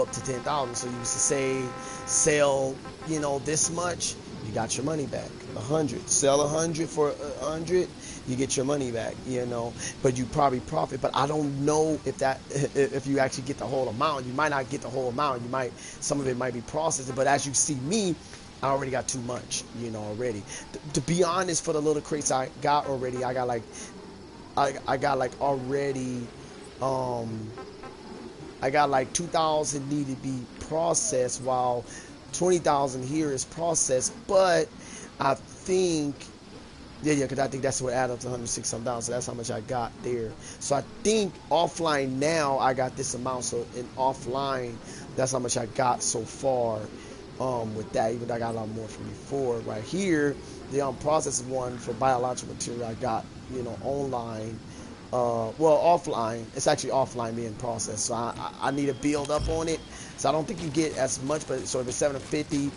S1: up to 10,000. So you used to say, sell, you know, this much, you got your money back. 100, sell 100 for 100, you get your money back, you know. But you probably profit. But I don't know if you actually get the whole amount. You might not get the whole amount. Some of it might be processed. But as you see me, I already got too much, you know, already. To be honest, for the little crates I got already, I got like already, I got like 2,000 need to be processed, while 20,000 here is processed. But I think, because I think that's what added up to 106,000. So that's how much I got there. So I think offline now I got this amount. So in offline, that's how much I got so far with that. Even though I got a lot more from before. Right here, the unprocessed one for biological material I got, you know, online. Well, offline. It's actually offline being processed. So I need to build up on it. So I don't think you get as much, but so if it's 750,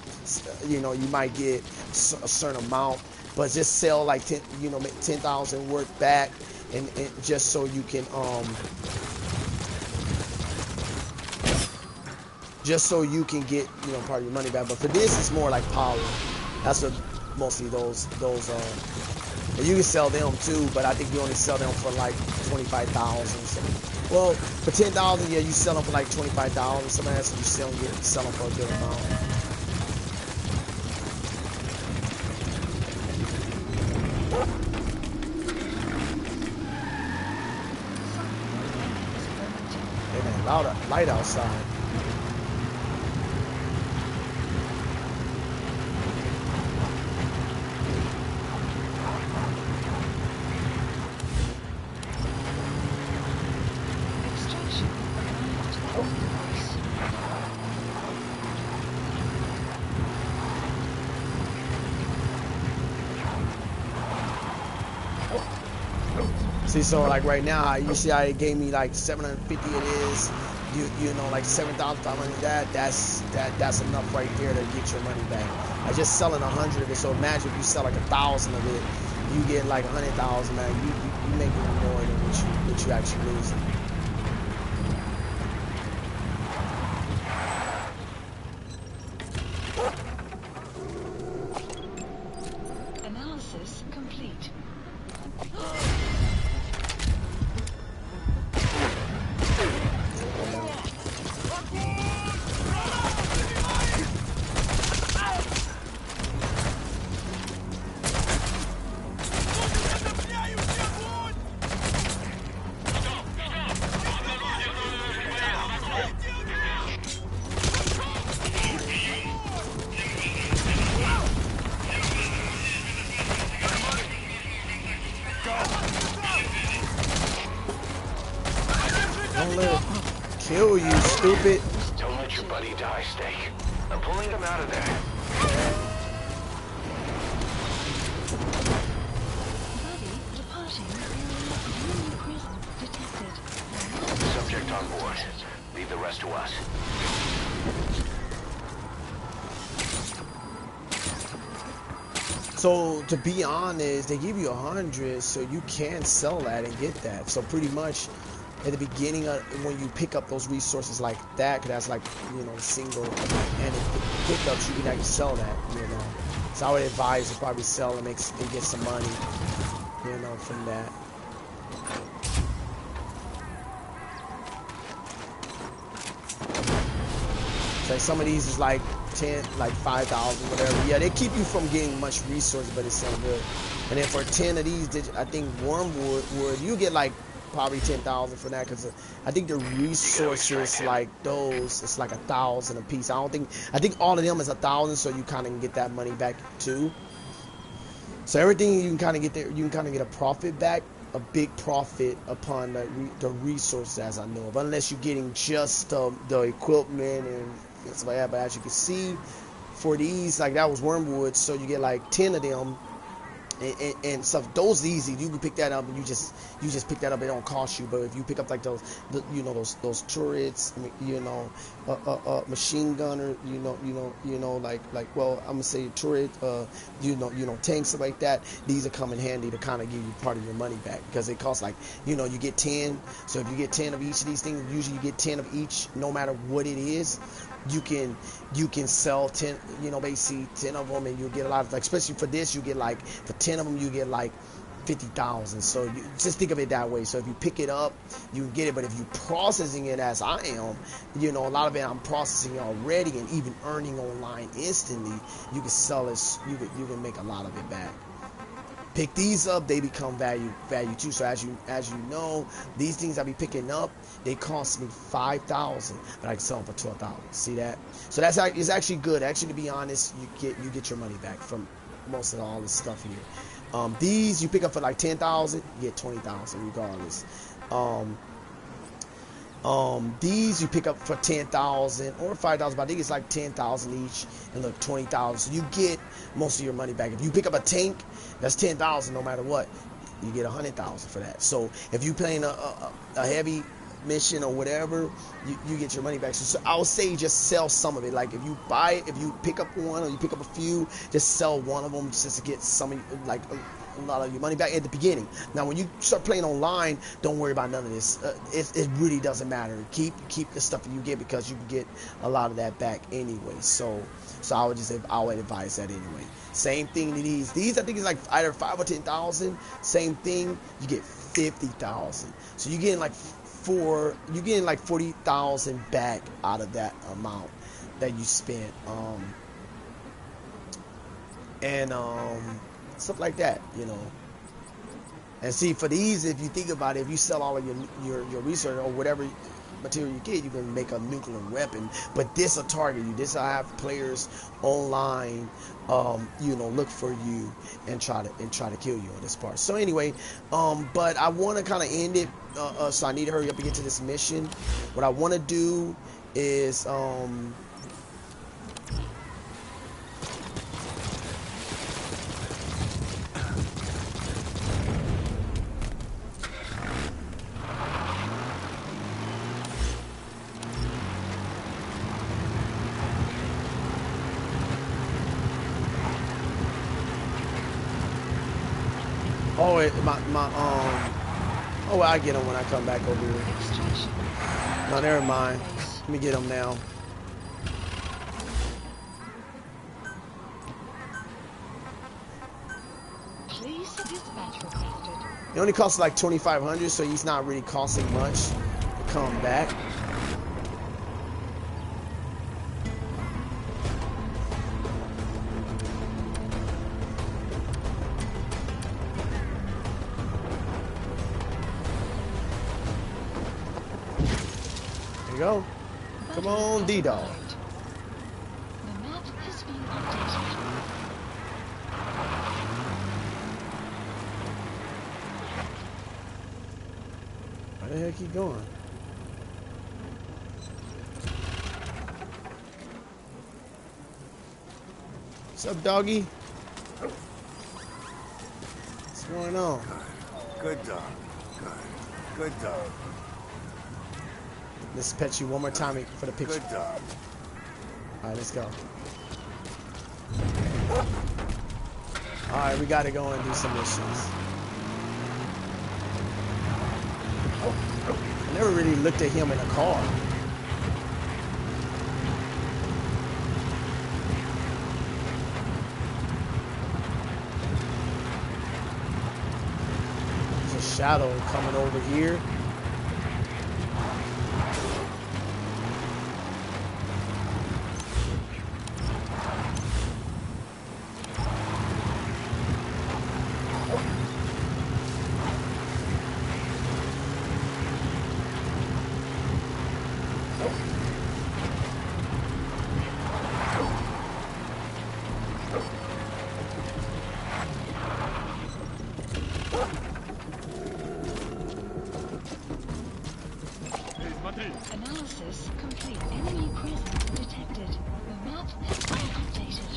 S1: you know, you might get a certain amount. But just sell like 10, you know, make 10,000 worth back, and just so you can get, you know, part of your money back. But for this, it's more like power. That's what mostly those and you can sell them too, but I think you only sell them for like 25,000. So, well, for 10,000, yeah, you sell them for like 25,000. Some ass, so you sell them for a good amount. Hey man, light outside. See, so like right now, you see how it gave me like 750. It is, you know, like 7,500. That's enough right there to get your money back. I just selling 100 of it. So imagine if you sell like 1,000 of it, you get like 100,000. Man, you making more than what you actually losing.
S4: Analysis complete.
S1: Don't let it kill you, stupid.
S2: Don't let your buddy die, Snake. I'm pulling him out of there.
S4: Buddy, departing area of prison detected.
S2: Subject on board. Leave the rest to us.
S1: So to be honest, they give you 100, so you can sell that and get that. So pretty much at the beginning of when you pick up those resources like that, 'cause that's like, you know, single and pickups, you can actually sell that, you know. So I would advise to probably sell and get some money, you know, from that. So like some of these is like 10, like 5,000, whatever. Yeah, they keep you from getting much resources, but it's still good. And then for 10 of these, I think Wormwood you get like probably 10,000 for that, because I think the resources like those, it's like 1,000 a piece. I think all of them is 1,000, so you kind of can get that money back too. So everything you can kind of get there, you can kind of get a profit back, a big profit upon the resources, as I know of, unless you're getting just the equipment and stuff like that. But as you can see, for these, like that was Wormwood, so you get like 10 of them. And stuff, those easy. You can pick that up, and you just pick that up. It don't cost you. But if you pick up like those turrets, you know, machine gunner, you know, like well, I'm gonna say turret, you know, tanks, stuff like that. These are come in handy to kind of give you part of your money back, because it costs like, you know, you get 10. So if you get 10 of each of these things, usually you get 10 of each, no matter what it is. You can sell 10, you know, basically 10 of them, and you get a lot of, like, especially for this, you get like, for 10 of them, you get like 50,000. So you just think of it that way. So if you pick it up, you can get it. But if you processing it as I am, you know, a lot of it I'm processing already and even earning online instantly, you can sell it, you can make a lot of it back. Pick these up, they become value too. So as you know, these things I be picking up, they cost me 5,000, but I can sell them for 12,000. See that? So it's actually good. Actually, to be honest, you get your money back from most of all this stuff here. These you pick up for like 10,000, you get 20,000 regardless. These you pick up for 10,000 or 5,000, but I think it's like 10,000 each, and look, 20,000. So you get most of your money back. If you pick up a tank, that's 10,000 no matter what. You get 100,000 for that. So if you playing a heavy mission or whatever, you get your money back. So I would say just sell some of it. Like if you buy it, if you pick up one or you pick up a few, just sell one of them just to get some, like a lot of your money back at the beginning. Now when you start playing online, don't worry about none of this. It really doesn't matter. Keep the stuff that you get, because you can get a lot of that back anyway. So I would advise that anyway. Same thing to these I think it's like either 5 or 10,000. Same thing, you get 50,000. So you're getting like 40,000 back out of that amount that you spent, and stuff like that, you know. And see, for these, if you think about it, if you sell all of your research or whatever material you get, you can make a nuclear weapon. But this will target you. This will have players online, you know, look for you and try to kill you on this part. So anyway, but I want to kind of end it. So I need to hurry up and get to this mission. What I want to do is oh, I get them when I come back over here. No, never mind. Let me get them now.
S4: Please dispatch requested.
S1: It only costs like 2,500, so he's not really costing much to come back. There you go. Come on, D-Dog.
S4: The map has been updated.
S1: Why the heck keep going? What's up, doggy? What's going on?
S3: Good dog. Good dog.
S1: Let's pet you one more time for the picture.
S3: Good dog.
S1: All right, let's go. All right, we got to go and do some missions. I never really looked at him in a car. There's a shadow coming over here.
S4: Analysis complete. Enemy presence detected. The map has been updated.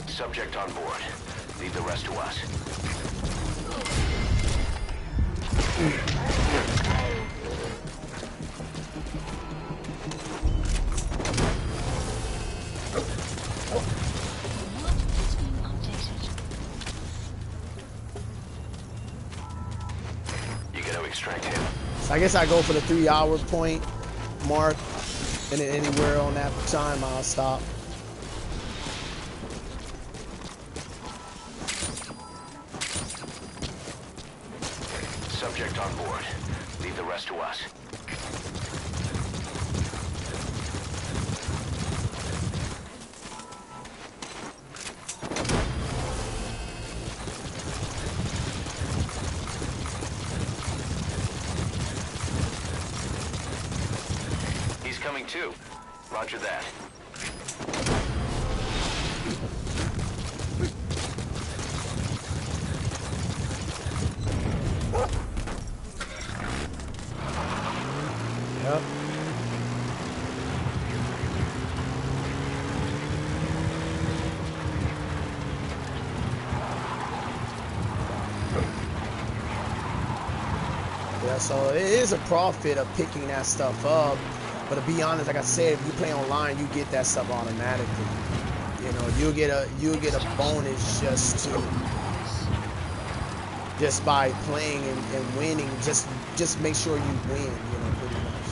S2: Subject on board. Leave the rest to us. Extract him.
S1: So I guess I go for the 3-hour point mark, and then anywhere on that time I'll stop.
S2: Subject on board. Leave the rest to us. Coming too. Roger that.
S1: Yep. Yeah, so it is a profit of picking that stuff up. But to be honest, like I said, if you play online, you get that stuff automatically. You know, you'll get a bonus just by playing and winning. Just make sure you win. You know, pretty much.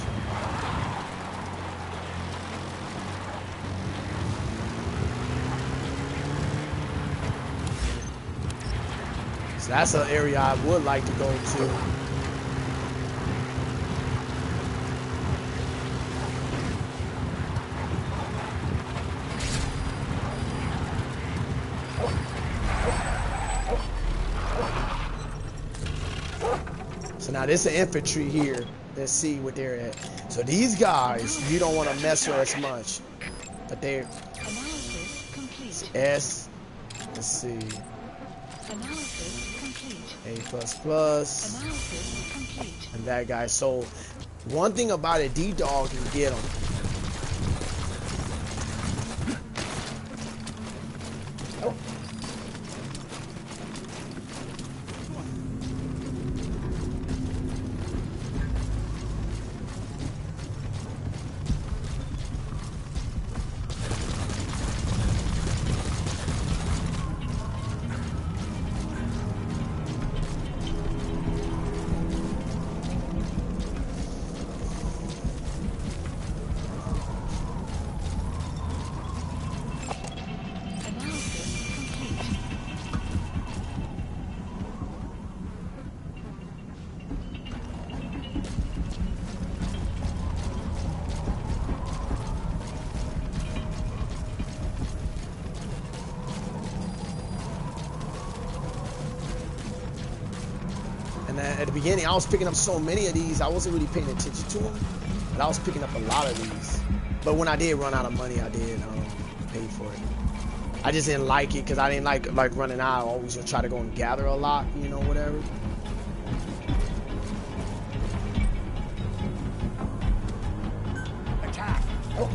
S1: So that's an area I would like to go to. So now this is infantry here. Let's see what they're at. So these guys, you don't want to mess with as much. But they're
S4: Analysis complete.
S1: S. Let's see.
S4: Analysis complete.
S1: A++.
S4: Analysis complete.
S1: And that guy. So one thing about it, D-Dog can get them. And at the beginning, I was picking up so many of these, I wasn't really paying attention to them. But I was picking up a lot of these. But when I did run out of money, I did paid for it. I just didn't like it because I didn't like running out. I always just try to go and gather a lot, you know, whatever.
S2: Attack!
S1: Oh.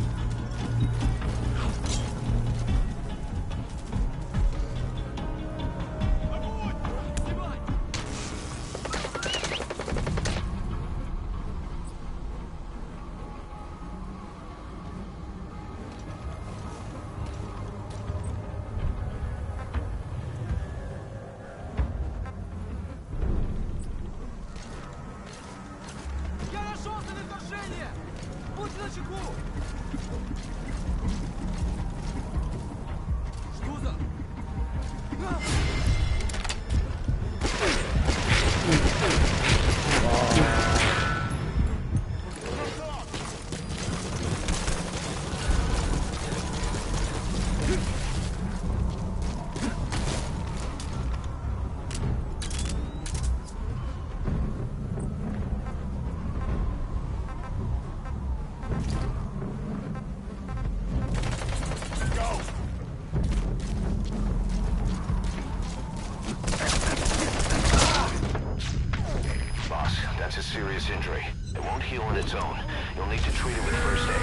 S2: That's a serious injury. It won't heal on its own. You'll need to treat it with first aid.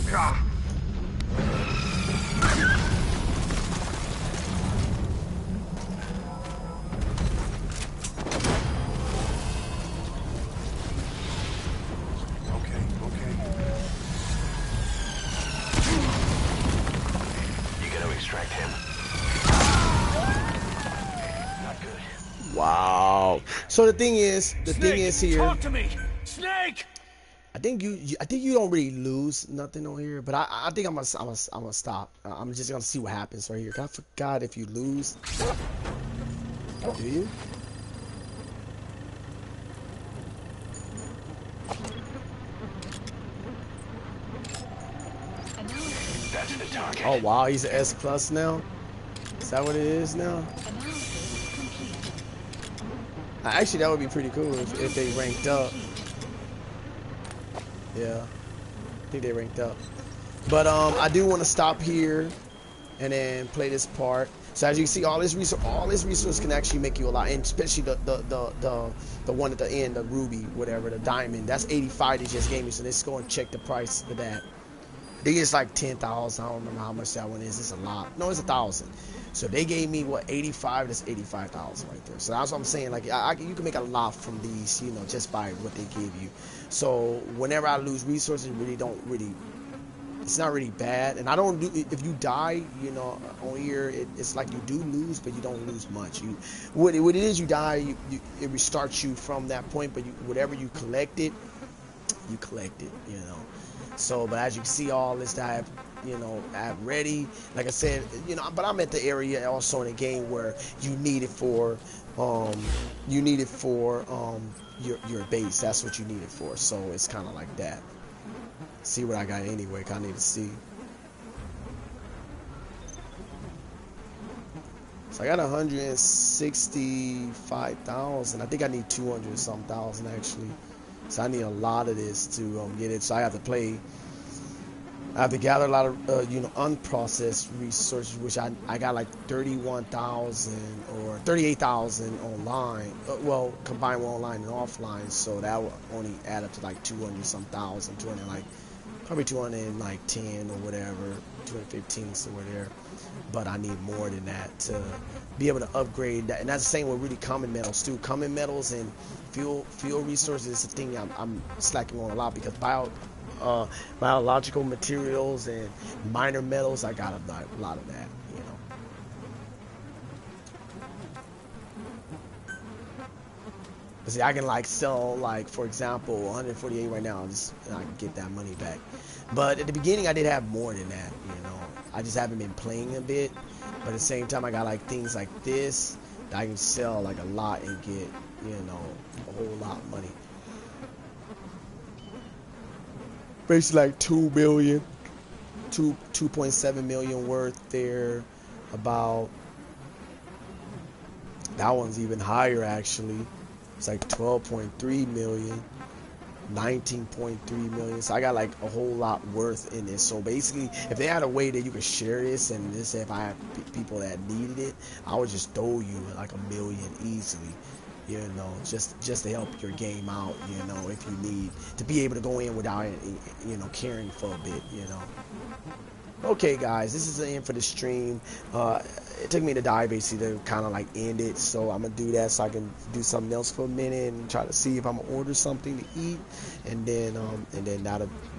S3: Okay.
S2: You gotta extract him. Not good.
S1: Wow. So the thing is here.
S2: Talk to me, Snake.
S1: I think you don't really lose nothing on here, but I think I'm gonna stop. I'm just gonna see what happens right here. I forgot if you lose. Do you?
S2: That's the target.
S1: Oh wow, he's an S plus now. Is that what it is now? Actually, that would be pretty cool if they ranked up. Yeah, I think they ranked up. But I do want to stop here and then play this part. So as you can see, all this resource can actually make you a lot, and especially the one at the end, the ruby, whatever, the diamond. That's 85 they just gave me. So let's go and check the price for that. I think it's like 10,000. I don't remember how much that one is. It's a lot. No, it's 1,000. So they gave me what, 85? That's 85,000 right there. So that's what I'm saying. Like you can make a lot from these, you know, just by what they give you. So whenever I lose resources, it's not really bad. And I don't do, if you die, you know, on here, it's like you do lose, but you don't lose much. What it is, you die, it restarts you from that point. But whatever you collected, you collect it, you know. So, but as you can see, all this that I have, you know, I have ready. Like I said, you know, but I'm at the area also in the game where you need it for, your base. That's what you need it for. So it's kind of like that. See what I got anyway. I need to see. So I got 165,000. I think I need 200 some thousand actually. So I need a lot of this to get it. So I have to gather a lot of you know, unprocessed resources, which I got like 31,000 or 38,000 online. Well, combined with online and offline. So that will only add up to like 200 some thousand, 200 like probably 210 or whatever, 215 somewhere there. But I need more than that to be able to upgrade that. And that's the same with really common metals too. Common metals and fuel resources is the thing I'm slacking on a lot, because biological materials and minor metals, I got a lot of that, you know. But see, I can like sell, like, for example, 148 right now, and I can get that money back. But at the beginning, I did have more than that, you know. I just haven't been playing a bit. But at the same time, I got like things like this that I can sell like a lot and get, you know, a whole lot of money. Basically like 2 million, 2.7 million worth there. About, that one's even higher actually. It's like 12.3 million. 19.3 million. So I got like a whole lot worth in this. So basically, if they had a way that you could share this, and this, if I had people that needed it, I would just throw you like 1 million easily. You know, just to help your game out. You know, if you need to be able to go in without, you know, caring for a bit. You know. Okay, guys, this is the end for the stream. It took me to die basically to kind of like end it, so I'm gonna do that so I can do something else for a minute and try to see if I'm gonna order something to eat, and then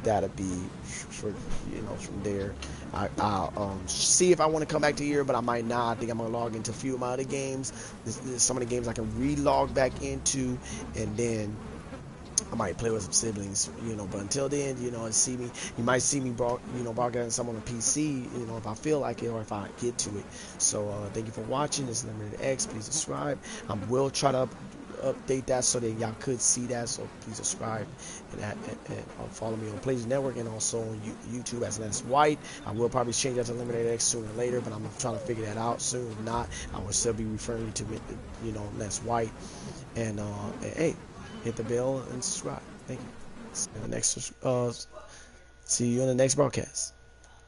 S1: that'll be for, you know, from there. I'll see if I want to come back to here, but I might not. I think I'm gonna log into a few of my other games. There's some of the games I can re-log back into, and then I might play with some siblings, you know, but until then, you know, you might see me, broadcasting some on the PC, you know, if I feel like it or if I get to it. So, thank you for watching. This is EliminaterX. Please subscribe. I will try to update that so that y'all could see that. So please subscribe and follow me on Plays Network and also on YouTube as Les White. I will probably change that to EliminaterX sooner or later, but I'm trying to figure that out soon. If not, I will still be referring you to, you know, Les White. And hey, hit the bell and subscribe. Thank you. See you in the next broadcast.